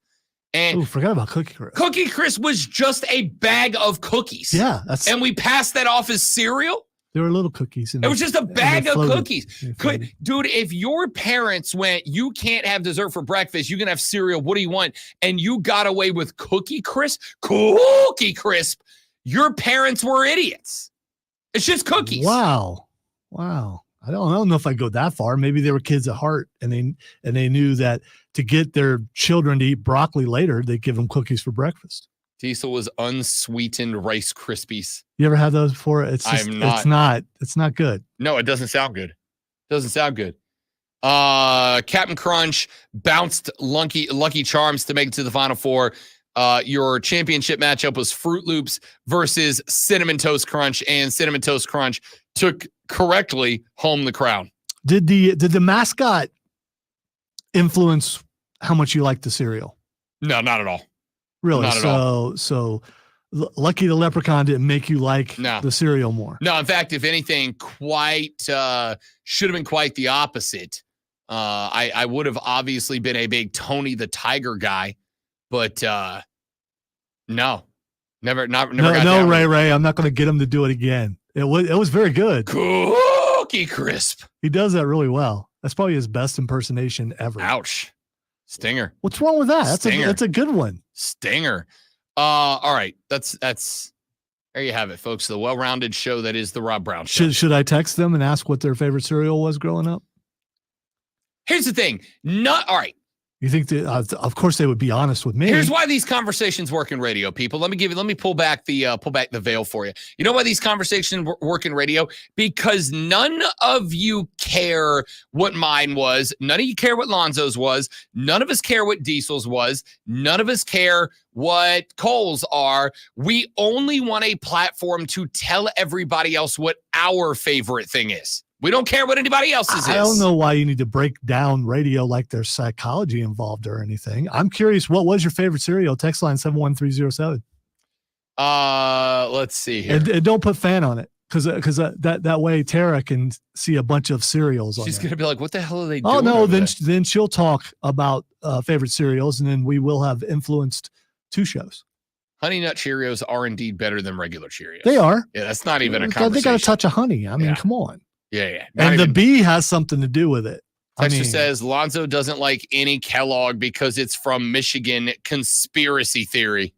And forgot about Cookie Crisp. Cookie Crisp was just a bag of cookies. Yeah, and we passed that off as cereal. There were little cookies. It was just a bag of cookies. Dude, if your parents went, you can't have dessert for breakfast, you can have cereal, what do you want? And you got away with Cookie Crisp, your parents were idiots. It's just cookies. Wow. I don't know if I go that far. Maybe they were kids at heart and they knew that to get their children to eat broccoli later, they give them cookies for breakfast. Diesel was unsweetened Rice Krispies. You ever had those before? It's not good. No, it doesn't sound good. Captain Crunch bounced Lucky Charms to make it to the Final Four. Your championship matchup was Fruit Loops versus Cinnamon Toast Crunch, and Cinnamon Toast Crunch took correctly home the crown. Did the mascot influence how much you like the cereal? No, not at all. Really? Not at all. So Lucky the Leprechaun didn't make you like the cereal more. No, in fact, if anything, should have been quite the opposite. I would have obviously been a big Tony the Tiger guy, but no, never. No, Ray. I'm not going to get him to do it again. It was very good. Cookie Crisp. He does that really well. That's probably his best impersonation ever. Ouch. Stinger. What's wrong with that? That's a good one. Stinger. All right. That's there you have it, folks. The well-rounded show that is the Rob Brown Show. Should I text them and ask what their favorite cereal was growing up? Here's the thing. All right. You think that, of course they would be honest with me. Here's why these conversations work in radio, people. Let me pull back the veil for you. You know why these conversations work in radio? Because none of you care what mine was. None of you care what Lonzo's was. None of us care what Diesel's was. None of us care what Cole's are. We only want a platform to tell everybody else what our favorite thing is. We don't care what anybody else's is. I don't know why you need to break down radio like there's psychology involved or anything. I'm curious, what was your favorite cereal? Text line 71307. Let's see here. And don't put fan on it because that way Tara can see a bunch of cereals. She's going to be like, what the hell are they doing? Oh, no, then she'll talk about favorite cereals, and then we will have influenced 2 shows. Honey Nut Cheerios are indeed better than regular Cheerios. They are. Yeah, that's not even a conversation. They got a touch of honey. I mean, come on. Yeah. And the B has something to do with it. Texter says Lonzo doesn't like any Kellogg because it's from Michigan. Conspiracy theory.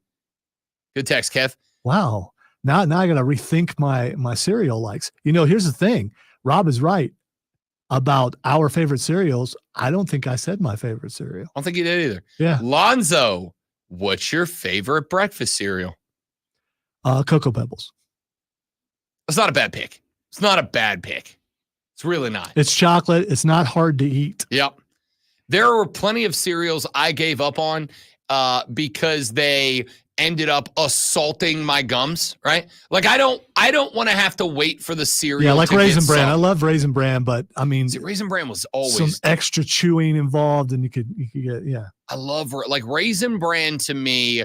Good text, Kev. Wow. Now I got to rethink my cereal likes. Here's the thing. Rob is right about our favorite cereals. I don't think I said my favorite cereal. I don't think you did either. Yeah. Lonzo, what's your favorite breakfast cereal? Cocoa Pebbles. It's not a bad pick. It's not a bad pick. It's really not. It's chocolate. It's not hard to eat. Yep. There were plenty of cereals I gave up on because they ended up assaulting my gums, right? Like I don't want to have to wait for the cereal. Yeah, like Raisin Bran. I love Raisin Bran, but I mean, Raisin Bran was always some extra chewing involved, and you could get I love Raisin Bran. To me,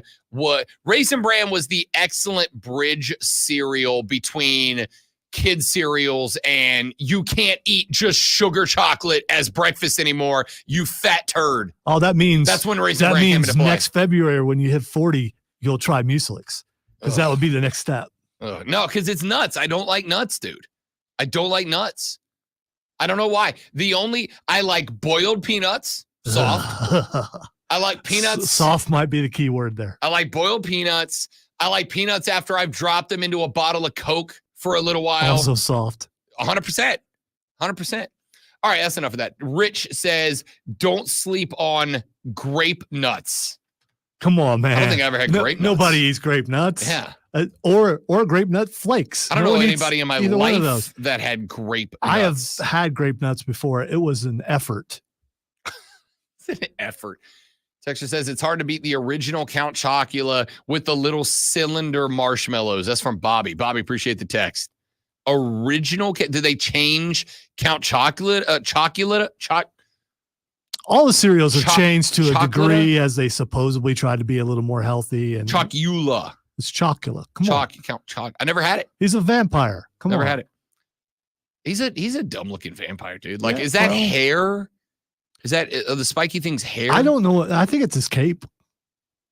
Raisin Bran was the excellent bridge cereal between kids cereals and you can't eat just sugar chocolate as breakfast anymore, you fat turd. Oh, that means that's when Raisin Bran came into play. Next February when you hit 40, you'll try Mucilix because that would be the next step. No, because it's nuts. I don't like nuts, dude. I don't like nuts. I don't know why. I like boiled peanuts, soft. I like peanuts. Soft might be the key word there. I like boiled peanuts. I like peanuts after I've dropped them into a bottle of Coke for a little while. Also soft. 100%. 100%. All right, that's enough of that. Rich says, don't sleep on grape nuts. Come on, man. I don't think I ever had grape nuts. Nobody eats grape nuts. Yeah. Or grape nut flakes. I don't know anybody in my life that had grape nuts. I have had grape nuts before. It was an effort. It's an effort. Texture says it's hard to beat the original Count Chocula with the little cylinder marshmallows. That's from Bobby. Bobby, appreciate the text. Original? Did they change Count Chocolate? All the cereals have changed to a degree as they supposedly try to be a little more healthy. And Chocula. It's Chocula. Come on. Count Choc. I never had it. He's a vampire. Never had it. He's a dumb looking vampire, dude. Like, is that hair? Is that the spiky thing's hair? I don't know. I think it's his cape.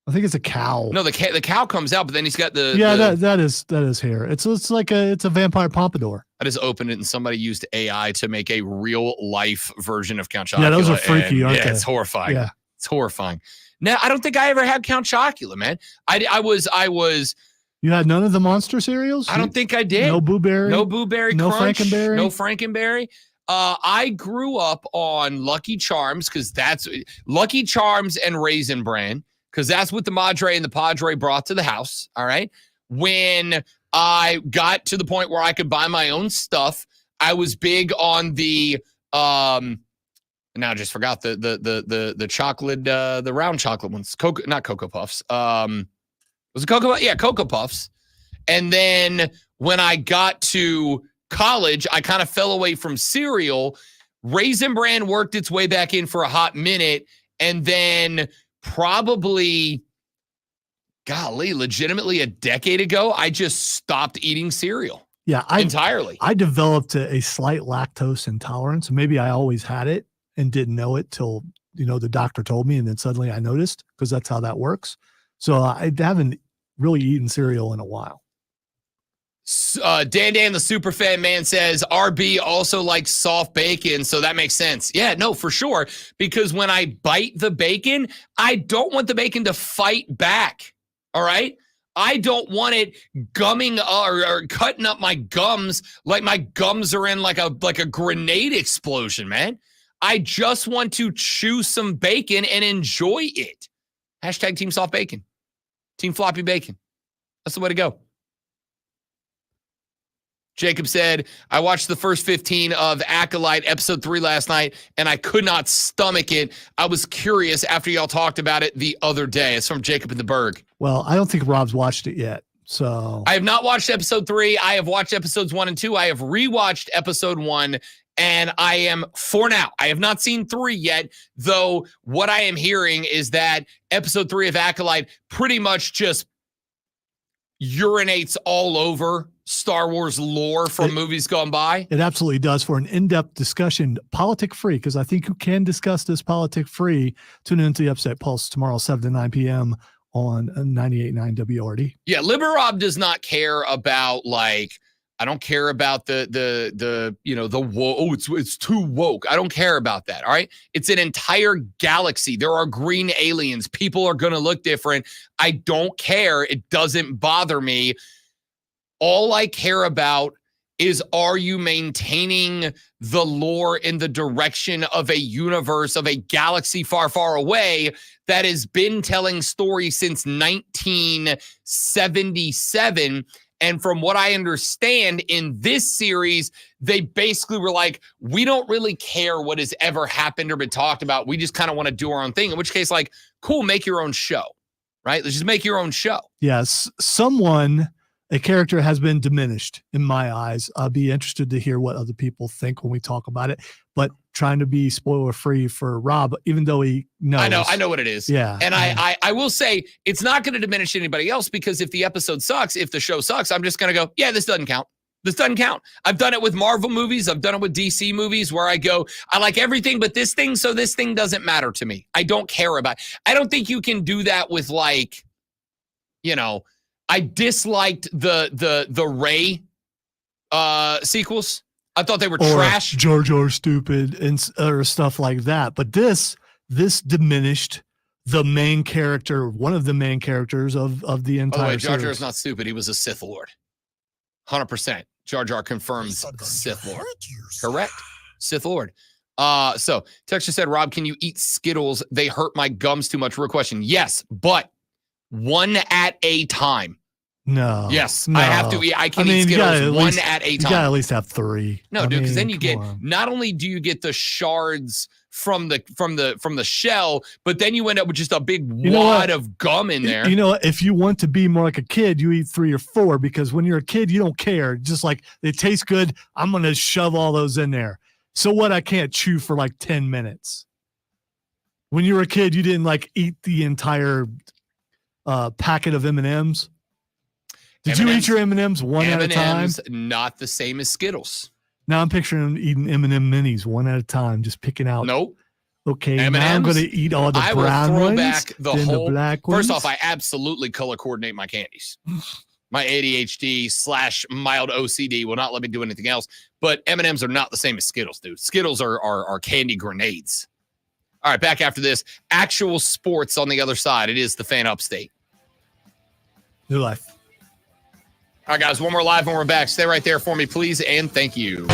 I think it's a cow. No, the cow comes out, but then he's got the that is hair. It's like it's a vampire pompadour. I just opened it and somebody used AI to make a real life version of Count Chocula. Yeah, those are freaky, aren't they? It's horrifying. Yeah, it's horrifying. Now, I don't think I ever had Count Chocula, man. I was. You had none of the monster cereals? I don't think I did. No Boo Berry? No Boo Berry No Crunch. Frankenberry? No Frankenberry. I grew up on Lucky Charms because that's Lucky Charms and Raisin Bran because that's what the Madre and the Padre brought to the house. All right. When I got to the point where I could buy my own stuff, I was big on the now I just forgot the chocolate, the round chocolate ones. Not Cocoa Puffs. Was it Cocoa? Yeah, Cocoa Puffs. And then when I got to college, I kind of fell away from cereal. Raisin Bran worked its way back in for a hot minute. And then probably, legitimately a decade ago, I just stopped eating cereal. Yeah, entirely. I developed a slight lactose intolerance. Maybe I always had it and didn't know it till, the doctor told me. And then suddenly I noticed because that's how that works. So I haven't really eaten cereal in a while. Dan the super fan man says RB also likes soft bacon, so that makes sense. Yeah, no, for sure. Because when I bite the bacon, I don't want the bacon to fight back. All right. I don't want it gumming or cutting up my gums like my gums are in like a grenade explosion, man. I just want to chew some bacon and enjoy it. Hashtag Team Soft Bacon. Team Floppy Bacon. That's the way to go. Jacob said, I watched the first 15 of Acolyte episode 3 last night, and I could not stomach it. I was curious after y'all talked about it the other day. It's from Jacob in the Berg. Well, I don't think Rob's watched it yet. So I have not watched episode 3. I have watched episodes 1 and 2. I have rewatched episode 1, and I am, for now, I have not seen 3 yet, though what I am hearing is that episode 3 of Acolyte pretty much just urinates all over Star Wars lore from movies gone by. It absolutely does. For an in-depth discussion, politic free, because I think you can discuss this politic free. Tune into the Upset Pulse tomorrow, 7 to 9 p.m. on 98.9 WRD. Yeah, Liber Rob does not care about I don't care about the woke. Oh, it's too woke. I don't care about that. All right. It's an entire galaxy. There are green aliens. People are going to look different. I don't care. It doesn't bother me. All I care about is, are you maintaining the lore in the direction of a universe, of a galaxy far, far away that has been telling stories since 1977? And from what I understand in this series, they basically were like, we don't really care what has ever happened or been talked about. We just kind of want to do our own thing. In which case, cool, make your own show, right? Let's just make your own show. Yes. A character has been diminished in my eyes. I'll be interested to hear what other people think when we talk about it, but trying to be spoiler free for Rob, even though he knows. I know what it is. Yeah. And I will say it's not going to diminish anybody else, because if the episode sucks, if the show sucks, I'm just going to go, yeah, this doesn't count. This doesn't count. I've done it with Marvel movies. I've done it with DC movies where I go, I like everything but this thing, so this thing doesn't matter to me. I don't care about it. I don't think you can do that with like, you know, I disliked the Rey sequels. I thought they were trash. Jar Jar stupid and or stuff like that. But this diminished the main character, one of the main characters of the entire By the way, Jar Jar series. is not stupid. He was a Sith Lord. 100%. Jar Jar confirms Sith Lord. Correct. Sith Lord. So Texture said, Rob, can you eat Skittles? They hurt my gums too much. Real question. Yes, but one at a time. No. Yes, no. I have to eat. I can eat Skittles one at a time. You gotta at least have 3. No, I dude, because then mean, you get come on. not only do you get the shards from the shell, but then you end up with just a big wad of gum in there. You know what? If you want to be more like a kid, you eat 3 or 4 because when you're a kid, you don't care. Just like it tastes good, I'm gonna shove all those in there. So what? I can't chew for like 10 minutes. When you were a kid, you didn't like eat the entire packet of M&Ms. Did you eat your M&Ms one at a time? M&Ms not the same as Skittles. Now I'm picturing eating M&M minis one at a time, just picking out. Nope. Okay, M&Ms, now I'm going to eat all the I will brown throw ones, back the then whole. the black ones. First off, I absolutely color coordinate my candies. My ADHD / mild OCD will not let me do anything else. But M&Ms are not the same as Skittles, dude. Skittles are candy grenades. All right, back after this. Actual sports on the other side. It is the fan upstate. New life. All right, guys, one more live when we're back. Stay right there for me, please, and thank you.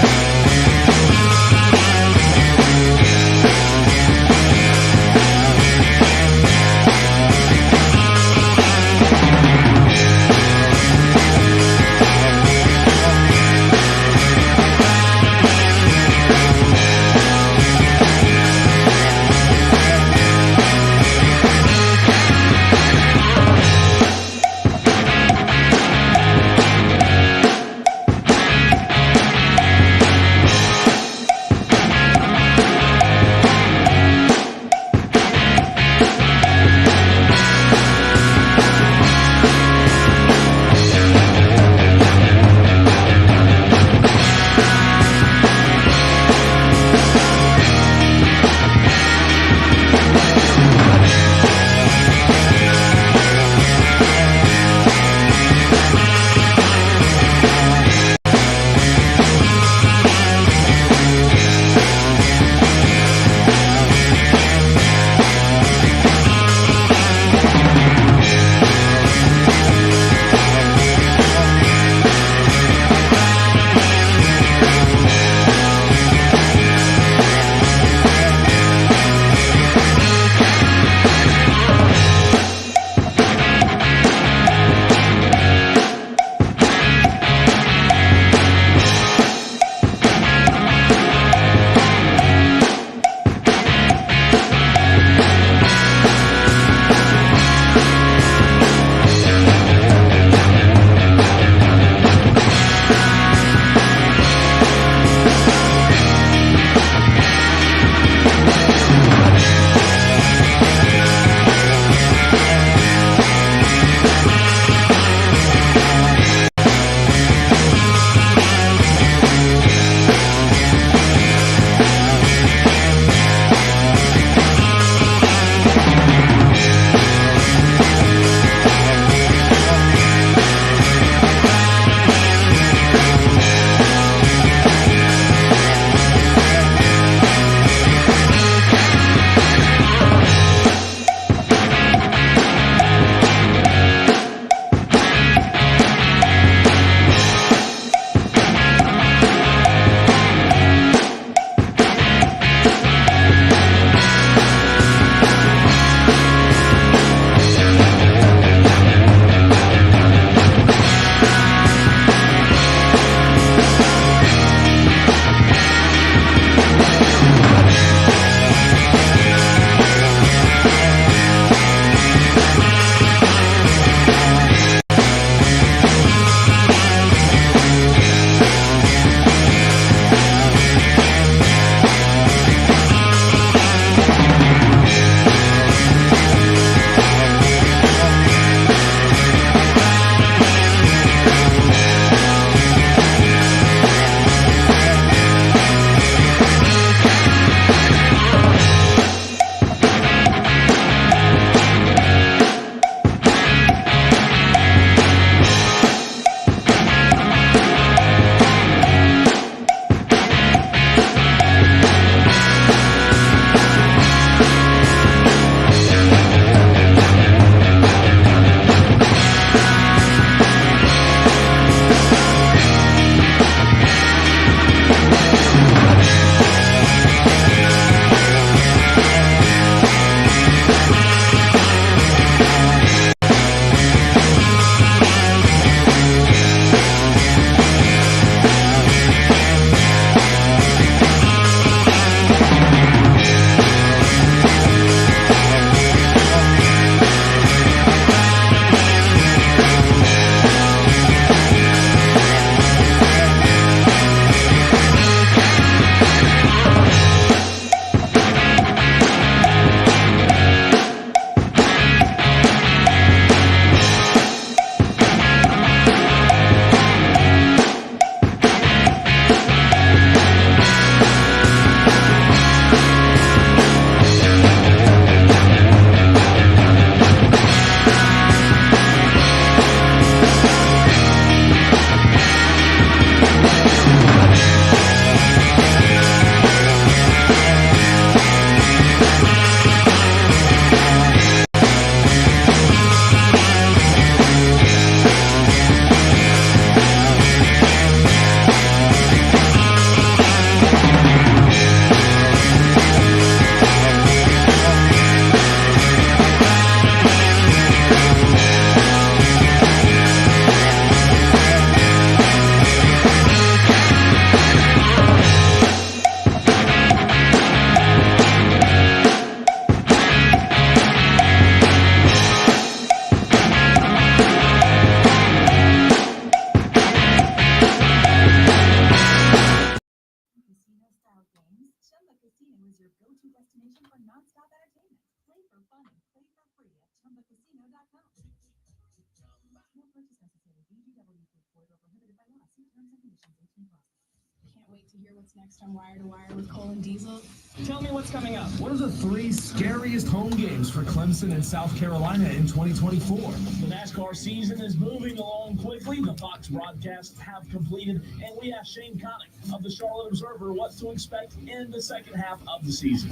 Can't wait to hear what's next on Wire to Wire with Cole and Diesel. Tell me what's coming up. What are the 3 scariest home games for Clemson and South Carolina in 2024? The NASCAR season is moving along quickly. The Fox broadcasts have completed, and we asked Shane Connick of the Charlotte Observer what to expect in the second half of the season.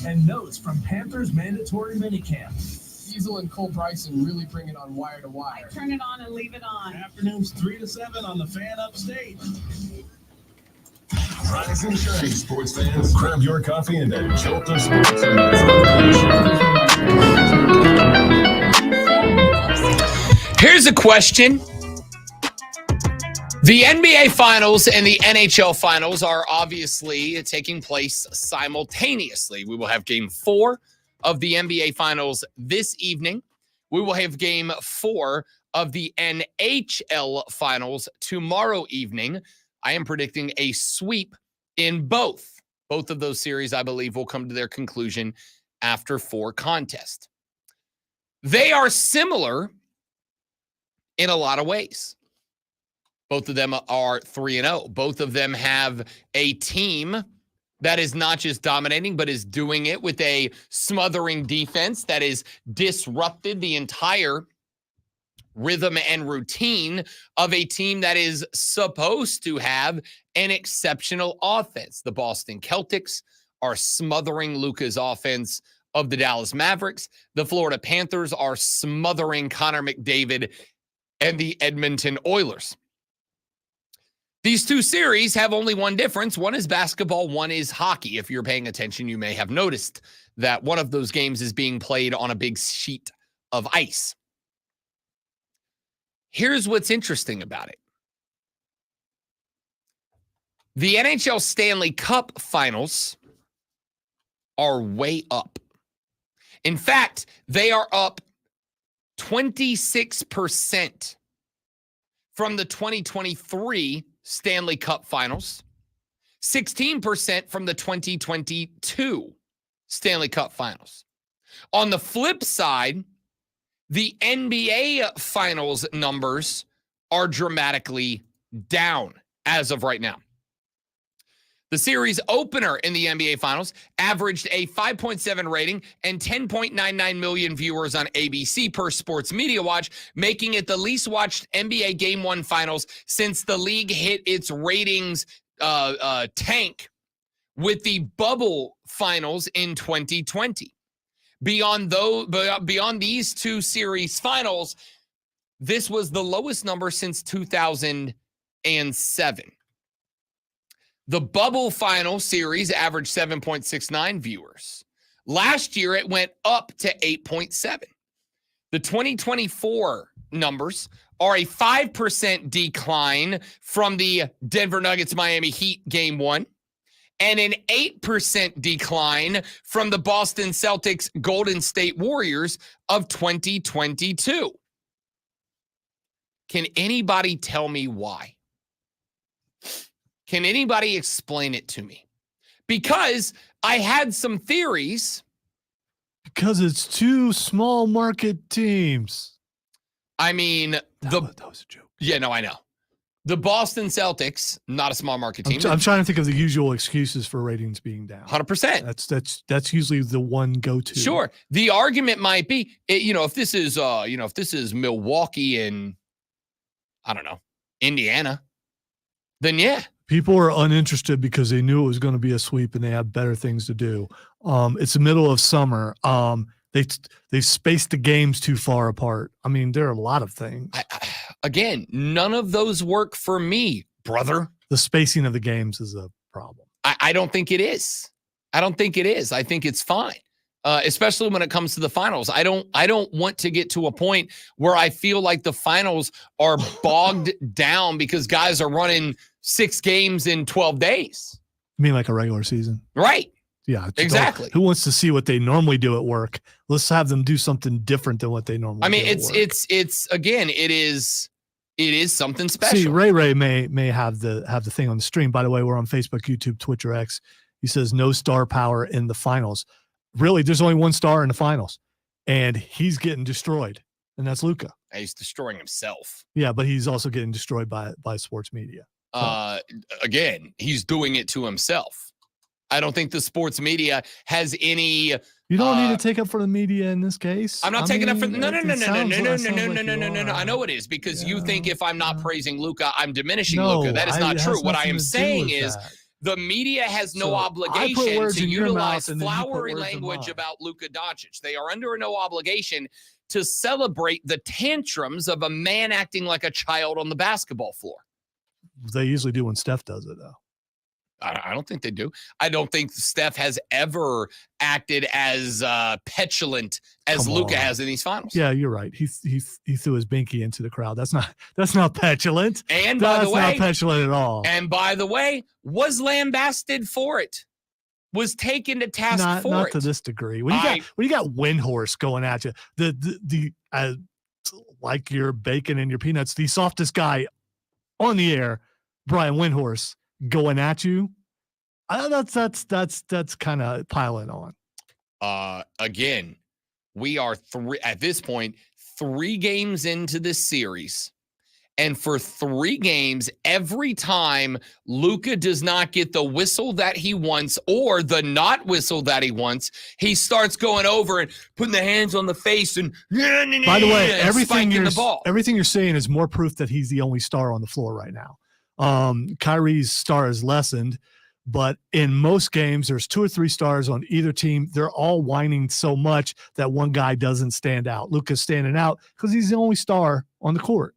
And notes from Panthers mandatory minicamp. Diesel and Cole Bryson really bring it on Wire to Wire. Turn it on and leave it on. Afternoons 3 to 7 on the Fan Upstate. Rise and shine, sports fans. Grab your coffee and a jolt of sports. Here's a question. The NBA Finals and the NHL Finals are obviously taking place simultaneously. We will have Game 4 of the NBA Finals this evening. We will have Game 4 of the NHL Finals tomorrow evening. I am predicting a sweep in both. Both of those series, I believe, will come to their conclusion after 4 contests. They are similar in a lot of ways. Both of them are 3-0. Both of them have a team that is not just dominating, but is doing it with a smothering defense that is disrupted the entire rhythm and routine of a team that is supposed to have an exceptional offense. The Boston Celtics are smothering Luka's offense of the Dallas Mavericks. The Florida Panthers are smothering Connor McDavid and the Edmonton Oilers. These 2 series have only one difference. One is basketball, one is hockey. If you're paying attention, you may have noticed that one of those games is being played on a big sheet of ice. Here's what's interesting about it. The NHL Stanley Cup Finals are way up. In fact, they are up 26% from the 2023 Stanley Cup Finals, 16% from the 2022 Stanley Cup Finals. On the flip side, the NBA Finals numbers are dramatically down as of right now. The series opener in the NBA Finals averaged a 5.7 rating and 10.99 million viewers on ABC per Sports Media Watch, making it the least watched NBA Game 1 Finals since the league hit its ratings tank with the bubble finals in 2020. Beyond these 2 series finals, this was the lowest number since 2007. The bubble final series averaged 7.69 viewers. Last year, it went up to 8.7. The 2024 numbers are a 5% decline from the Denver Nuggets Miami Heat Game 1 and an 8% decline from the Boston Celtics Golden State Warriors of 2022. Can anybody tell me why? Can anybody explain it to me? Because I had some theories. Because it's 2 small market teams. I mean, that was a joke. Yeah, no, I know. The Boston Celtics, not a small market team. I'm trying to think of the usual excuses for ratings being down. 100%. That's usually the one go-to. Sure. The argument might be, if this is Milwaukee and I don't know, Indiana, then yeah. People are uninterested because they knew it was going to be a sweep and they have better things to do. It's the middle of summer. They spaced the games too far apart. I mean, there are a lot of things. Again, none of those work for me, brother. The spacing of the games is a problem. I don't think it is. I think it's fine. Especially when it comes to the finals. I don't want to get to a point where I feel like the finals are bogged down because guys are running 6 games in 12 days. You mean like a regular season? Right. Yeah, exactly. Who wants to see what they normally do at work? Let's have them do something different than what they normally do. I mean, it is something special. See, Ray may have the thing on the stream. By the way, we're on Facebook, YouTube, Twitch, or X. He says no star power in the finals. Really, there's only 1 star in the finals, and he's getting destroyed, and that's Luka. He's destroying himself. Yeah, but he's also getting destroyed by sports media. Again, he's doing it to himself. I don't think the sports media has any. You don't need to take up for the media in this case. I'm not taking up for no. I I know it is because you think if I'm not praising Luka, I'm diminishing No, Luka. That is not it true. has What I nothing am to do saying with is that. the media has no So, I put obligation words to in your utilize mouth and then you put flowery words in language mine. about Luka Doncic. They are under no obligation to celebrate the tantrums of a man acting like a child on the basketball floor. They usually do when Steph does it, though. I don't think they do. I don't think Steph has ever acted as petulant as Luka has in these finals. Yeah, you're right. He threw his binky into the crowd. That's not petulant. And by that's the way, not petulant at all. And by the way, was lambasted for it. Was taken to task for it. Not to this degree. When you got Windhorse going at you, the like your bacon and your peanuts, the softest guy on the air, Brian Windhorse, going at you. That's kind of piling on. Again, we are at this point 3 games into this series. And for 3 games, every time Luka does not get the whistle that he wants or the not whistle that he wants, he starts going over and putting the hands on the face and by the way, everything you're saying is more proof that he's the only star on the floor right now. Kyrie's star is lessened, but in most games, there's 2 or 3 stars on either team. They're all whining so much that one guy doesn't stand out. Luka's standing out because he's the only star on the court.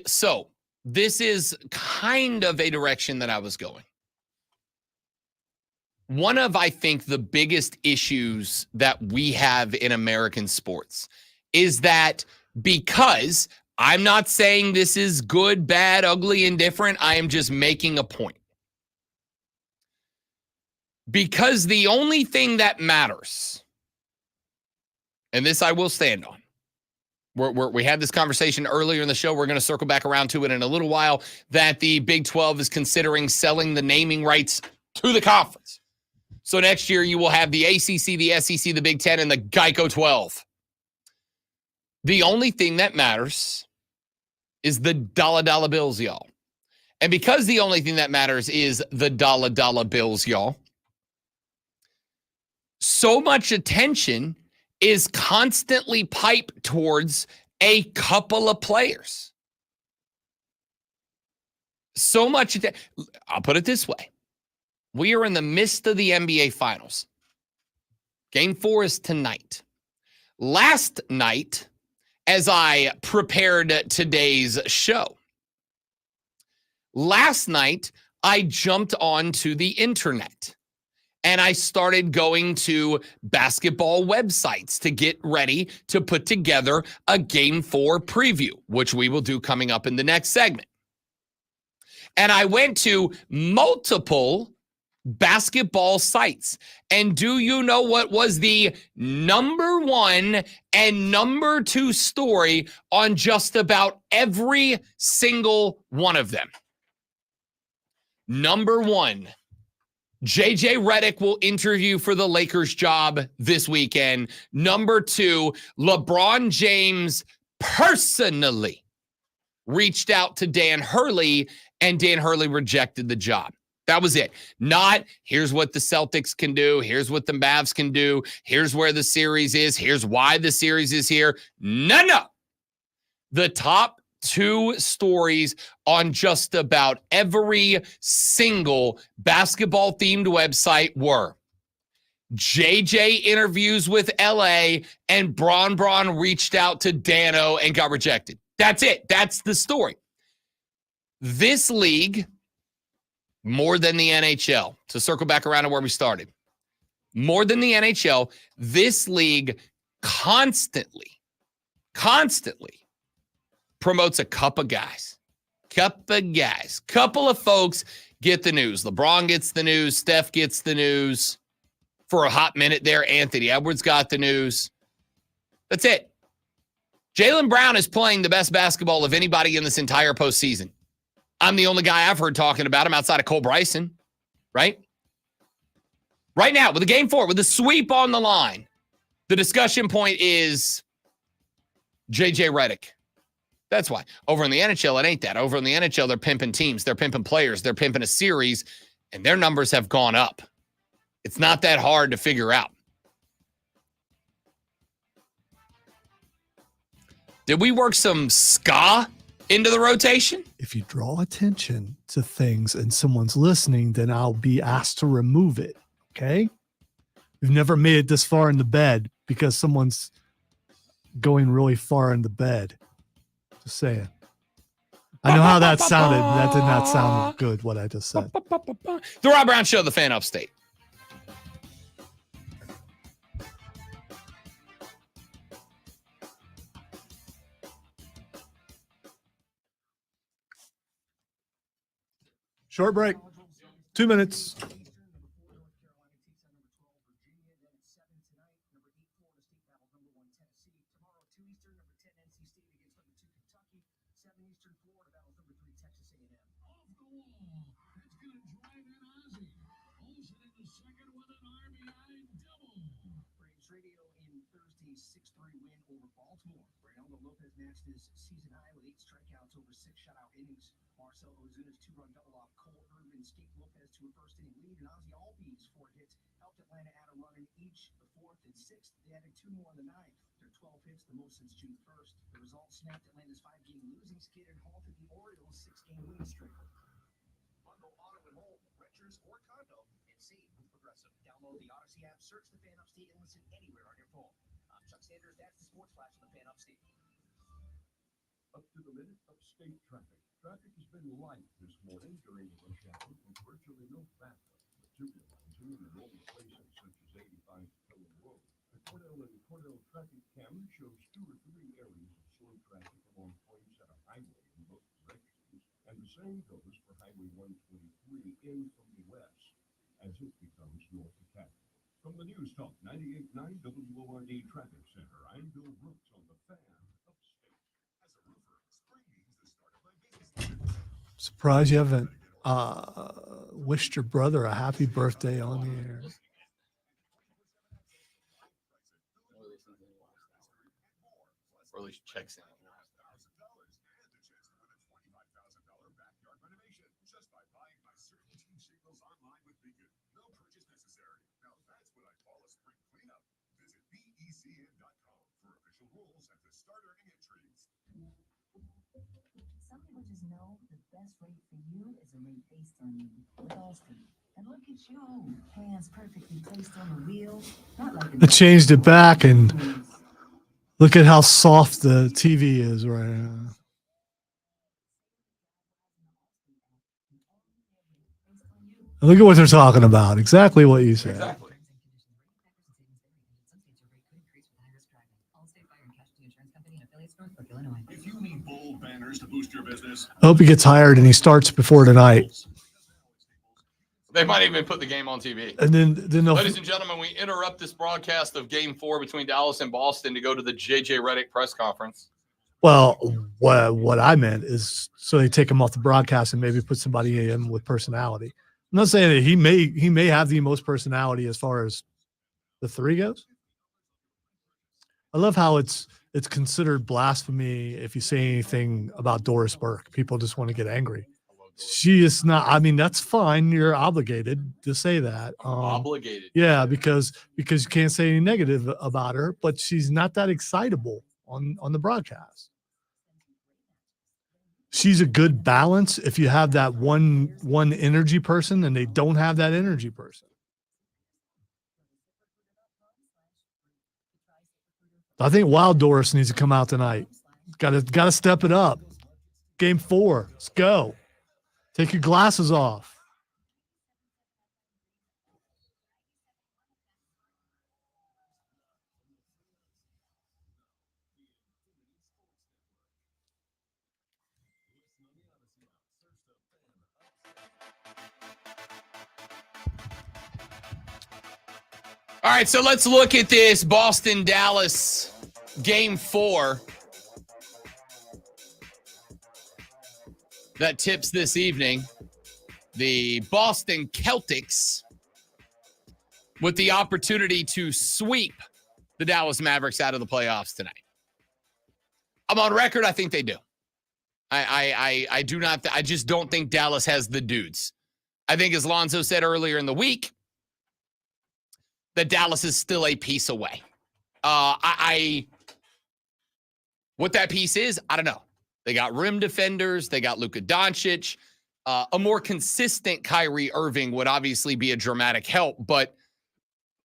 So this is kind of a direction that I was going. One of, I think, the biggest issues that we have in American sports is that because I'm not saying this is good, bad, ugly, indifferent. I am just making a point. Because the only thing that matters, and this I will stand on, we had this conversation earlier in the show. We're going to circle back around to it in a little while, that the Big 12 is considering selling the naming rights to the conference. So next year you will have the ACC, the SEC, the Big 10, and the Geico 12. The only thing that matters is the dollar bills, y'all. And because the only thing that matters is the dollar bills, y'all, so much attention is constantly piped towards a couple of players. So much, I'll put it this way. We are in the midst of the NBA Finals. Game 4 is tonight. Last night, as I prepared today's show, last night, I jumped onto the internet. And I started going to basketball websites to get ready to put together a Game 4 preview, which we will do coming up in the next segment. And I went to multiple basketball sites. And do you know what was the number 1 and number 2 story on just about every single one of them? Number 1. JJ Redick will interview for the Lakers job this weekend. Number 2, LeBron James personally reached out to Dan Hurley, and Dan Hurley rejected the job. That was it. Not, here's what the Celtics can do. Here's what the Mavs can do. Here's where the series is. Here's why the series is here. No. The top 2 stories on just about every single basketball-themed website were JJ interviews with LA and Bron reached out to Dano and got rejected. That's it. That's the story. This league, more than the NHL, to circle back around to where we started, more than the NHL, this league constantly promotes a couple of guys. Couple of folks get the news. LeBron gets the news. Steph gets the news. For a hot minute there, Anthony Edwards got the news. That's it. Jaylen Brown is playing the best basketball of anybody in this entire postseason. I'm the only guy I've heard talking about him outside of Cole Bryson, right? Right now, with the Game 4, with the sweep on the line, the discussion point is JJ Redick. That's why. Over in the NHL, it ain't that. Over in the NHL, they're pimping teams. They're pimping players. They're pimping a series, and their numbers have gone up. It's not that hard to figure out. Did we work some ska into the rotation? If you draw attention to things and someone's listening, then I'll be asked to remove it. Okay? We've never made it this far in the bed because someone's going really far in the bed. Just saying. I know how that sounded. That did not sound good, what I just said. The Rob Brown Show, the Fan Upstate. Short break. 2 minutes. Matched his season high with 8 strikeouts over 6 shutout innings. Marcel Ozuna's 2-run double off Cole Irvin escaped Lopez to a first-inning lead, and Ozzie Albies' 4 hits helped Atlanta add a run in each the 4th and 6th. They added 2 more in the 9th. Their 12 hits, the most since June 1st. The result snapped Atlanta's 5-game losing skid and halted the Orioles' 6-game winning streak. Bundle auto and home, renters, or condo, and save with Progressive. Download the Odyssey app, search the Fan Upstate, and listen anywhere on your phone. I'm Chuck Sanders. That's the Sports Flash on the Fan Upstate. Up to the minute of state traffic. Traffic has been light this morning during the rush hour with virtually no backup. Materializing in normal places such as 85 Pelham Road. The Cordell traffic camera shows 2 or 3 areas of slow traffic along points at a highway in both directions. And the same goes for Highway 123 in from the west as it becomes north of Capitol. From the News Talk 98.9 WORD Traffic Center, I'm Bill Brooks on the Fan Upstate. Surprised you haven't wished your brother a happy birthday on the air. Or at least checks in. Some people just know the best rate for you is a rate based on you with Allstate. And look at you, hands perfectly placed on the wheel. Not like I changed it back and look at how soft the TV is right now. Look at what they're talking about. Exactly what you said. Exactly. If you need bold banners to boost your business, I hope he gets hired and he starts before tonight. They might even put the game on TV. And then they'll, Ladies and gentlemen, we interrupt this broadcast of Game 4 between Dallas and Boston to go to the J.J. Redick press conference. well, what I meant is so they take him off the broadcast and maybe put somebody in with personality. I'm not saying that he may have the most personality as far as the 3 goes. I love how it's considered blasphemy if you say anything about Doris Burke. People just want to get angry. She is not. I mean, that's fine. You're obligated to say that. Obligated. Yeah, because you can't say any negative about her, but she's not that excitable on the broadcast. She's a good balance if you have that one energy person and they don't have that energy person. I think Wild Doris needs to come out tonight. Got to step it up. Game 4. Let's go. Take your glasses off. All right, so let's look at this Boston-Dallas Game 4 that tips this evening. The Boston Celtics with the opportunity to sweep the Dallas Mavericks out of the playoffs tonight. I'm on record. I think they do. I do not. I just don't think Dallas has the dudes. I think, as Lonzo said earlier in the week, that Dallas is still a piece away. What that piece is, I don't know. They got rim defenders. They got Luka Doncic. A more consistent Kyrie Irving would obviously be a dramatic help, but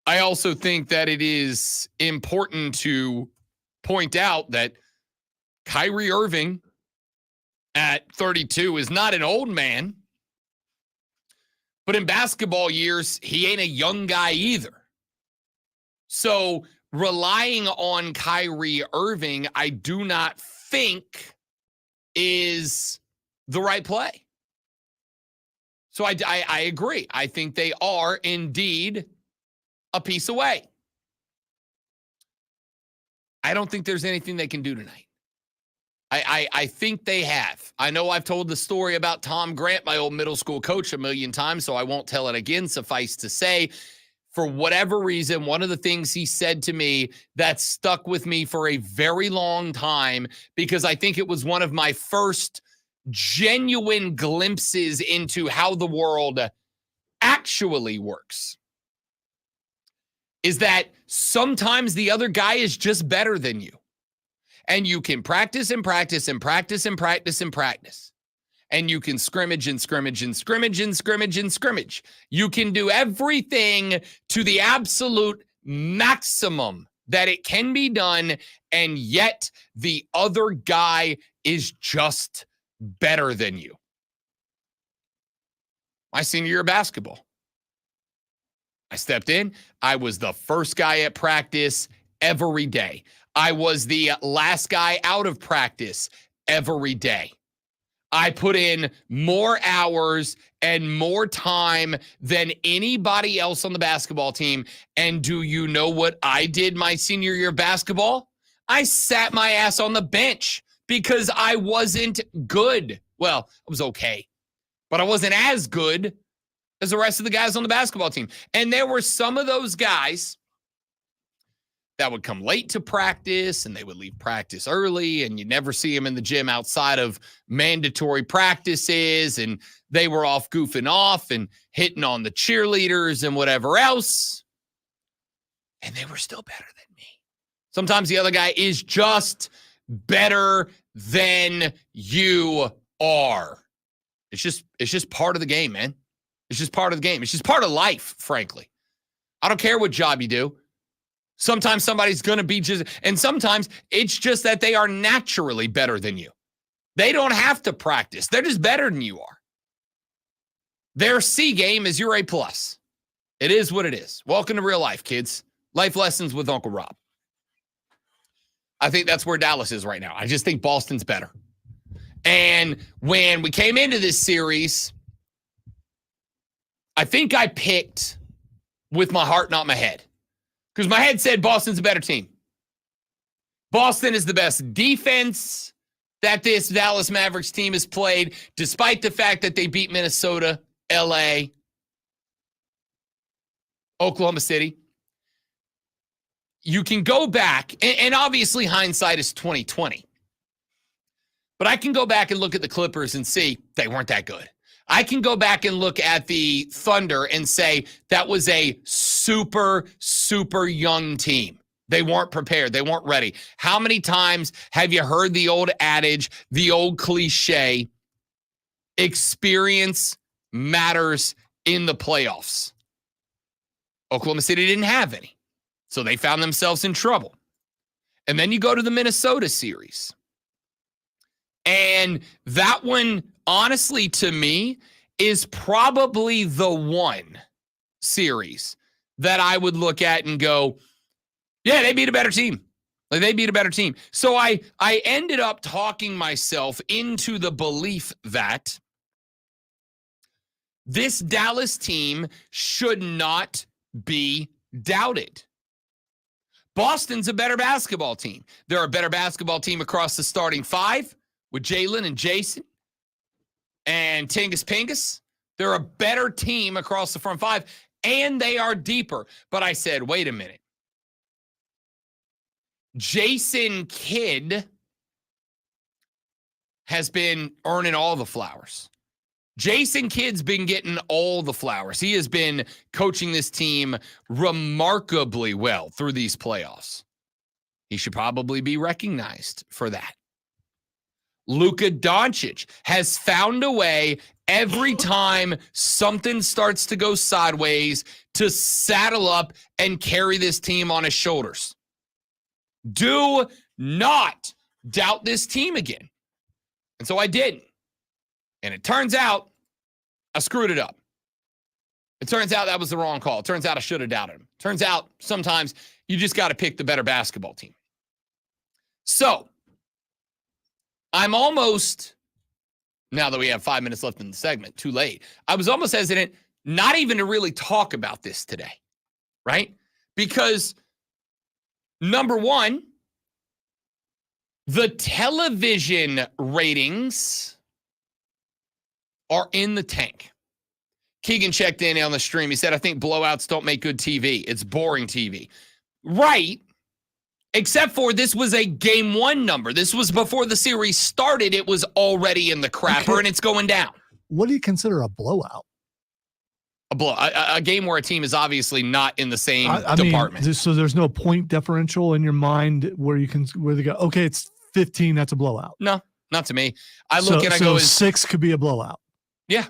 I also think that it is important to point out that Kyrie Irving at 32 is not an old man, but in basketball years, he ain't a young guy either. So relying on Kyrie Irving, I do not think is the right play. So I agree. I think they are indeed a piece away. I don't think there's anything they can do tonight. I think they have. I know I've told the story about Tom Grant, my old middle school coach, a million times, so I won't tell it again. Suffice to say, for whatever reason, one of the things he said to me that stuck with me for a very long time, because I think it was one of my first genuine glimpses into how the world actually works, is that sometimes the other guy is just better than you. And you can practice and practice and practice and practice and practice. And you can scrimmage and scrimmage and scrimmage and scrimmage and scrimmage. You can do everything to the absolute maximum that it can be done, and yet the other guy is just better than you. My senior year of basketball, I stepped in. I was the first guy at practice every day. I was the last guy out of practice every day. I put in more hours and more time than anybody else on the basketball team. And do you know what I did my senior year of basketball? I sat my ass on the bench because I wasn't good. Well, I was okay, but I wasn't as good as the rest of the guys on the basketball team. And there were some of those guys that would come late to practice, and they would leave practice early, and you never see them in the gym outside of mandatory practices, and they were off goofing off and hitting on the cheerleaders and whatever else, and they were still better than me. Sometimes the other guy is just better than you are. It's just part of the game, man. It's just part of the game. It's just part of life, frankly. I don't care what job you do. Sometimes somebody's going to be and sometimes it's just that they are naturally better than you. They don't have to practice. They're just better than you are. Their C game is your A+. It is what it is. Welcome to real life, kids. Life lessons with Uncle Rob. I think that's where Dallas is right now. I just think Boston's better. And when we came into this series, I think I picked with my heart, not my head. Because my head said Boston's a better team. Boston is the best defense that this Dallas Mavericks team has played, despite the fact that they beat Minnesota, LA, Oklahoma City. You can go back, and obviously hindsight is 2020. But I can go back and look at the Clippers and see they weren't that good. I can go back and look at the Thunder and say that was a super, super young team. They weren't prepared. They weren't ready. How many times have you heard the old adage, the old cliche, experience matters in the playoffs? Oklahoma City didn't have any, so they found themselves in trouble. And then you go to the Minnesota series. And that one, honestly, to me, is probably the one series that I would look at and go, yeah, they beat a better team. Like, they beat a better team. So I ended up talking myself into the belief that this Dallas team should not be doubted. Boston's a better basketball team. They're a better basketball team across the starting five with Jalen and Jason and Tingus Pingus. They're a better team across the front five, and they are deeper. But I said, wait a minute. Jason Kidd has been earning all the flowers. Jason Kidd's been getting all the flowers. He has been coaching this team remarkably well through these playoffs. He should probably be recognized for that. Luka Doncic has found a way every time something starts to go sideways to saddle up and carry this team on his shoulders. Do not doubt this team again. And so I didn't. And it turns out I screwed it up. It turns out that was the wrong call. It turns out I should have doubted him. Turns out sometimes you just got to pick the better basketball team. So I'm almost, now that we have 5 minutes left in the segment, too late. I was almost hesitant not even to really talk about this today, right? Because number one, the television ratings are in the tank. Keegan checked in on the stream. He said, I think blowouts don't make good TV. It's boring TV. Right. Except for this was a game one number. This was before the series started. It was already in the crapper, and it's going down. What do you consider a blowout? A game where a team is obviously not in the same department. So there's no point differential in your mind where they go, okay, it's 15, that's a blowout. No, not to me. I look and I go, 6 could be a blowout. Yeah.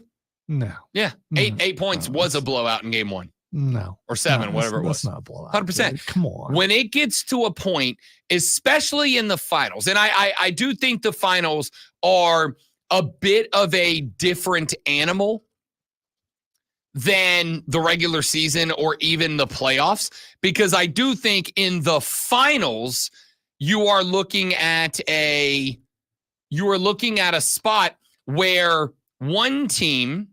No. Yeah. Eight points was a blowout in game one. No. Or 7, whatever it was. That's not a blowout. 100%. Dude. Come on. When it gets to a point, especially in the finals, and I do think the finals are a bit of a different animal than the regular season or even the playoffs, because I do think in the finals, you are looking at a spot where one team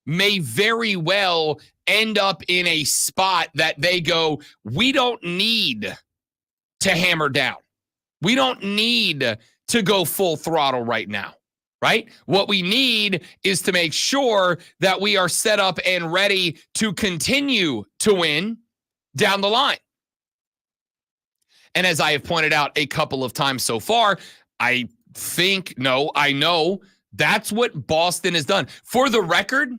may very well end up in a spot that they go, we don't need to hammer down. We don't need to go full throttle right now, right? What we need is to make sure that we are set up and ready to continue to win down the line. And as I have pointed out a couple of times so far, I know that's what Boston has done. For the record,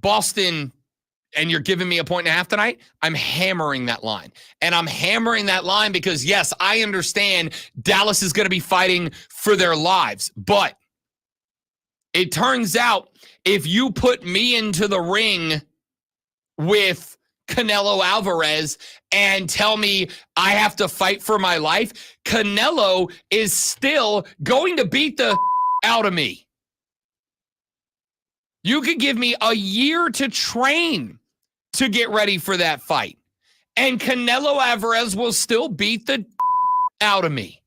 Boston, and you're giving me a 1.5 tonight, I'm hammering that line. And I'm hammering that line because, yes, I understand Dallas is going to be fighting for their lives. But it turns out if you put me into the ring with Canelo Alvarez and tell me I have to fight for my life, Canelo is still going to beat the out of me. You could give me a year to train to get ready for that fight, and Canelo Alvarez will still beat the out of me.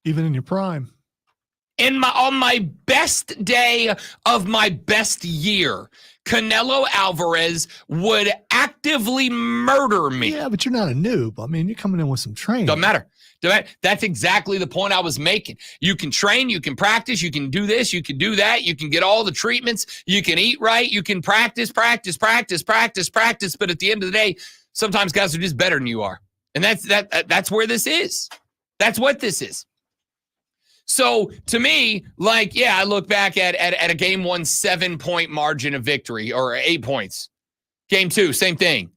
Even in your prime. On my best day of my best year, Canelo Alvarez would actively murder me. Yeah, but you're not a noob. I mean, you're coming in with some training. Doesn't matter. That's exactly the point I was making. You can train, you can practice, you can do this, you can do that, you can get all the treatments, you can eat right, you can practice. But at the end of the day, sometimes guys are just better than you are. And that's where this is. That's what this is. So to me, I look back at a game 1 7-point margin of victory, or 8 points. Game 2, same thing.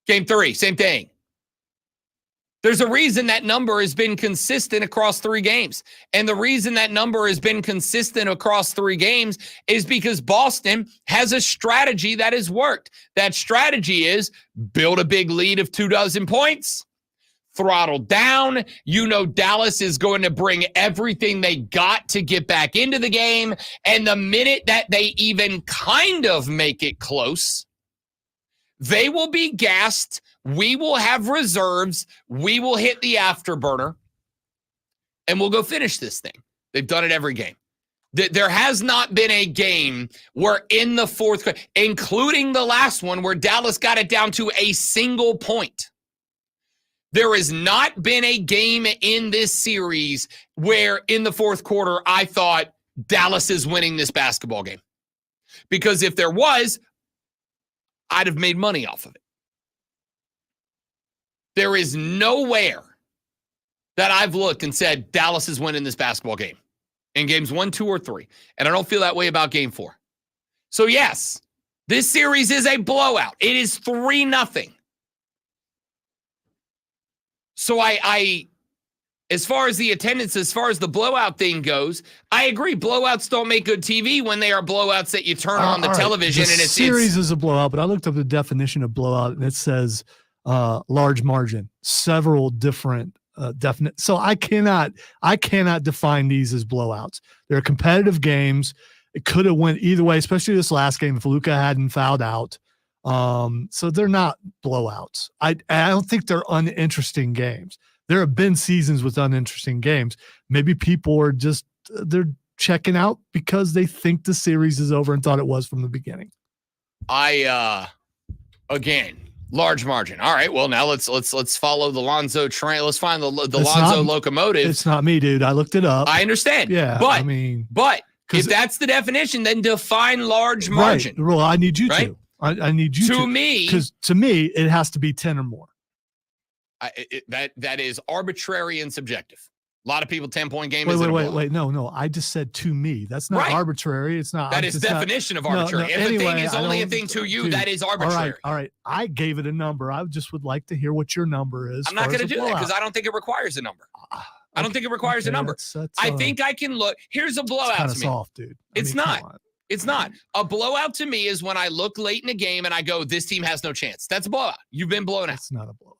Game 3, same thing. There's a reason that number has been consistent across 3 games. And the reason that number has been consistent across 3 games is because Boston has a strategy that has worked. That strategy is build a big lead of 24 points, throttle down. You know Dallas is going to bring everything they got to get back into the game. And the minute that they even kind of make it close, they will be gassed. We will have reserves. We will hit the afterburner, and we'll go finish this thing. They've done it every game. There has not been a game where in the fourth quarter, including the last one where Dallas got it down to a single point. There has not been a game in this series where in the fourth quarter I thought Dallas is winning this basketball game. Because if there was, I'd have made money off of it. There is nowhere that I've looked and said Dallas is winning this basketball game. in games 1, 2, or 3. And I don't feel that way about game 4. So, yes, this series is a blowout. It is 3-0. So I as far as the attendance, as far as the blowout thing goes, I agree. Blowouts don't make good TV when they are blowouts that you turn on the television. The and it's series is a blowout, but I looked up the definition of blowout and it says large margin, several different definite. So I cannot define these as blowouts. They're competitive games. It could have went either way, especially this last game if Luka hadn't fouled out. So they're not blowouts. I don't think they're uninteresting games. There have been seasons with uninteresting games. Maybe people are just they're checking out because they think the series is over and thought it was from the beginning. Again, large margin. All right, well now let's follow the Lonzo train. Let's find the Lonzo locomotive. It's not me, dude. I looked it up. I understand. Yeah, but I mean, if that's the definition, then define large margin. Right. Well, I need you right? to. I need you to. Because to me, it has to be 10 or more. That is arbitrary and subjective. A lot of people 10-point game. Wait. No. I just said to me. That's not arbitrary. It's not. That is definition of arbitrary. If a thing is only a thing to you, that is arbitrary. All right. I gave it a number. I just would like to hear what your number is. I'm not going to do that because I don't think it requires a number. I don't think it requires a number. I think I can look. Here's a blowout kind to of me. Soft, dude. It's not. It's not. A blowout to me is when I look late in a game and I go, this team has no chance. That's a blowout. You've been blown out. It's not a blowout.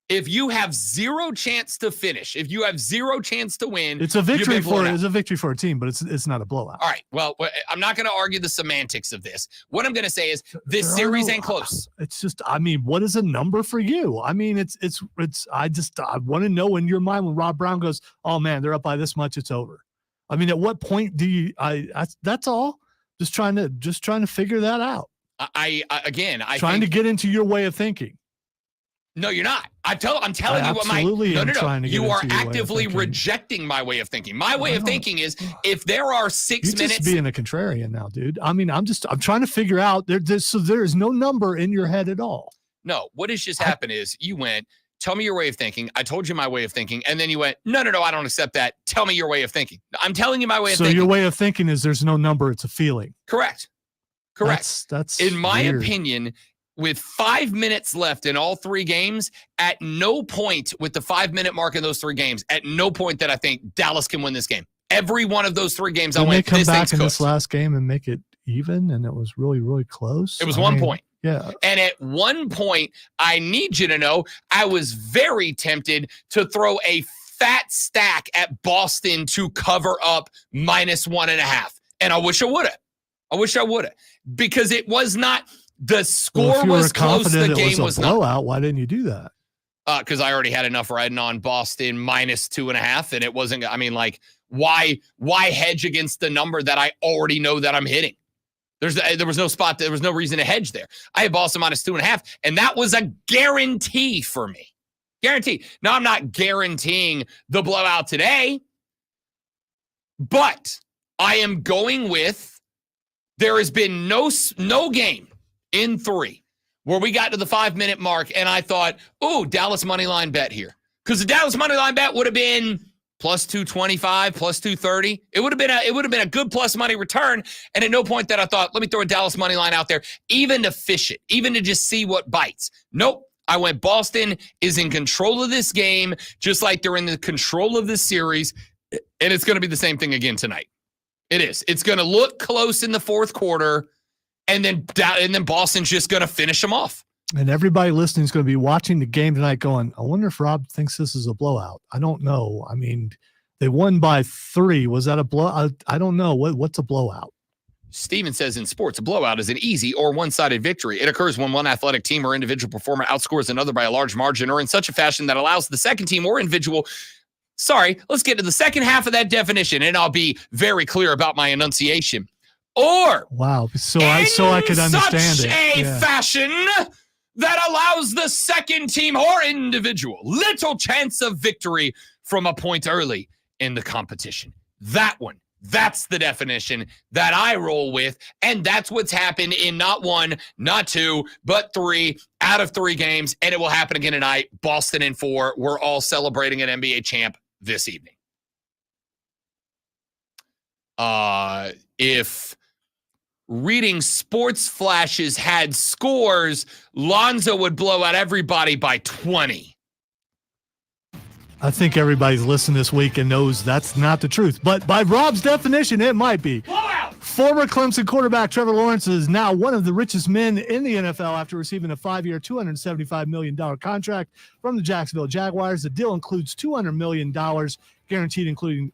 If you have zero chance to finish, if you have zero chance to win, it's a victory for a team, but it's not a blowout. All right. Well, I'm not going to argue the semantics of this. What I'm going to say is this series ain't close. It's just, I mean, what is a number for you? I mean, I want to know in your mind when Rob Brown goes, oh man, they're up by this much, it's over. I mean, at what point do you? That's all. Just trying to figure that out. I trying to get into your way of thinking. No, you're not. I'm telling you what my no. You are actively rejecting my way of thinking. My way of thinking is if there are 6 You're minutes. Just being a contrarian now, dude. I mean, I'm trying to figure out so there is no number in your head at all. No, what has just happened is you went, tell me your way of thinking. I told you my way of thinking. And then you went, no, I don't accept that. Tell me your way of thinking. I'm telling you my way of thinking. So your way of thinking is there's no number. It's a feeling. Correct. That's in my weird. opinion, with 5 minutes left in all 3 games, at no point with the 5-minute mark in those 3 games, at no point that I think Dallas can win this game. Every one of those 3 games, Didn't I went, they come this back thing's in cooked. this last game and make it even, and it was really, really close? It was 1 point. Yeah. And at one point, I need you to know, I was very tempted to throw a fat stack at Boston to cover up -1.5. And I wish I would have. Because it was not, the score was close, the game was not. Blowout, why didn't you do that? Because I already had enough riding on Boston -2.5, and it wasn't, I mean, like, why hedge against the number that I already know that I'm hitting? There was no spot, there was no reason to hedge there. I had Boston -2.5, and that was a guarantee for me. Guarantee. Now, I'm not guaranteeing the blowout today, but I am going with, there has been no game in 3 where we got to the 5-minute mark and I thought, oh, Dallas money line bet here. Because the Dallas money line bet would have been +225, +230. It would have been a good plus money return. And at no point that I thought, let me throw a Dallas money line out there, even to fish it, even to just see what bites. Nope. I went, Boston is in control of this game, just like they're in the control of this series. And it's going to be the same thing again tonight. It is. It's going to look close in the 4th quarter. And then Boston's just going to finish them off. And everybody listening is going to be watching the game tonight going, I wonder if Rob thinks this is a blowout. I don't know. I mean, they won by 3. Was that a blowout? I don't know. What's a blowout? Steven says in sports, a blowout is an easy or one-sided victory. It occurs when one athletic team or individual performer outscores another by a large margin or in such a fashion that allows the second team or individual. Sorry, let's get to the second half of that definition, and I'll be very clear about my enunciation. Or wow, so I could understand such a fashion that allows the second team or individual little chance of victory from a point early in the competition. That one, that's the definition that I roll with, and that's what's happened in not 1, not 2, but 3 out of 3 games, and it will happen again tonight. Boston in 4. We're all celebrating an NBA champ this evening. If reading sports flashes had scores, Lonzo would blow out everybody by 20. I think everybody's listening this week and knows that's not the truth. But by Rob's definition, it might be. Former Clemson quarterback Trevor Lawrence is now one of the richest men in the NFL after receiving a 5-year, $275 million contract from the Jacksonville Jaguars. The deal includes $200 million guaranteed, including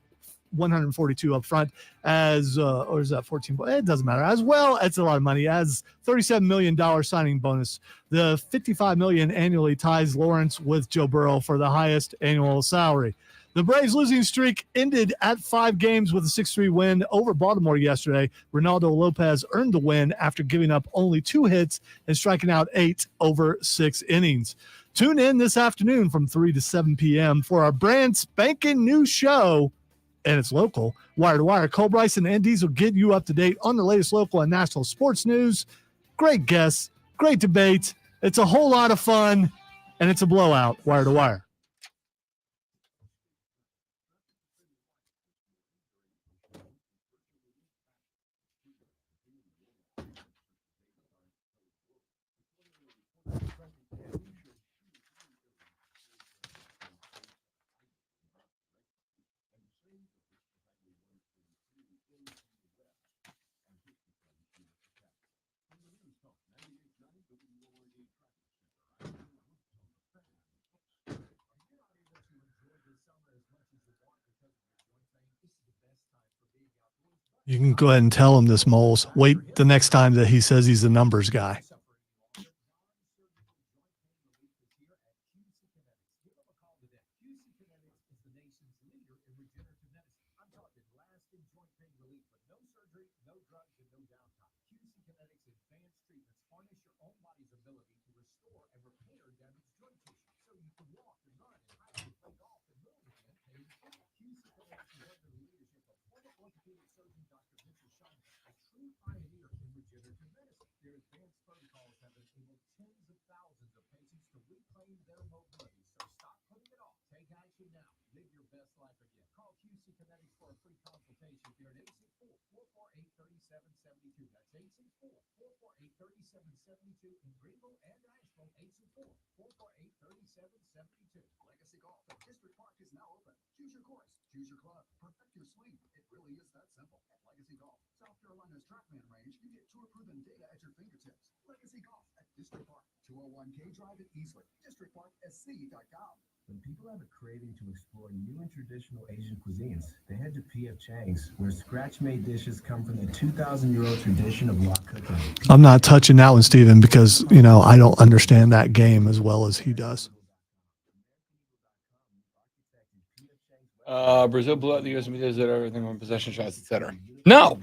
142 up front, or is that 14? It doesn't matter. As well, it's a lot of money. As $37 million signing bonus. The $55 million annually ties Lawrence with Joe Burrow for the highest annual salary. The Braves' losing streak ended at 5 games with a 6-3 win over Baltimore yesterday. Ronaldo Lopez earned the win after giving up only 2 hits and striking out 8 over 6 innings. Tune in this afternoon from 3 to 7 p.m. for our brand spanking new show, and it's local, Wire to Wire. Cole Bryson and Diesel get you up to date on the latest local and national sports news. Great guests, great debate. It's a whole lot of fun, and it's a blowout. Wire to Wire. You can go ahead and tell him this, Moles. Wait the next time that he says he's a numbers guy. Choose your club. Perfect your swing. It really is that simple. At Legacy Golf, South Carolina's TrackMan range, you get tour-proven data at your fingertips. Legacy Golf at District Park. 201K Drive at Easley. DistrictParkSC.com. When people have a craving to explore new and traditional Asian cuisines, they head to P.F. Chang's, where scratch-made dishes come from the 2,000-year-old tradition of wok cooking. I'm not touching that one, Steven, because, I don't understand that game as well as he does. Brazil blew out the U.S. media, did everything on possession shots, etc. No,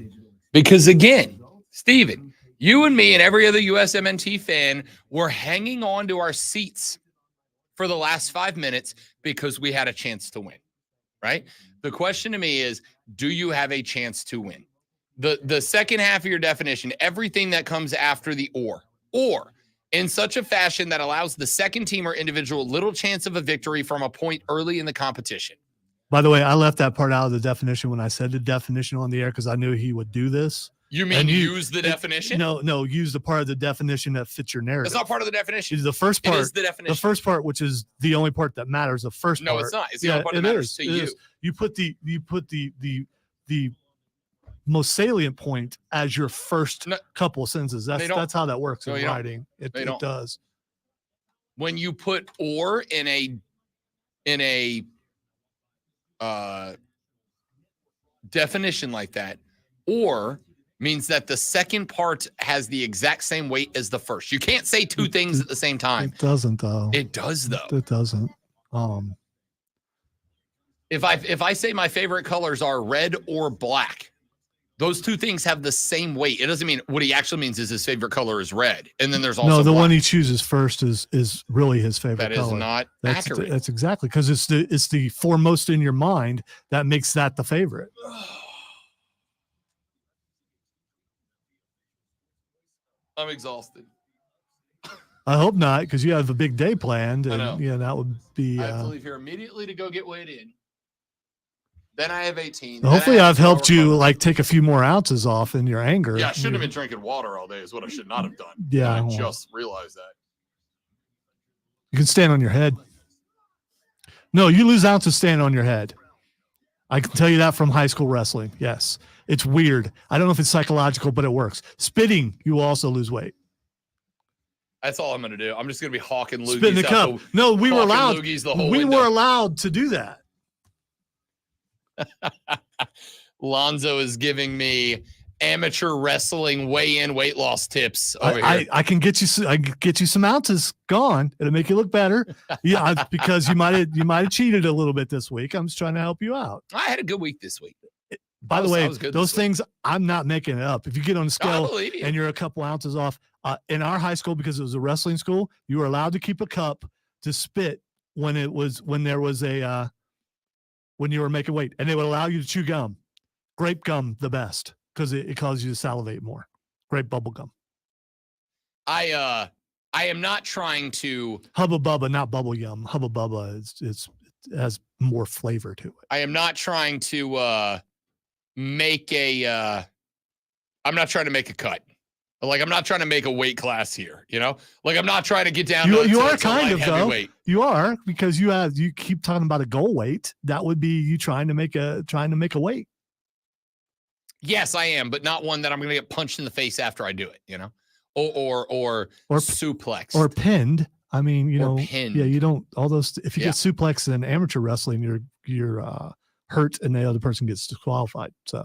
because again, Steven, you and me and every other USMNT fan were hanging on to our seats for the last 5 minutes because we had a chance to win, right? The question to me is, do you have a chance to win? The second half of your definition, everything that comes after the or in such a fashion that allows the second team or individual little chance of a victory from a point early in the competition. By the way, I left that part out of the definition when I said the definition on the air because I knew he would do this. You mean use the definition? No, use the part of the definition that fits your narrative. That's not part of the definition. The first part. It is the definition. The first part, which is the only part that matters. The first part. No, it's not. It's the only part that matters to you. You put the most salient point as your first couple of sentences. That's how that works in writing. It does. When you put or in a definition like that, or means that the second part has the exact same weight as the first. You can't say two things at the same time. It doesn't, though. It does, though. It doesn't. If I say my favorite colors are red or black, those two things have the same weight. It doesn't mean what he actually means is his favorite color is red. And then there's also the black. one he chooses first is really his favorite color. That is not accurate. That's exactly because it's the foremost in your mind that makes that the favorite. I'm exhausted. I hope not, because you have a big day planned, and I know. that would be. I have to leave here immediately to go get weighed in. Then I have 18. Hopefully I've helped you like take a few more ounces off in your anger. Yeah, I shouldn't have been drinking water all day is what I should not have done. Yeah, I well. just realized that. You can stand on your head. No, you lose ounces standing on your head. I can tell you that from high school wrestling. Yes. It's weird. I don't know if it's psychological, but it works. Spitting, you will also lose weight. That's all I'm going to do. I'm just going to be hawking loogies. Spit in the cup. No, we were allowed. We were allowed to do that. Lonzo is giving me amateur wrestling weigh-in weight loss tips over here. I can get you. I can get you some ounces gone. It'll make you look better. Yeah, because you might have cheated a little bit this week. I'm just trying to help you out. I had a good week this week. By the way, those things I'm not making it up. If you get on the scale and you're a couple ounces off, in our high school, because it was a wrestling school, you were allowed to keep a cup to spit when you were making weight, and they would allow you to chew gum, grape gum, the best, because it causes you to salivate more. Grape bubble gum. I am not trying to Hubba Bubba, not bubble yum. Hubba Bubba it has more flavor to it. I am not trying to make a I'm not trying to make a cut. Like, I'm not trying to make a weight class here, you know? Like, I'm not trying to get down you are kind of, though. Weight. You are, because you keep talking about a goal weight. That would be you trying to make a weight. Yes, I am, but not one that I'm going to get punched in the face after I do it, you know? Or suplex. Or pinned. I mean, you know, pinned. Yeah, you don't, all those, if you get suplexed in amateur wrestling, you're hurt and the other person gets disqualified. So.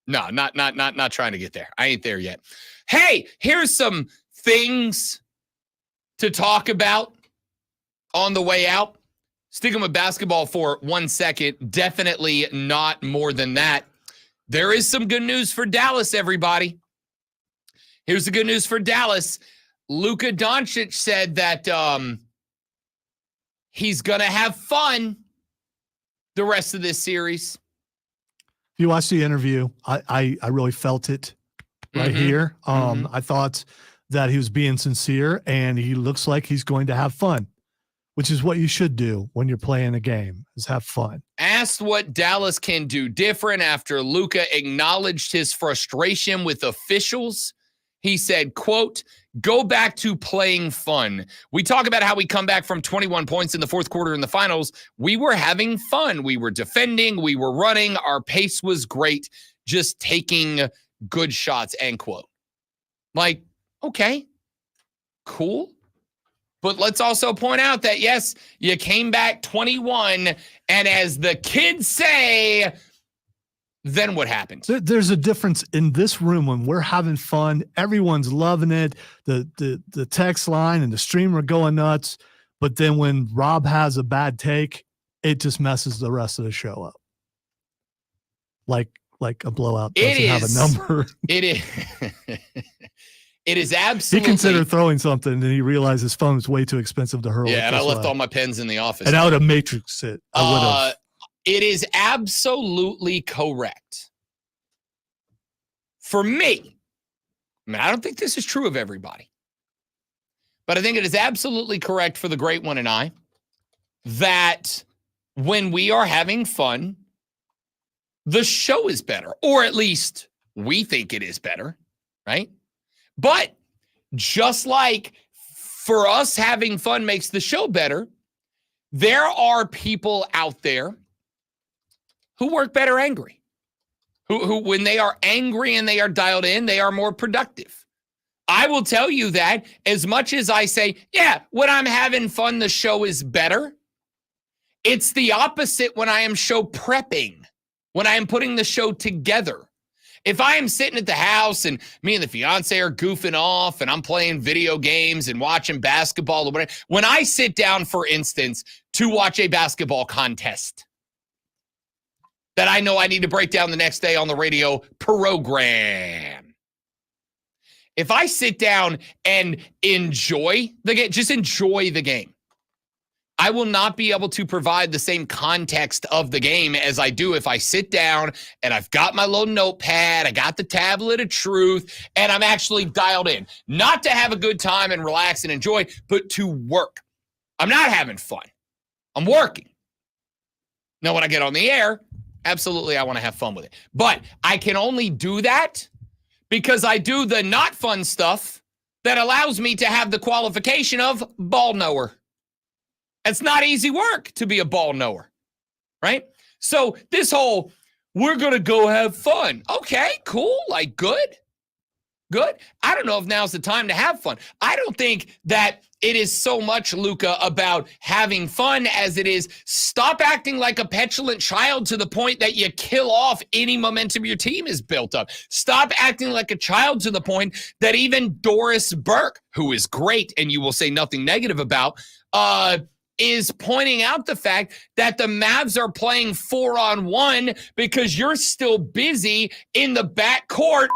No, not trying to get there. I ain't there yet. Hey, here's some things to talk about on the way out. Sticking with basketball for 1 second, definitely not more than that. There is some good news for Dallas, everybody. Here's the good news for Dallas. Luka Doncic said that he's going to have fun the rest of this series. If you watch the interview, I really felt it right here. I thought that he was being sincere, and he looks like he's going to have fun, which is what you should do when you're playing a game, is have fun. Asked what Dallas can do different after Luka acknowledged his frustration with officials, he said, quote, "Go back to playing fun. We talk about how we come back from 21 points in the fourth quarter in the finals. We were having fun. We were defending. We were running. Our pace was great. Just taking good shots," end quote. Like, okay, cool. But let's also point out that, yes, you came back 21, and as the kids say, then what happens? There's a difference in this room when we're having fun. Everyone's loving it. The text line and the stream are going nuts. But then when Rob has a bad take, it just messes the rest of the show up. Like a blowout doesn't have a number. It is. It is absolutely. He considered throwing something, and he realized his phone was way too expensive to hurl. Yeah, and I left all my pens in the office. And I would have matrixed it. I would have. It is absolutely correct. For me, I mean, I don't think this is true of everybody, but I think it is absolutely correct for the great one and I that when we are having fun, the show is better, or at least we think it is better, right? But just like for us having fun makes the show better, there are people out there who work better angry, who when they are angry and they are dialed in, they are more productive. I will tell you that as much as I say, yeah, when I'm having fun, the show is better. It's the opposite when I am show prepping, when I am putting the show together. If I am sitting at the house and me and the fiance are goofing off and I'm playing video games and watching basketball or whatever, when I sit down, for instance, to watch a basketball contest that I know I need to break down the next day on the radio program, if I sit down and enjoy the game, just enjoy the game, I will not be able to provide the same context of the game as I do if I sit down and I've got my little notepad, I got the tablet of truth, and I'm actually dialed in. Not to have a good time and relax and enjoy, but to work. I'm not having fun. I'm working. Now, when I get on the air, Absolutely, I want to have fun with it. But I can only do that because I do the not fun stuff that allows me to have the qualification of ball knower. It's not easy work to be a ball knower, right? So this whole, we're going to go have fun. Okay, cool, like good. I don't know if now's the time to have fun. I don't think that it is so much, Luka, about having fun as it is stop acting like a petulant child to the point that you kill off any momentum your team is built up. Stop acting like a child to the point that even Doris Burke, who is great and you will say nothing negative about, is pointing out the fact that the Mavs are playing 4-on-1 because you're still busy in the backcourt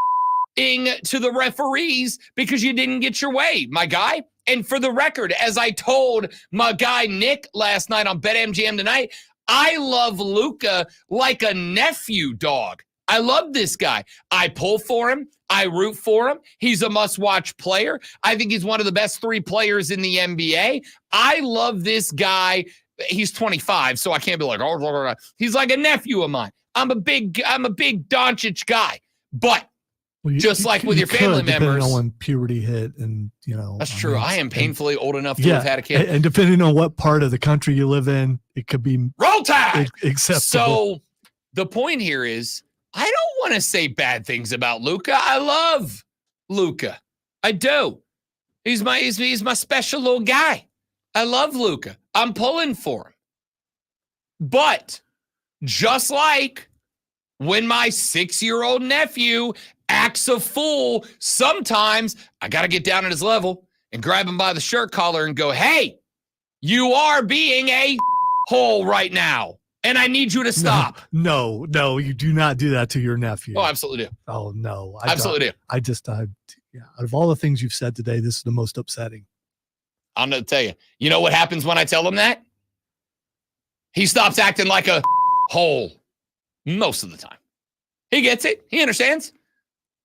to the referees because you didn't get your way, my guy. And for the record, as I told my guy Nick last night on BetMGM Tonight, I love Luka like a nephew dog. I love this guy. I pull for him. I root for him. He's a must-watch player. I think he's one of the best 3 players in the NBA. I love this guy. He's 25, so I can't be like, oh, he's like a nephew of mine. I'm a big Doncic guy. But just like with your family members. Depending on when puberty hit and, That's true. I am painfully old enough to have had a kid. And depending on what part of the country you live in, it could be roll tide. Acceptable. So the point here is I don't want to say bad things about Luka. I love Luka. I do. He's my special little guy. I love Luka. I'm pulling for him. But just like when my 6-year-old nephew acts a fool, sometimes I got to get down at his level and grab him by the shirt collar and go, hey, you are being a hole right now, and I need you to stop. No, you do not do that to your nephew. Oh, I absolutely do. Oh, no. I absolutely do. Out of all the things you've said today, this is the most upsetting. I'm going to tell you. You know what happens when I tell him that? He stops acting like a hole most of the time. He gets it. He understands.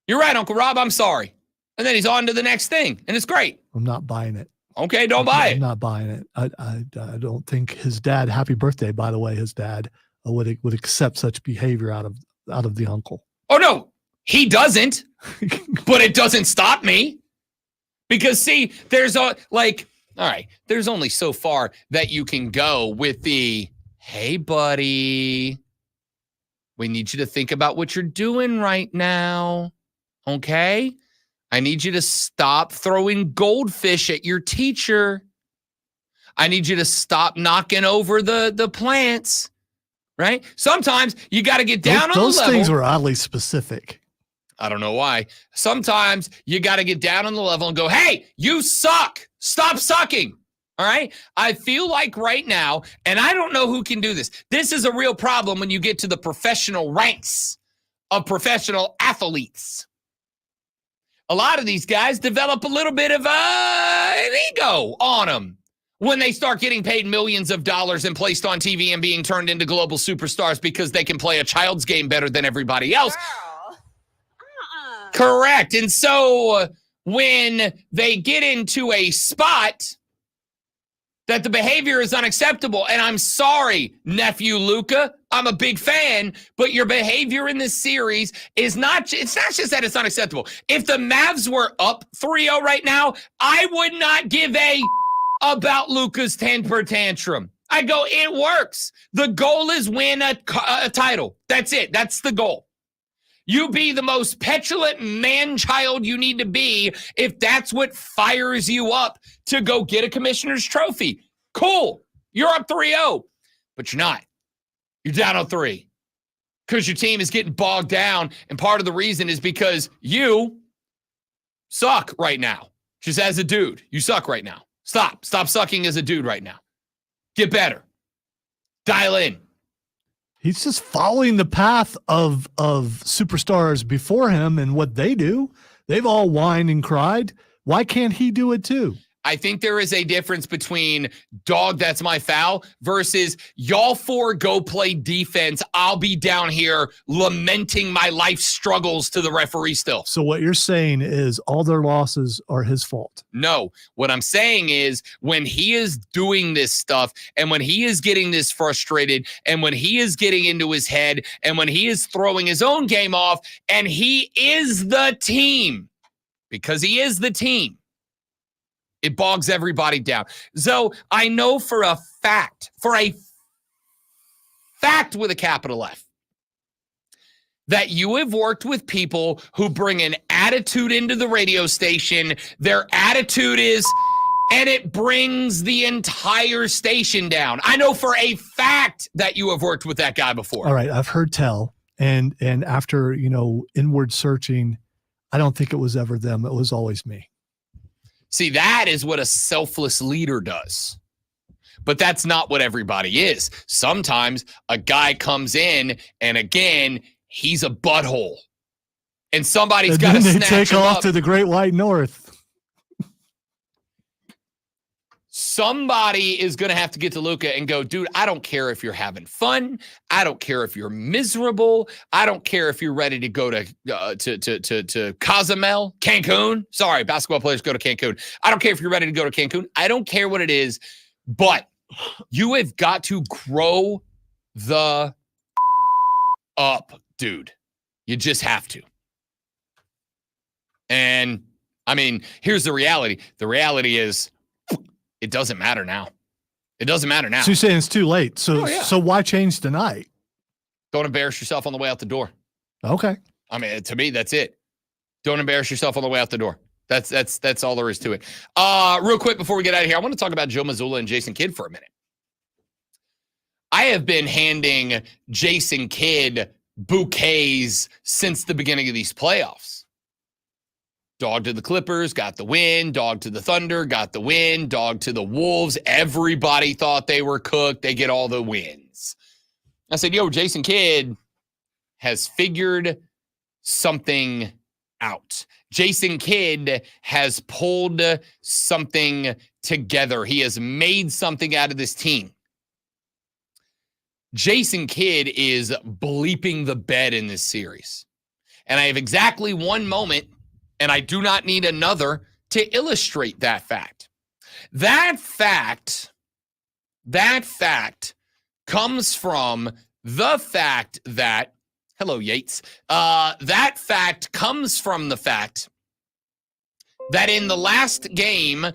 You're right, Uncle Rob. I'm sorry. And then he's on to the next thing, and it's great. I'm not buying it. Okay, don't buy it. I'm not buying it. I don't think his dad, happy birthday, by the way, his dad would accept such behavior out of the uncle. Oh, no, he doesn't, but it doesn't stop me. Because, see, there's all right, there's only so far that you can go with the, hey, buddy, we need you to think about what you're doing right now. Okay? I need you to stop throwing goldfish at your teacher. I need you to stop knocking over the plants, right? Sometimes you got to get down on the level. Those things were oddly specific. I don't know why. Sometimes you got to get down on the level and go, hey, you suck. Stop sucking. All right? I feel like right now, and I don't know who can do this. This is a real problem when you get to the professional ranks of professional athletes. A lot of these guys develop a little bit of an ego on them when they start getting paid millions of dollars and placed on TV and being turned into global superstars because they can play a child's game better than everybody else. Correct. And so when they get into a spot that the behavior is unacceptable, and I'm sorry, nephew Luka, I'm a big fan, but your behavior in this series is it's not just that it's unacceptable. If the Mavs were up 3-0 right now, I would not give a about Luka's temper tantrum. I go, it works. The goal is win a title. That's it. That's the goal. You be the most petulant man-child you need to be if that's what fires you up to go get a commissioner's trophy. Cool. You're up 3-0, but you're not. You're down on 3 because your team is getting bogged down, and part of the reason is because you suck right now. Just as a dude, you suck right now. Stop sucking as a dude right now. Get better. Dial in. He's just following the path of superstars before him and what they do. They've all whined and cried. Why can't he do it too? I think there is a difference between dog, that's my foul, versus y'all four go play defense. I'll be down here lamenting my life struggles to the referee still. So what you're saying is all their losses are his fault. No, what I'm saying is when he is doing this stuff and when he is getting this frustrated and when he is getting into his head and when he is throwing his own game off and he is the team, because he is the team, it bogs everybody down. So I know for a fact with a capital F, that you have worked with people who bring an attitude into the radio station. Their attitude is, and it brings the entire station down. I know for a fact that you have worked with that guy before. All right, I've heard tell, and after, inward searching, I don't think it was ever them. It was always me. See, that is what a selfless leader does. But that's not what everybody is. Sometimes a guy comes in and again, he's a butthole. And somebody's got to snatch him up. They take off to the Great White North. Somebody is going to have to get to Luka and go, dude, I don't care if you're having fun. I don't care if you're miserable. I don't care if you're ready to go to Cozumel, Cancun. Sorry, basketball players go to Cancun. I don't care if you're ready to go to Cancun. I don't care what it is, but you have got to grow the up, dude. You just have to. And, I mean, here's the reality. The reality is, it doesn't matter now. It doesn't matter now. So you're saying it's too late. So why change tonight? Don't embarrass yourself on the way out the door. Okay. I mean, to me, that's it. Don't embarrass yourself on the way out the door. That's all there is to it. Real quick before we get out of here, I want to talk about Joe Mazzulla and Jason Kidd for a minute. I have been handing Jason Kidd bouquets since the beginning of these playoffs. Dog to the Clippers, got the win. Dog to the Thunder, got the win. Dog to the Wolves. Everybody thought they were cooked. They get all the wins. I said, Jason Kidd has figured something out. Jason Kidd has pulled something together. He has made something out of this team. Jason Kidd is bleeping the bed in this series. And I have exactly one moment, and I do not need another to illustrate that fact. That fact comes from the fact that, hello, Yates. That fact comes from the fact that in the last game,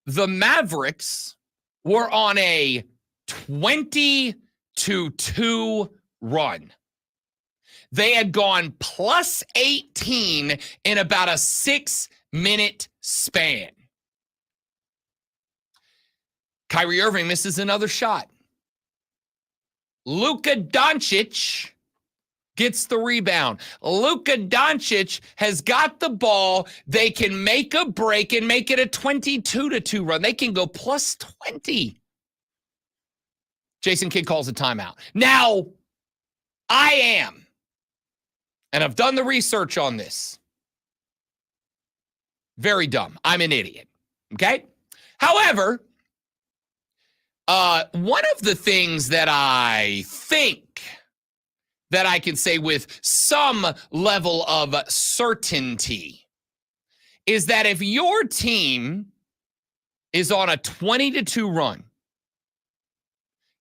the Mavericks were on a 20-2 run. They had gone plus 18 in about a 6-minute span. Kyrie Irving misses another shot. Luka Doncic gets the rebound. Luka Doncic has got the ball. They can make a break and make it a 22-2 run. They can go plus 20. Jason Kidd calls a timeout. Now, I am, and I've done the research on this, very dumb. I'm an idiot, okay? However, one of the things that I think that I can say with some level of certainty is that if your team is on a 20-2 run,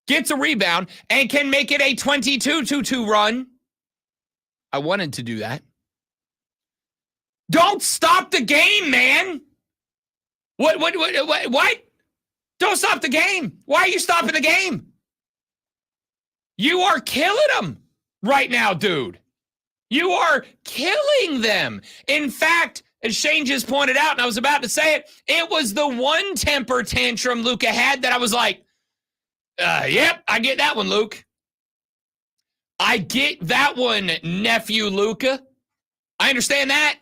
gets a rebound, and can make it a 22-2 run, I wanted to do that. Don't stop the game, man. What? Don't stop the game. Why are you stopping the game? You are killing them right now, dude. You are killing them. In fact, as Shane just pointed out, and I was about to say it, it was the one temper tantrum Luka had that I was like, yep, I get that one, Luke. I get that one, nephew Luka. I understand that.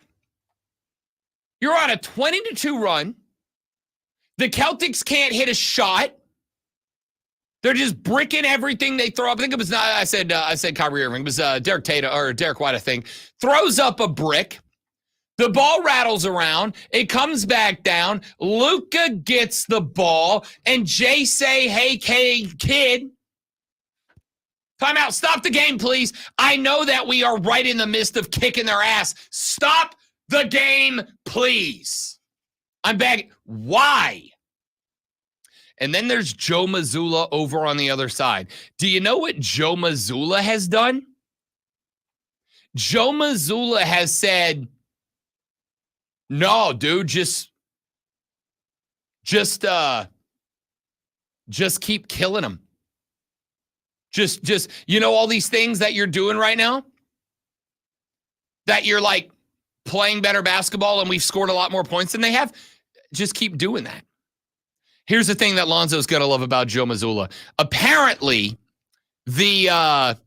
You're on a 20-2 run. The Celtics can't hit a shot. They're just bricking everything they throw up. I think it was not. I said Kyrie Irving. It was Derek White, I think. Throws up a brick. The ball rattles around. It comes back down. Luka gets the ball, and Jay say, hey, kid. Timeout. Stop the game, please. I know that we are right in the midst of kicking their ass. Stop the game, please. I'm begging. Why? And then there's Joe Mazzulla over on the other side. Do you know what Joe Mazzulla has done? Joe Mazzulla has said, no, dude, just keep killing them. Just, you know, all these things that you're doing right now, that you're like playing better basketball and we've scored a lot more points than they have. Just keep doing that. Here's the thing that Lonzo's going to love about Joe Mazzulla. Apparently, the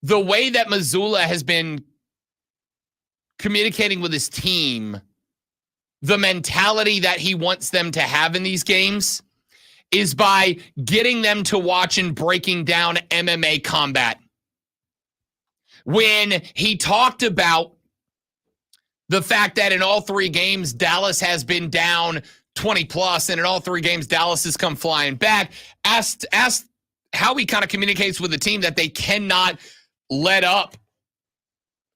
way that Mazzulla has been communicating with his team, the mentality that he wants them to have in these games is by getting them to watch and breaking down MMA combat. When he talked about the fact that in all 3 games, Dallas has been down 20 plus, and in all 3 games, Dallas has come flying back, asked how he kind of communicates with the team that they cannot let up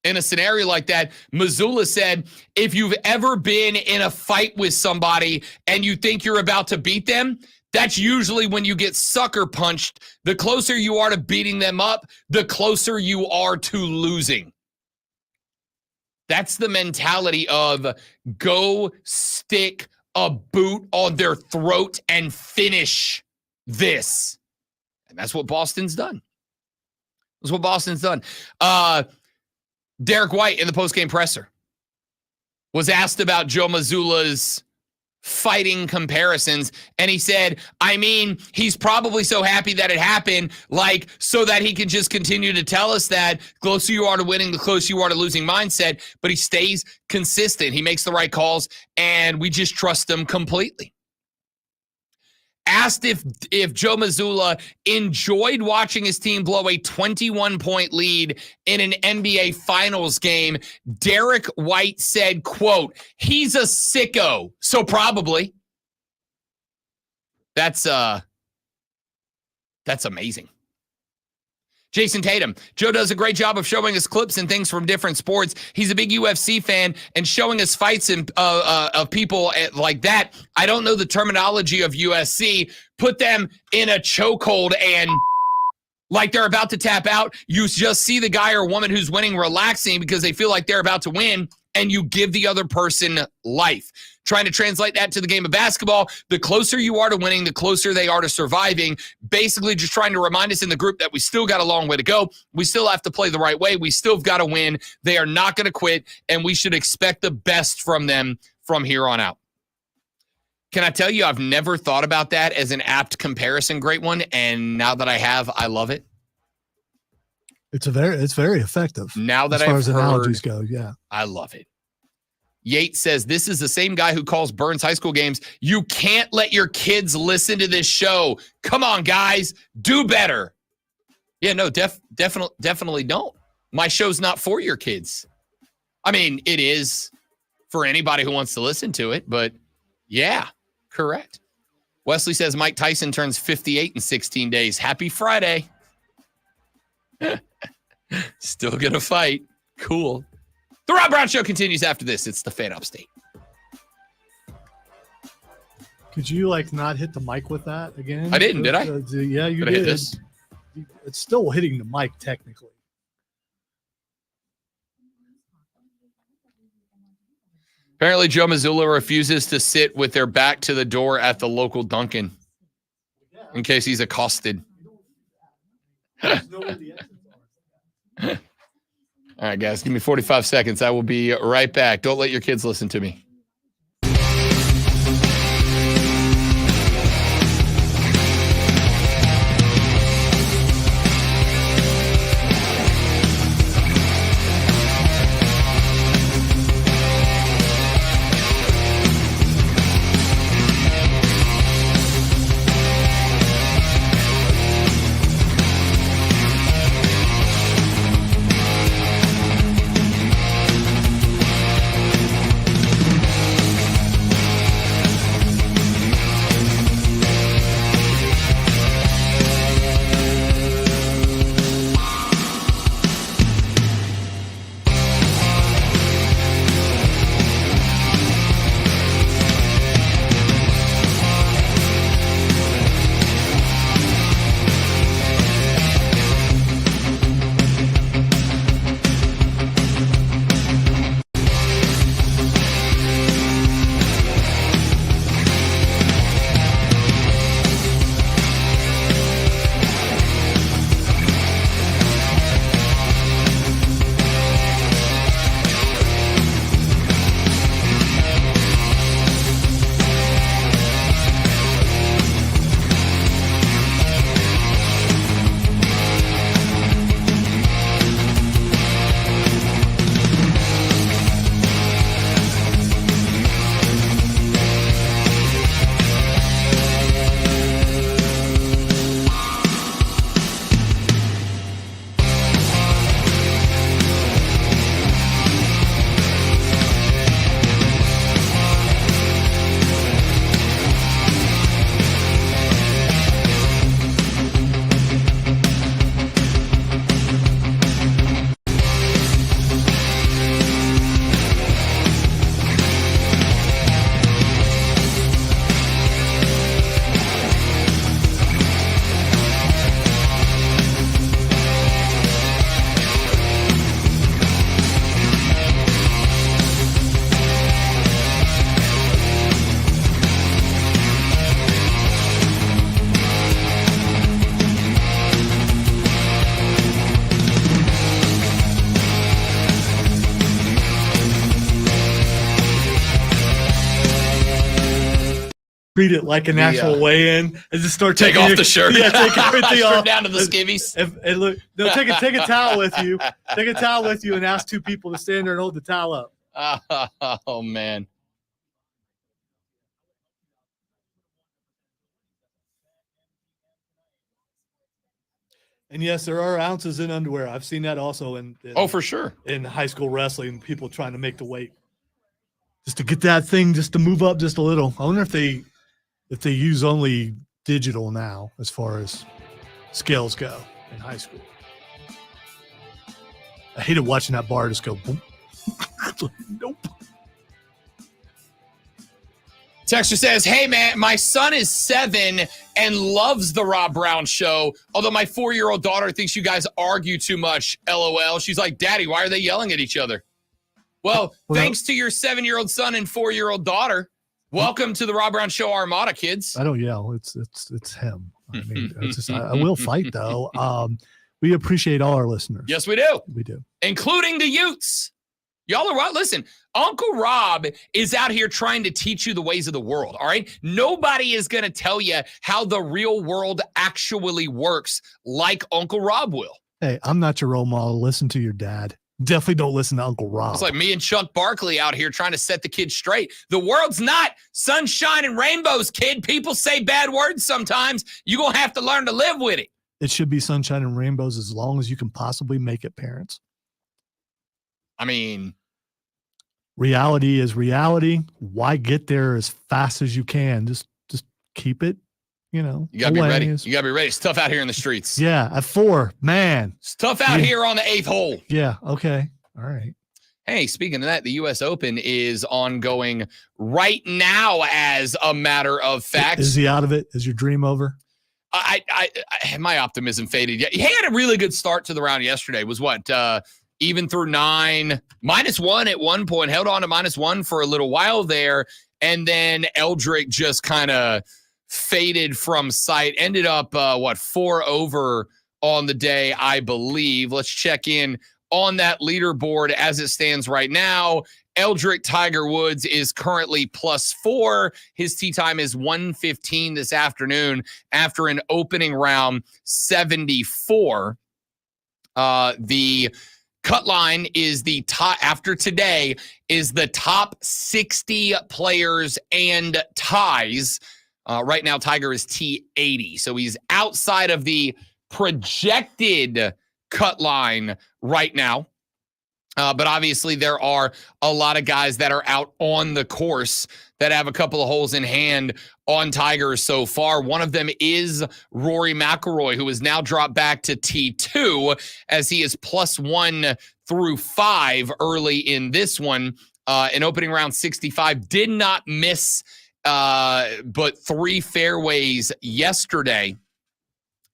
in a scenario like that. Mazzulla said, if you've ever been in a fight with somebody and you think you're about to beat them, that's usually when you get sucker punched. The closer you are to beating them up, the closer you are to losing. That's the mentality of go stick a boot on their throat and finish this. And that's what Boston's done. That's what Boston's done. Derek White in the postgame presser was asked about Joe Mazzulla's fighting comparisons, and he said, I mean, he's probably so happy that it happened, like, so that he can just continue to tell us that the closer you are to winning, the closer you are to losing mindset, but he stays consistent. He makes the right calls, and we just trust him completely. Asked if Joe Mazzulla enjoyed watching his team blow a 21-point lead in an NBA Finals game, Derek White said, quote, he's a sicko, so probably. That's amazing. Jason Tatum. Joe does a great job of showing us clips and things from different sports. He's a big UFC fan and showing us fights and of people like that. I don't know the terminology of UFC. Put them in a chokehold and like they're about to tap out. You just see the guy or woman who's winning relaxing because they feel like they're about to win, and you give the other person life. Trying to translate that to the game of basketball, the closer you are to winning, the closer they are to surviving. Basically just trying to remind us in the group that we still got a long way to go. We still have to play the right way. We still have got to win. They are not going to quit, and we should expect the best from them from here on out. Can I tell you, I've never thought about that as an apt comparison, great one, and now that I have, I love it. It's very effective. Now that as far I've as analogies go, yeah. I love it. Yates says, this is the same guy who calls Burns high school games. You can't let your kids listen to this show. Come on, guys. Do better. Yeah, no, definitely don't. My show's not for your kids. I mean, it is for anybody who wants to listen to it, but yeah, correct. Wesley says, Mike Tyson turns 58 in 16 days. Happy Friday. Still gonna fight. Cool. The Rob Brown Show continues after this. It's the Fan Upstate. Could you not hit the mic with that again? I didn't, did I? Yeah, you did. did. I hit this? It's still hitting the mic technically. Apparently, Joe Mazzulla refuses to sit with their back to the door at the local Dunkin' in case he's accosted. All right, guys, give me 45 seconds. I will be right back. Don't let your kids listen to me. treat it like an actual weigh-in and just start Take taking off your, the shirt. Yeah, take everything Strip off. down to the skivvies. And look, no, take a towel with you. Take a towel with you and ask two people to stand there and hold the towel up. Oh man. And yes, there are ounces in underwear. I've seen that also in for sure. In high school wrestling, people trying to make the weight. Just to get that thing just to move up just a little. I wonder if they use only digital now as far as scales go in high school. I hated watching that bar just go boom. Nope. Texter says, hey, man, my son is 7 and loves the Rob Brown show, although my 4-year-old daughter thinks you guys argue too much, LOL. She's like, Daddy, why are they yelling at each other? Well, thanks to your 7-year-old son and 4-year-old daughter. Welcome to the Rob Brown Show Armada, kids. I don't yell. It's him. I mean, it's just, I will fight, though. We appreciate all our listeners. Yes, we do. We do. Including the Utes. Y'all are right. Listen, Uncle Rob is out here trying to teach you the ways of the world, all right? Nobody is going to tell you how the real world actually works like Uncle Rob will. Hey, I'm not your role model. Listen to your dad. Definitely don't listen to Uncle Rob. It's like me and Chuck Barkley out here trying to set the kids straight. The world's not sunshine and rainbows, kid. People say bad words sometimes. You're going to have to learn to live with it. It should be sunshine and rainbows as long as you can possibly make it, parents. I mean, reality is reality. Why get there as fast as you can? Just keep it, you gotta be ready. You gotta be ready. It's tough out here in the streets. Yeah, at 4, man. It's tough out here on the 8th hole. Yeah, okay. All right. Hey, speaking of that, the U.S. Open is ongoing right now, as a matter of fact. Is he out of it? Is your dream over? My optimism faded. He had a really good start to the round yesterday. Was what? Even through 9, -1 at one point, held on to -1 for a little while there. And then Eldrick just kind of faded from sight. Ended up, 4 over on the day, I believe. Let's check in on that leaderboard as it stands right now. Eldrick Tiger Woods is currently +4. His tee time is 1:15 this afternoon after an opening round 74. The cut line is the top after today is the top 60 players and ties. Right now, Tiger is T80. So he's outside of the projected cut line right now. But obviously, there are a lot of guys that are out on the course that have a couple of holes in hand on Tiger so far. One of them is Rory McIlroy, who has now dropped back to T2 as he is +1 through 5 early in this one. In opening round 65, did not miss but 3 fairways yesterday.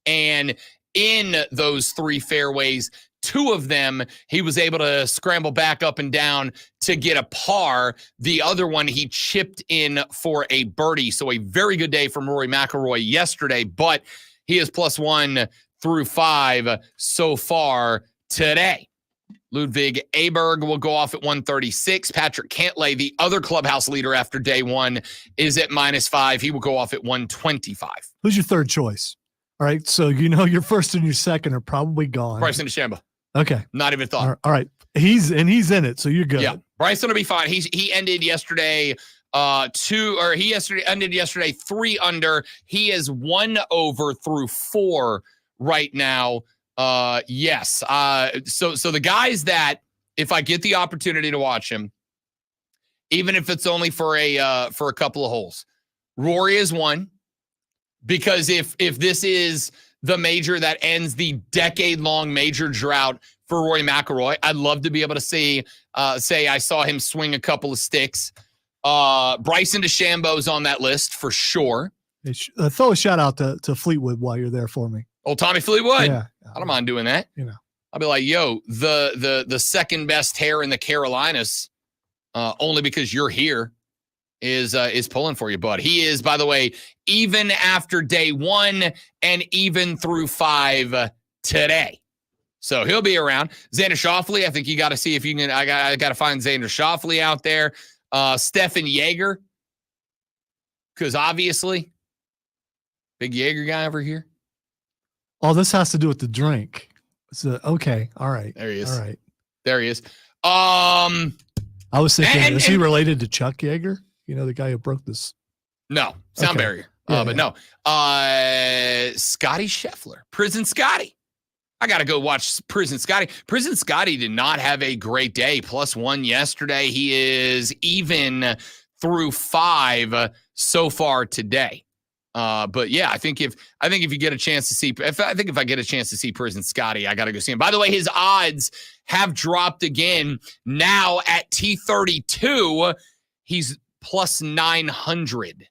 And in those 3 fairways, 2 of them, he was able to scramble back up and down to get a par. The other one, he chipped in for a birdie. So a very good day from Rory McIlroy yesterday, but he is +1 through 5 so far today. Ludwig Aberg will go off at 136. Patrick Cantlay, the other clubhouse leader after day 1, is at -5. He will go off at 125. Who's your third choice? All right, so your first and your second are probably gone. Bryson DeChambeau. Okay. Not even thought. All right. He's in it, so you're good. Yeah. Bryson will be fine. He ended yesterday ended yesterday 3 under. He is 1 over through 4 right now. Yes. So the guys that, if I get the opportunity to watch him, even if it's only for a couple of holes, Rory is 1, because if this is the major that ends the decade-long major drought for Rory McIlroy, I'd love to be able to say I saw him swing a couple of sticks. Bryson DeChambeau's on that list for sure. Throw a shout out to Fleetwood while you're there for me. Oh, Tommy Fleetwood. Yeah. I don't mind doing that. I'll be like, yo, the second best hair in the Carolinas, only because you're here, is pulling for you, bud. He is, by the way, even after day 1 and even through 5 today. So he'll be around. Xander Schauffele, I think you got to see if you can. I got to find Xander Schauffele out there. Stefan Jaeger. Because obviously, big Jaeger guy over here. Oh, this has to do with the drink. So, okay. All right. There he is. All right. There he is. I was thinking, is he related to Chuck Yeager? You know, the guy who broke this. No, sound barrier. But no. Scotty Scheffler, Prison Scotty. I got to go watch Prison Scotty. Prison Scotty did not have a great day. +1 yesterday. He is even through 5 so far today. But yeah, I think if you get a chance to see, if I get a chance to see Prison Scotty, I got to go see him. By the way, his odds have dropped again. Now at T32, he's +900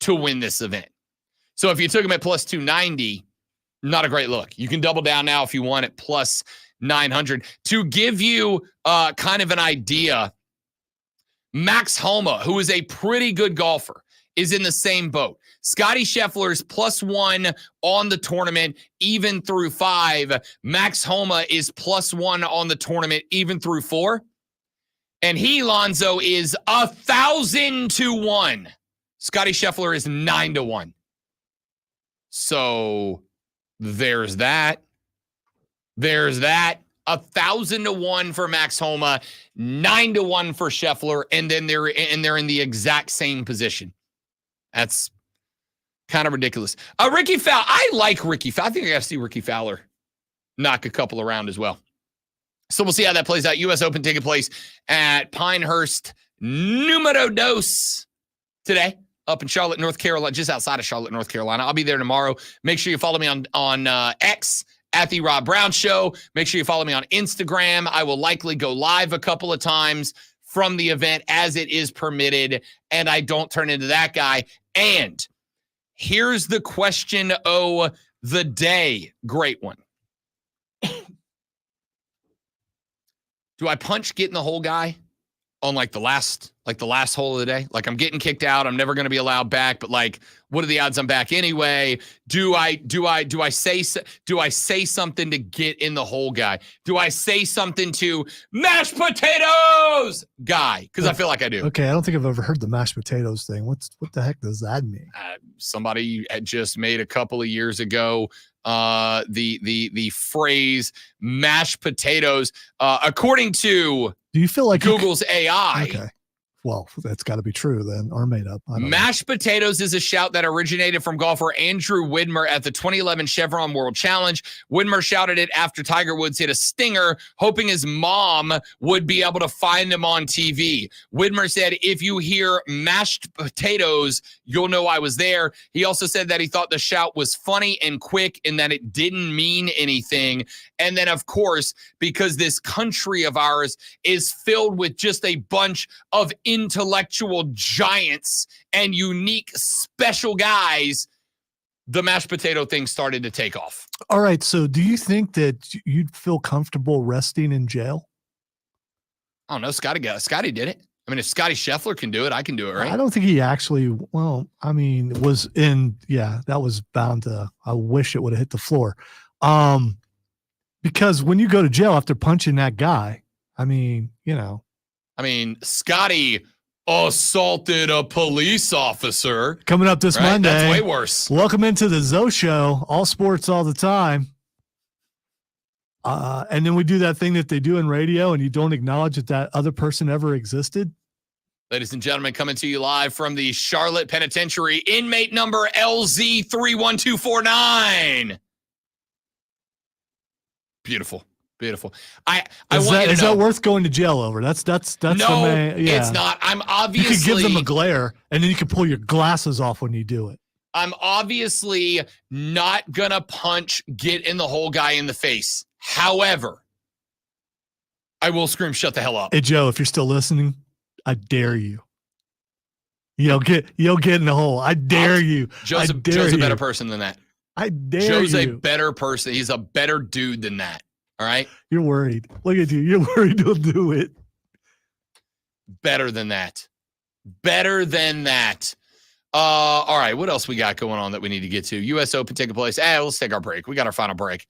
to win this event. So if you took him at +290, not a great look. You can double down now if you want at +900. To give you kind of an idea, Max Homa, who is a pretty good golfer, is in the same boat. Scotty Scheffler's +1 on the tournament, even through 5. Max Homa is +1 on the tournament, even through 4. And he, Lonzo, is 1,000 to 1. Scotty Scheffler is 9 to 1. So there's that. There's that. 1,000 to 1 for Max Homa, 9 to 1 for Scheffler, and then they're in the exact same position. That's kind of ridiculous. Ricky Fowler. I like Ricky Fowler. I think I got to see Ricky Fowler knock a couple around as well. So we'll see how that plays out. U.S. Open taking place at Pinehurst Numero Dos today up in Charlotte, North Carolina, just outside of Charlotte, North Carolina. I'll be there tomorrow. Make sure you follow me on X at The Rob Brown Show. Make sure you follow me on Instagram. I will likely go live a couple of times from the event as it is permitted, and I don't turn into that guy. And here's the question of the day. Great one. Do I punch get in the hole guy on the last hole of the day? Like, I'm getting kicked out. I'm never going to be allowed back, but what are the odds I'm back anyway? Do I say something to get in the hole guy? Do I say something to mashed potatoes guy? Because I feel like I do. Okay, I don't think I've ever heard the mashed potatoes thing. What the heck does that mean? Somebody had just made a couple of years ago the phrase mashed potatoes, according to do you feel like Google's AI. Okay. Well, that's got to be true then, or made up. Mashed potatoes is a shout that originated from golfer Andrew Widmer at the 2011 Chevron World Challenge. Widmer shouted it after Tiger Woods hit a stinger, hoping his mom would be able to find him on TV. Widmer said, "If you hear mashed potatoes, you'll know I was there." He also said that he thought the shout was funny and quick and that it didn't mean anything. And then, of course, because this country of ours is filled with just a bunch of intellectual giants and unique special guys, the mashed potato thing started to take off. All right. So do you think that you'd feel comfortable resting in jail? I don't know. Scotty did it. I mean, if Scotty Scheffler can do it, I can do it, right? I don't think he actually, was in, that was bound to, I wish it would have hit the floor. Because when you go to jail after punching that guy, Scotty assaulted a police officer. Coming up this Monday. That's way worse. Welcome into the Zoe Show. All sports all the time. And then we do that thing that they do in radio and you don't acknowledge that other person ever existed. Ladies and gentlemen, coming to you live from the Charlotte Penitentiary, inmate number LZ31249. Beautiful. Is that worth going to jail over? That's no, the main, it's not. I'm obviously. You could give them a glare, and then you can pull your glasses off when you do it. I'm obviously not gonna punch get in the hole guy in the face. However, I will scream, "Shut the hell up!" Hey Joe, if you're still listening, I dare you. Get in the hole. I dare you. Joe's a better person than that. I dare Joe's you. a better person. He's a better dude than that. All right. You're worried. Look at you. You're worried he'll do it. Better than that. All right. What else we got going on that we need to get to? U.S. Open taking place. Let's take our break. We got our final break.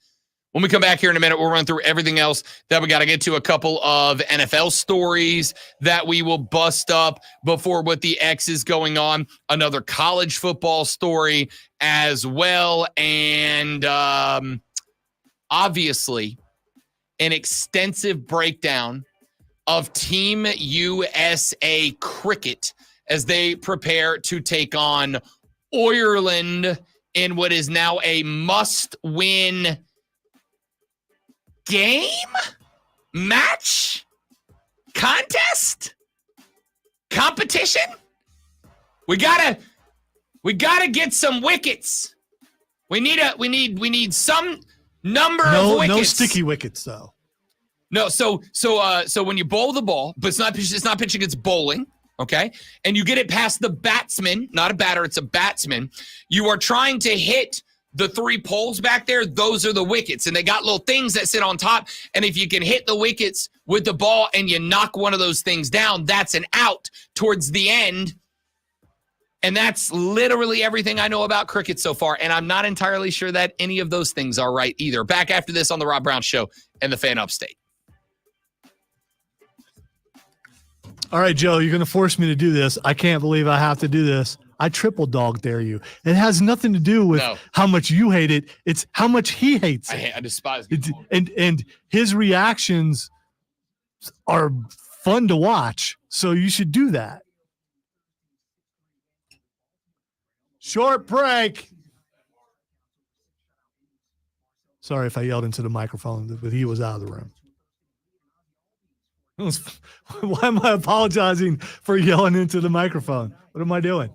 When we come back here in a minute, we'll run through everything else that we got to get to. A couple of NFL stories that we will bust up before what the X is going on. Another college football story as well. And obviously, an extensive breakdown of Team USA cricket as they prepare to take on Ireland in what is now a must-win game, match, contest, competition. We gotta get some wickets. We need some number of wickets. No sticky wickets though. No, so when you bowl the ball, but it's not pitching, it's bowling, okay? And you get it past the batsman, not a batter, it's a batsman. You are trying to hit the 3 poles back there. Those are the wickets, and they got little things that sit on top. And if you can hit the wickets with the ball and you knock one of those things down, that's an out towards the end. And that's literally everything I know about cricket so far. And I'm not entirely sure that any of those things are right either. Back after this on the Rob Brown Show and the Fan Upstate. All right, Joe, you're going to force me to do this. I can't believe I have to do this. I triple dog dare you. It has nothing to do with how much you hate it. It's how much he hates it. I despise it. And his reactions are fun to watch. So you should do that. Short break. Sorry if I yelled into the microphone, but he was out of the room. Why am I apologizing for yelling into the microphone? What am I doing?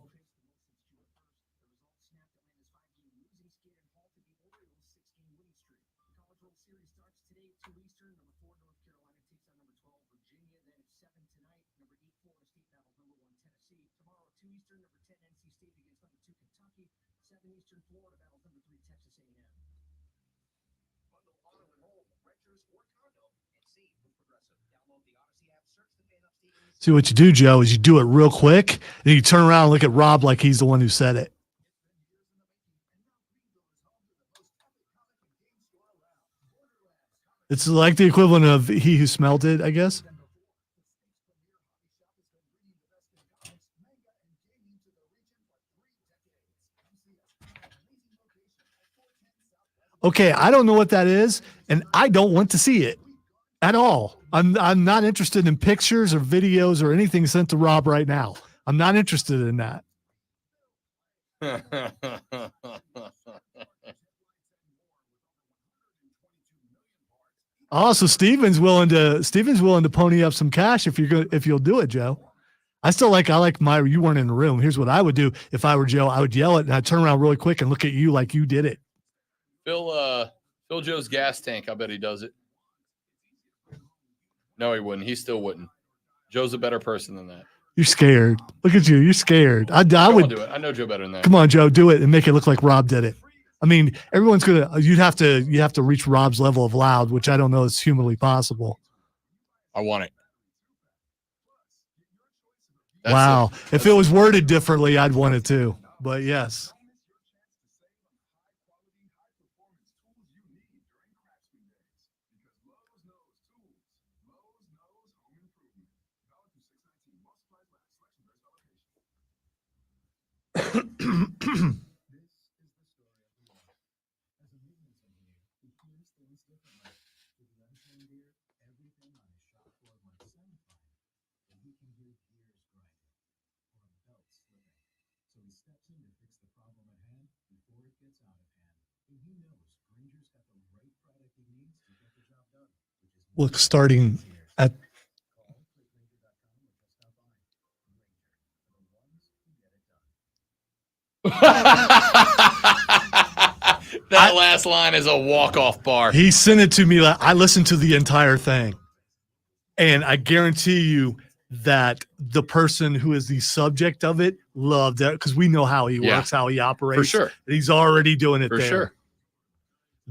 See, what you do, Joe, is you do it real quick, and you turn around and look at Rob like he's the one who said it. It's like the equivalent of he who smelled it, I guess. Okay, I don't know what that is, and I don't want to see it at all. I'm not interested in pictures or videos or anything sent to Rob right now. I'm not interested in that. Also, Steven's willing to pony up some cash if you'll do it, Joe. I like you weren't in the room. Here's what I would do if I were Joe. I would yell it and I'd turn around really quick and look at you like you did it. Fill Joe's gas tank. I bet he does it. No, he wouldn't. He still wouldn't. Joe's a better person than that. You're scared. Look at you. You're scared. I would do it. I know Joe better than that. Come on, Joe. Do it and make it look like Rob did it. I mean, everyone's gonna. You have to reach Rob's level of loud, which I don't know is humanly possible. I want it. Wow. If it was worded differently, I'd want it too. But yes. Look, starting at that last line is a walk-off bar. He sent it to me. I listened to the entire thing, and I guarantee you that the person who is the subject of it loved it because we know how he works, how he operates. For sure. He's already doing it for there. Sure.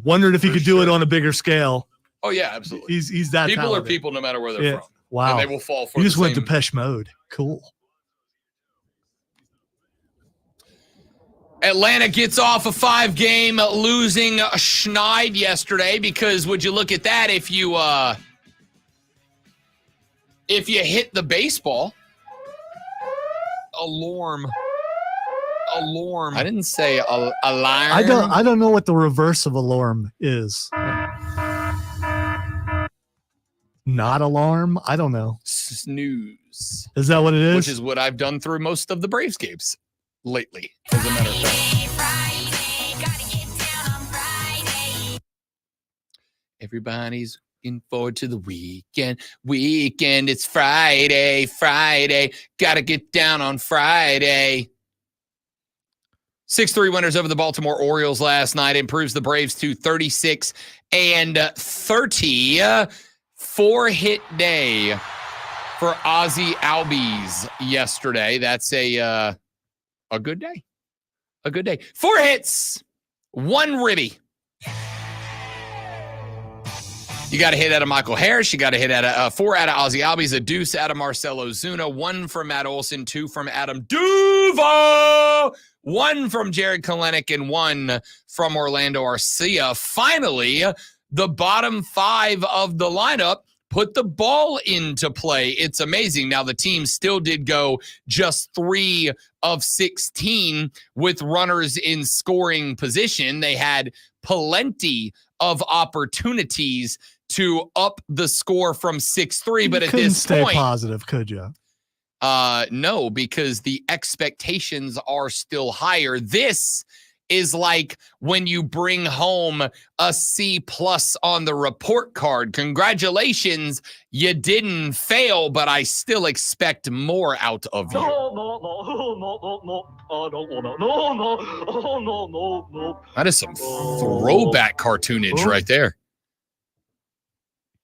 Wondered if he could do it on a bigger scale. Oh yeah, absolutely. He's that people talented. are people no matter where they're from. Wow. And they will fall for You just went same... Depeche Mode. Cool. Atlanta gets off a 5-game losing schneid yesterday because would you look at that if you hit the baseball? Alarm. I didn't say alarm. I don't know what the reverse of alarm is. Not alarm? I don't know. Snooze. Is that what it is? Which is what I've done through most of the Braves games lately, as a matter of fact. Everybody's looking forward to the weekend. It's Friday. Gotta get down on Friday. 6-3 winners over the Baltimore Orioles last night improves the Braves to 36 and 30. 4-hit day for Ozzie Albies yesterday. That's a good day. A good day. 4 hits, 1 ribby. You got a hit out of Michael Harris. You got a hit out of 4 out of Ozzie Albies, a deuce out of Marcell Ozuna, 1 from Matt Olson, 2 from Adam Duval, 1 from Jared Kelenic, and 1 from Orlando Arcia. Finally, the bottom 5 of the lineup put the ball into play. It's amazing. Now, the team still did go just 3 of 16 with runners in scoring position. They had plenty of opportunities to up the score from 6-3, but at this stay point, positive, could you? No, because the expectations are still higher. This is like when you bring home a C+ on the report card. Congratulations, you didn't fail, but I still expect more out of you. That is some throwback cartoonage right there.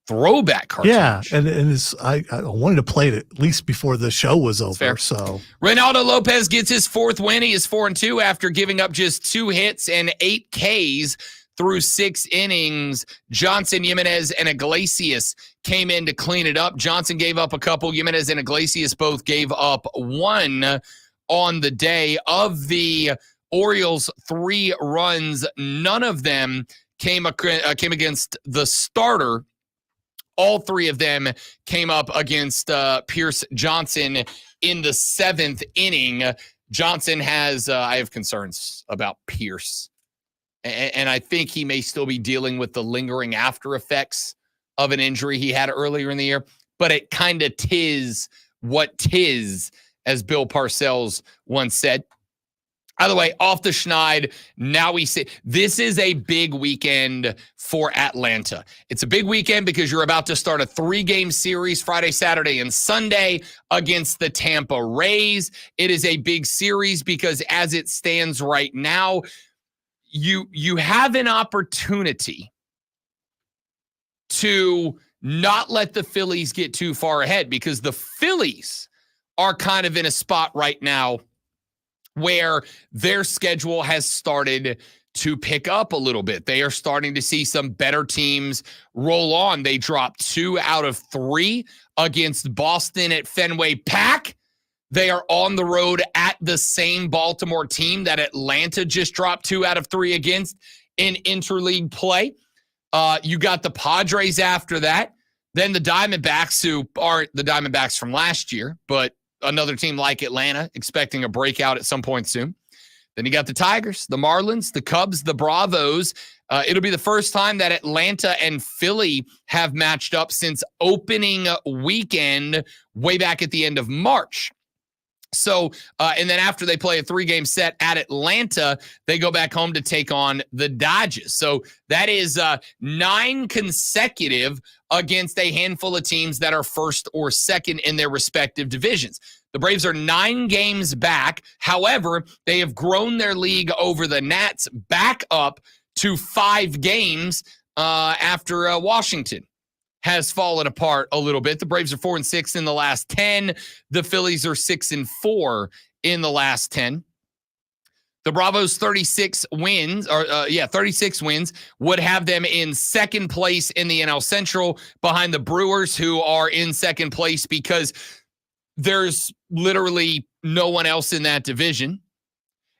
Throwback cartoonage. Yeah, and it's, I wanted to play it at least before the show was over. Fair. So Reynaldo Lopez gets his 4th win. He is 4-2 after giving up just 2 hits and 8 Ks through 6 innings. Johnson, Jimenez, and Iglesias came in to clean it up. Johnson gave up a couple. Jimenez and Iglesias both gave up 1 on the day. Of the Orioles' 3 runs, none of them came against the starter. All 3 of them came up against Pierce Johnson in the 7th inning. Johnson has, I have concerns about Pierce. And I think he may still be dealing with the lingering after effects of an injury he had earlier in the year. But it kind of tis what tis, as Bill Parcells once said. By the way, off the schneid, now we see this is a big weekend for Atlanta. It's a big weekend because you're about to start a 3-game series Friday, Saturday, and Sunday against the Tampa Rays. It is a big series because as it stands right now, you have an opportunity to not let the Phillies get too far ahead because the Phillies are kind of in a spot right now where their schedule has started to pick up a little bit. They are starting to see some better teams roll on. They dropped 2 out of 3 against Boston at Fenway Park. They are on the road at the same Baltimore team that Atlanta just dropped 2 out of 3 against in interleague play. You got the Padres after that. Then the Diamondbacks, who aren't the Diamondbacks from last year, but another team like Atlanta expecting a breakout at some point soon. Then you got the Tigers, the Marlins, the Cubs, the Bravos. It'll be the first time that Atlanta and Philly have matched up since opening weekend way back at the end of March. So, and then after they play a 3-game set at Atlanta, they go back home to take on the Dodgers. So that is 9 consecutive against a handful of teams that are first or second in their respective divisions. The Braves are 9 games back. However, they have grown their lead over the Nats back up to 5 games after Washington has fallen apart a little bit. The Braves are 4-6 in the last 10. The Phillies are 6-4 in the last 10. The Bravos 36 wins would have them in second place in the NL Central behind the Brewers, who are in second place because there's literally no one else in that division.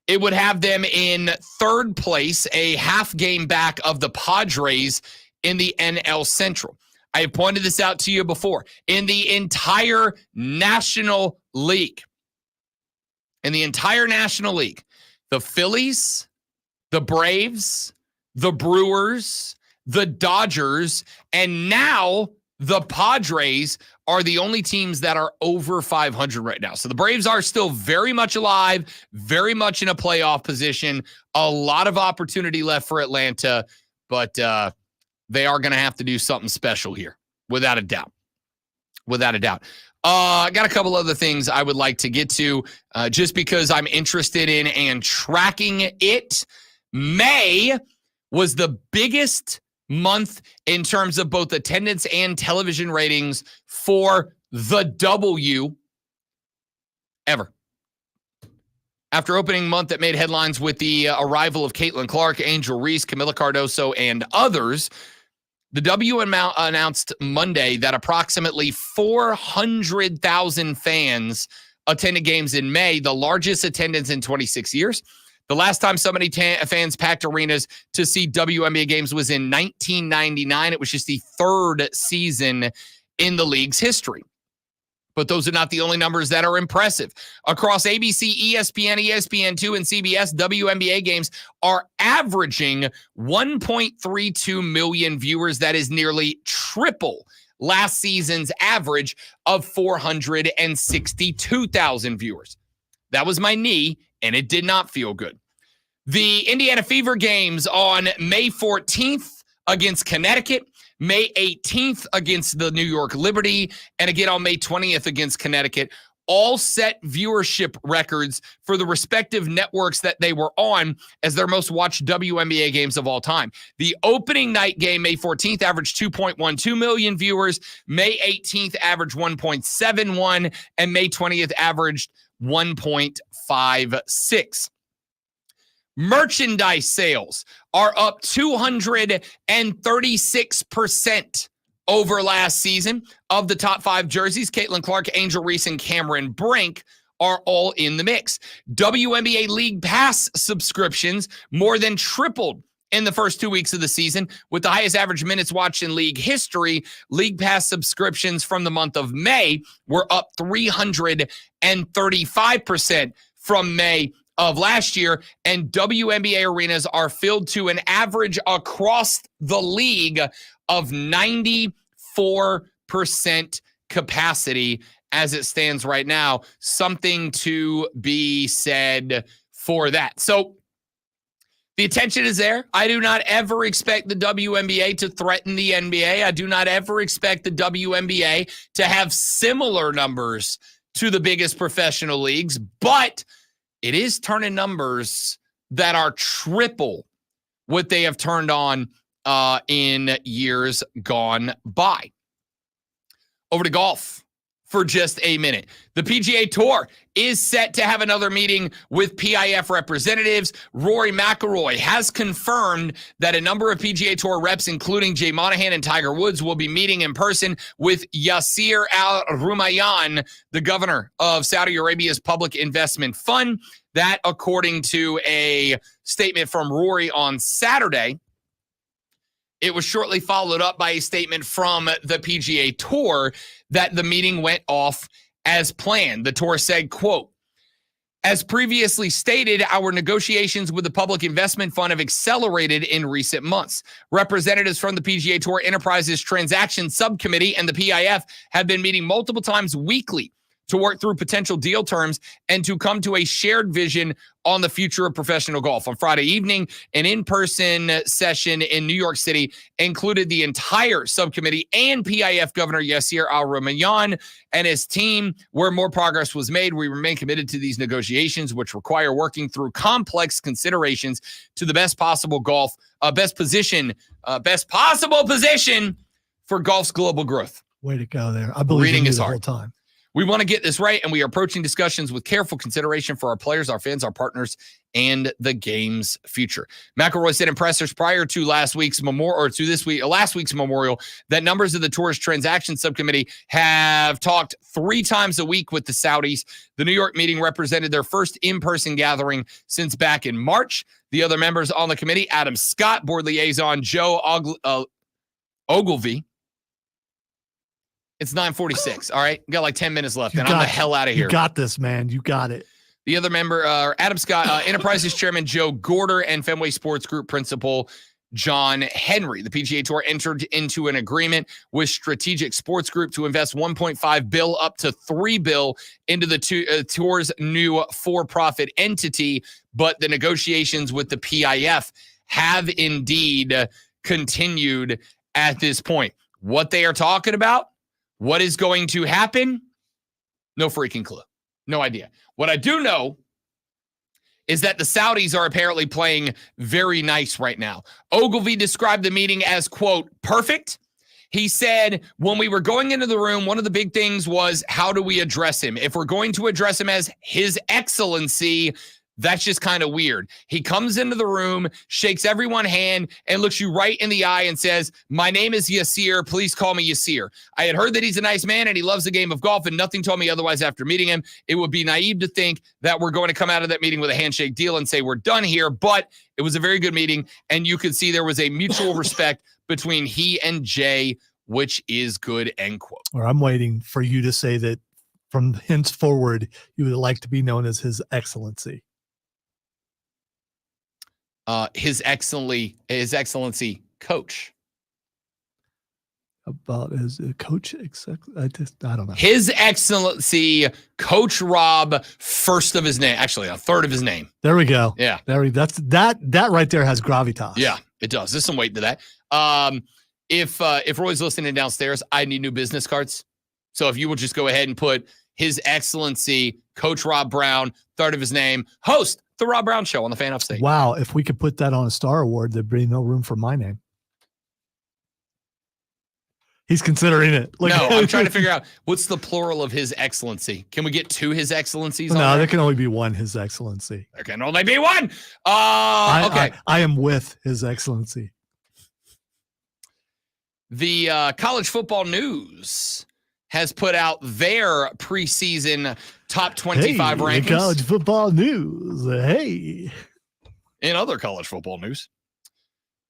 it would have them in third place, a half game back of the Padres in the NL Central. I have pointed this out to you before. In the entire National League, the Phillies, the Braves, the Brewers, the Dodgers, and now the Padres are the only teams that are over 500 right now. So the Braves are still very much alive, very much in a playoff position. A lot of opportunity left for Atlanta, but they are going to have to do something special here, without a doubt. I got a couple other things I would like to get to just because I'm interested in and tracking it. May was the biggest month in terms of both attendance and television ratings for the W ever. After opening month that made headlines with the arrival of Caitlin Clark, Angel Reese, Camila Cardoso, and others, the W announced Monday that approximately 400,000 fans attended games in May, the largest attendance in 26 years. The last time so many fans packed arenas to see WNBA games was in 1999. It was just the third season in the league's history. But those are not the only numbers that are impressive. Across ABC, ESPN, ESPN2, and CBS, WNBA games are averaging 1.32 million viewers. That is nearly triple last season's average of 462,000 viewers. That was my knee, and it did not feel good. The Indiana Fever games on May 14th against Connecticut, May 18th against the New York Liberty, and again on May 20th against Connecticut, all set viewership records for the respective networks that they were on as their most watched WNBA games of all time. The opening night game, May 14th, averaged 2.12 million viewers. May 18th averaged 1.71, and May 20th averaged 1.56. Merchandise sales are up 236% over last season. Of the top 5 jerseys, Caitlin Clark, Angel Reese, and Cameron Brink are all in the mix. WNBA League Pass subscriptions more than tripled in the first 2 weeks of the season, with the highest average minutes watched in league history. League Pass subscriptions from the month of May were up 335% from May of last year, and WNBA arenas are filled to an average across the league of 94% capacity as it stands right now. Something to be said for that. So the attention is there. I do not ever expect the WNBA to threaten the NBA. I do not ever expect the WNBA to have similar numbers to the biggest professional leagues, but it is turning numbers that are triple what they have turned on in years gone by. Over to golf for just a minute. The PGA Tour is set to have another meeting with PIF representatives. Rory McIlroy has confirmed that a number of PGA Tour reps, including Jay Monahan and Tiger Woods, will be meeting in person with Yasir Al-Rumayyan, the governor of Saudi Arabia's Public Investment Fund. That, according to a statement from Rory on Saturday, it was shortly followed up by a statement from the PGA Tour that the meeting went off as planned. The tour said, quote, "As previously stated, our negotiations with the Public Investment Fund have accelerated in recent months. Representatives from the PGA Tour Enterprises Transaction Subcommittee and the PIF have been meeting multiple times weekly to work through potential deal terms and to come to a shared vision on the future of professional golf." On Friday evening, an in-person session in New York City included the entire subcommittee and PIF Governor Yasir Al-Rumayyan and his team. Where more progress was made, we remain committed to these negotiations, which require working through complex considerations to the best possible position for golf's global growth. Way to go there. I believe in you the whole time. We want to get this right, and we are approaching discussions with careful consideration for our players, our fans, our partners, and the game's future. McElroy said in pressers prior to last week's memorial that members of the Tourist Transactions Subcommittee have talked 3 times a week with the Saudis. The New York meeting represented their first in-person gathering since back in March. The other members on the committee, Adam Scott, board liaison Joe Ogilvy. It's 9:46. All right. We got like 10 minutes left, and I'm the hell out of here. You got this, man. You got it. The other member, Adam Scott, Enterprises Chairman Joe Gorder, and Fenway Sports Group Principal John Henry. The PGA Tour entered into an agreement with Strategic Sports Group to invest $1.5 billion up to $3 billion into the Tour's new for-profit entity, but the negotiations with the PIF have indeed continued at this point. What they are talking about, what is going to happen, no freaking clue. No idea. What I do know is that the Saudis are apparently playing very nice right now. Ogilvy described the meeting as, quote, perfect. He said, when we were going into the room, one of the big things was, how do we address him? If we're going to address him as His Excellency, that's just kind of weird. He comes into the room, shakes everyone's hand, and looks you right in the eye and says, my name is Yasir. Please call me Yasir. I had heard that he's a nice man and he loves the game of golf, and nothing told me otherwise after meeting him. It would be naive to think that we're going to come out of that meeting with a handshake deal and say we're done here, but it was a very good meeting, and you could see there was a mutual respect between he and Jay, which is good, end quote. Or I'm waiting for you to say that from henceforward, you would like to be known as His Excellency. His Excellency Coach. About his coach, I don't know. His Excellency Coach Rob, first of his name, actually a third of his name. There we go. Yeah, that right there has gravitas. Yeah, it does. There's some weight to that. If Roy's listening downstairs, I need new business cards. So if you would just go ahead and put His Excellency Coach Rob Brown, third of his name, host the Rob Brown Show on the Fan Upstate. Wow, if we could put that on a Star Award, there'd be no room for my name. He's considering it. No, I'm trying to figure out what's the plural of His Excellency. Can we get 2 His Excellencies? No, there can only be one His Excellency. There can only be one. Okay. I am with His Excellency. The College Football News has put out their preseason top 25 rankings. College Football News. Hey. In other college football news,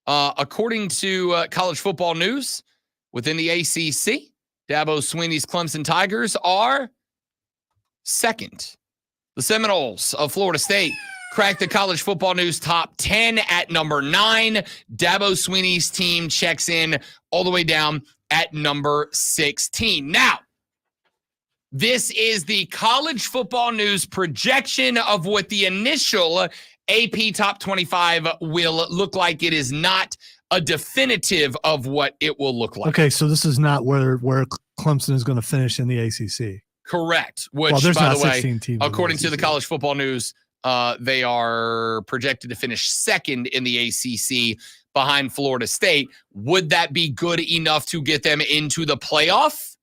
according to College Football News, within the ACC, Dabo Swinney's Clemson Tigers are second. The Seminoles of Florida State cracked the College Football News top 10 at number 9. Dabo Swinney's team checks in all the way down at number 16. Now, this is the College Football News projection of what the initial AP Top 25 will look like. It is not a definitive of what it will look like. Okay, so this is not where Clemson is going to finish in the ACC. Correct. Which, well, by the way, according to the College Football News, they are projected to finish second in the ACC behind Florida State. Would that be good enough to get them into the playoff?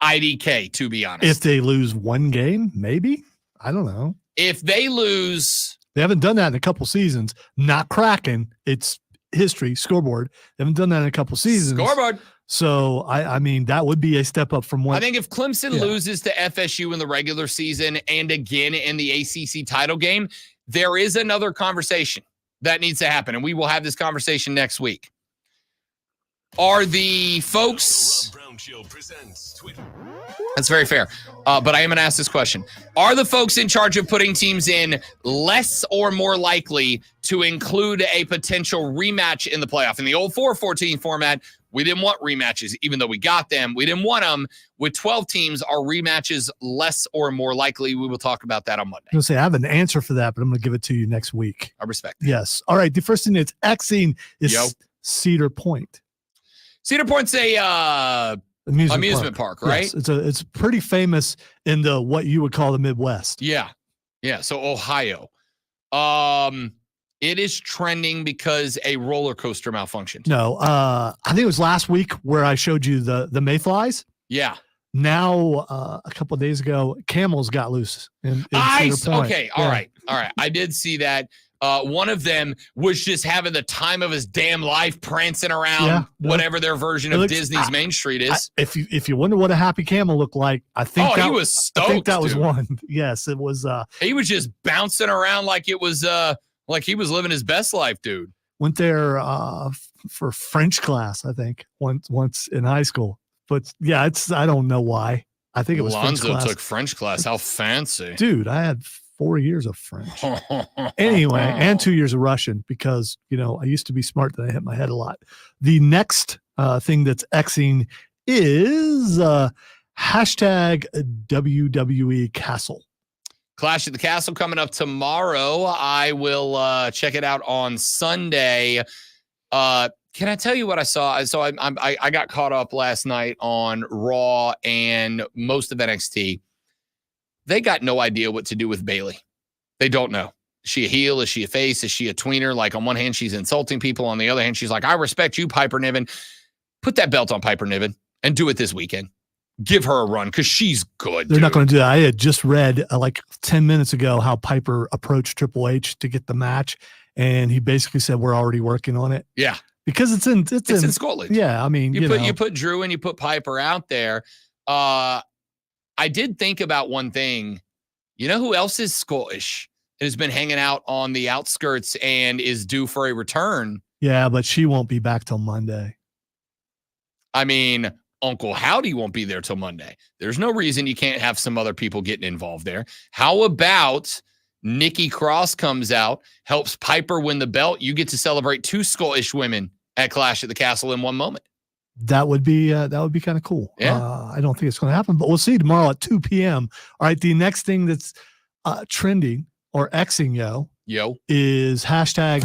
IDK, to be honest. If they lose one game, maybe. I don't know. If they lose... They haven't done that in a couple seasons. Not cracking. It's history, scoreboard. They haven't done that in a couple seasons. Scoreboard. So, I mean, that would be a step up from what... I think if Clemson loses to FSU in the regular season and again in the ACC title game, there is another conversation that needs to happen, and we will have this conversation next week. Are the folks... That's very fair. But I am going to ask this question. Are the folks in charge of putting teams in less or more likely to include a potential rematch in the playoff? In the old 4-14 format, we didn't want rematches, even though we got them. We didn't want them. With 12 teams, are rematches less or more likely? We will talk about that on Monday. I'm going to say I have an answer for that, but I'm going to give it to you next week. I respect that. Yes. All right. The first thing that's Xing is Cedar Point. Cedar Point's a amusement park, right? Yes, it's pretty famous in the what you would call the Midwest. Yeah. So Ohio. It is trending because a roller coaster malfunctioned. No, I think it was last week where I showed you the mayflies. Yeah. now a couple of days ago, camels got loose in Cedar Point. Okay, all right. I did see that. One of them was just having the time of his damn life, prancing around whatever their version of Disney's Main Street is. If you wonder what a happy camel looked like, I think he was stoked. I think that was one. Yes, it was. He was just bouncing around like it was like he was living his best life, dude. Went there for French class, I think, once in high school. But yeah, I don't know why. I think it was French class. Took French class. How fancy. Dude, I had 4 years of French. Anyway, and 2 years of Russian because, I used to be smart that I hit my head a lot. The next thing that's Xing is hashtag WWE Castle. Clash at the Castle coming up tomorrow. I will check it out on Sunday. Can I tell you what I saw? I got caught up last night on Raw and most of NXT. They got no idea what to do with Bayley. They don't know. Is she a heel? Is she a face? Is she a tweener? Like on one hand, she's insulting people. On the other hand, she's like, I respect you, Piper Niven. Put that belt on Piper Niven and do it this weekend. Give her a run because she's good. They're not going to do that. I had just read like 10 minutes ago how Piper approached Triple H to get the match. And he basically said, we're already working on it. Yeah. Because it's in Scotland. Yeah, I mean, you put Drew and you put Piper out there. I did think about one thing. You know who else is Scottish and has been hanging out on the outskirts and is due for a return? Yeah, but she won't be back till Monday. I mean, Uncle Howdy won't be there till Monday. There's no reason you can't have some other people getting involved there. How about Nikki Cross comes out, helps Piper win the belt? You get to celebrate 2 Scottish women at Clash at the Castle in one moment. That would be kind of cool. Yeah. I don't think it's going to happen, but we'll see tomorrow at 2 p.m. All right. The next thing that's trending or Xing is hashtag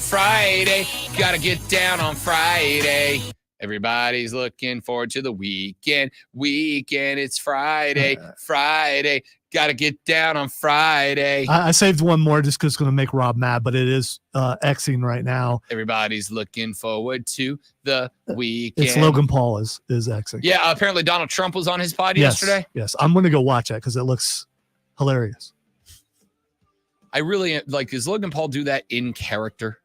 Friday. Gotta get down on Friday. Everybody's looking forward to the weekend. It's Friday. Friday. Got to get down on Friday. I saved one more just because it's going to make Rob mad, but it is Xing right now. Everybody's looking forward to the weekend. It's Logan Paul is Xing. Yeah, apparently Donald Trump was on his pod yesterday. Yes, I'm going to go watch that because it looks hilarious. I really like. Does Logan Paul do that in character?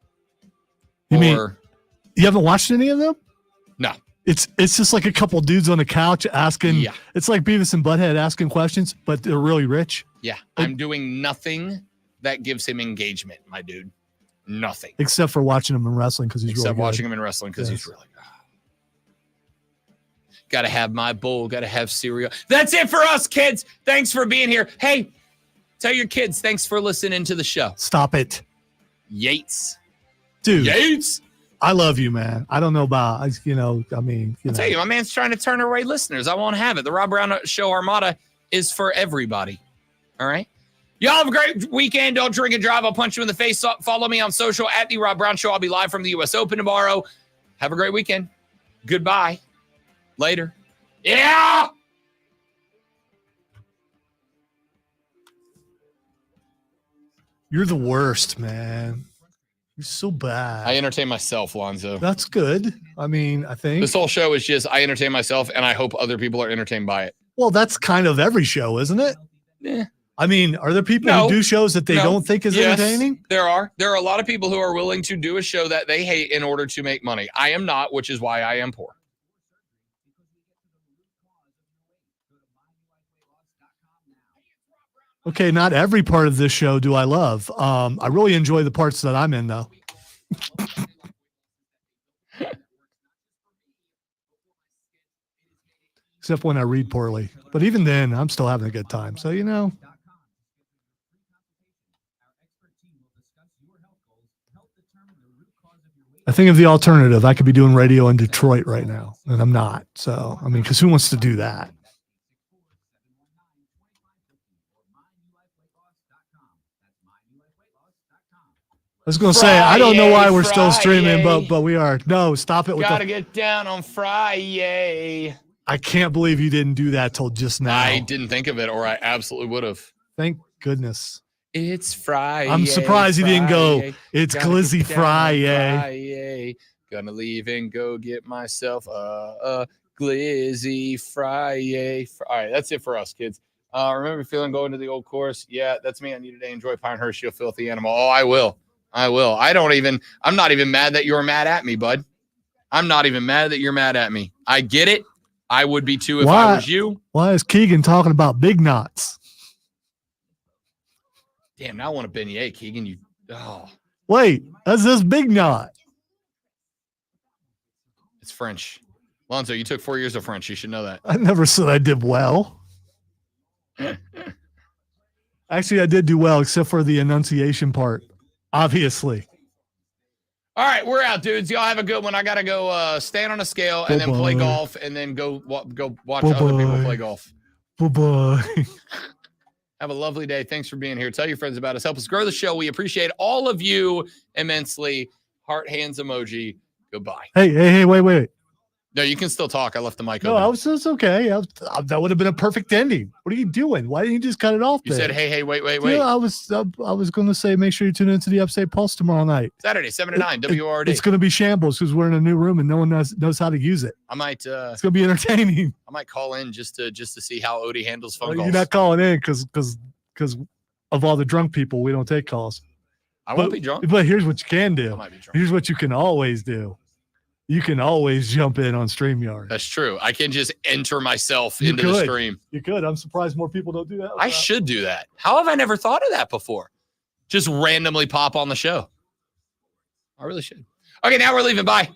You mean you haven't watched any of them? No. It's just like a couple dudes on a couch asking. Yeah. It's like Beavis and Butthead asking questions, but they're really rich. Yeah. I'm doing nothing that gives him engagement, my dude. Nothing. Except for watching him in wrestling because he's really good. Except watching him in wrestling because he's really good. Got to have my bowl. Got to have cereal. That's it for us, kids. Thanks for being here. Hey, tell your kids thanks for listening to the show. Stop it. Yates. Dude. Yates. I love you, man. I don't know about, I'll tell you, my man's trying to turn away listeners. I won't have it. The Rob Brown Show Armada is for everybody. All right? Y'all have a great weekend. Don't drink and drive. I'll punch you in the face. Follow me on social at The Rob Brown Show. I'll be live from the U.S. Open tomorrow. Have a great weekend. Goodbye. Later. Yeah! You're the worst, man. You're so bad. I entertain myself, Lonzo. That's good. I mean, I think this whole show is just I entertain myself, and I hope other people are entertained by it. Well, that's kind of every show, isn't it? Yeah. I mean, are there people who do shows that they don't think is entertaining? There are. There are a lot of people who are willing to do a show that they hate in order to make money. I am not, which is why I am poor. Okay, not every part of this show do I love. I really enjoy the parts that I'm in, though. Except when I read poorly. But even then, I'm still having a good time. So, I think of the alternative. I could be doing radio in Detroit right now, and I'm not. So, I mean, because who wants to do that? I was going to say, I don't know why we're still streaming, but we are. No, stop it. Gotta get down on Friday. I can't believe you didn't do that till just now. I didn't think of it, or I absolutely would have. Thank goodness. It's Friday. I'm surprised you didn't go, it's Glizzy Friday. Gonna leave and go get myself a Glizzy Friday. All right, that's it for us, kids. Remember feeling going to the old course? Yeah, that's me. I need today. Enjoy Pinehurst, you filthy animal. Oh, I will. I'm not even mad that you're mad at me, bud. I'm not even mad that you're mad at me. I get it. I would be too if I was you. Why is Keegan talking about big knots? Damn, now I want a beignet, Keegan. Wait, that's this big knot. It's French. Lonzo, you took 4 years of French. You should know that. I never said I did well. Actually, I did do well, except for the enunciation part, obviously. All right, we're out, dudes. Y'all have a good one. I got to go stand on a scale and then play golf and then go watch other people play golf. Bye-bye. Have a lovely day. Thanks for being here. Tell your friends about us. Help us grow the show. We appreciate all of you immensely. Heart, hands emoji. Goodbye. Hey, wait. No, you can still talk. I left the mic No, open. it's okay. That would have been a perfect ending. What are you doing? Why didn't you just cut it off? You said, hey, wait. Yeah, I was going to say, make sure you tune into the Upstate Pulse tomorrow night. Saturday, 7 to 9, WRD. It's going to be shambles because we're in a new room and no one knows how to use it. I might. It's going to be entertaining. I might call in just to see how Odie handles phone calls. You're not calling in because of all the drunk people. We don't take calls. I won't be drunk. But here's what you can do. I might be drunk. Here's what you can always do. You can always jump in on StreamYard. That's true. I can just enter myself into the stream. You could. I'm surprised more people don't do that. I should do that. How have I never thought of that before? Just randomly pop on the show. I really should. Okay, now we're leaving. Bye.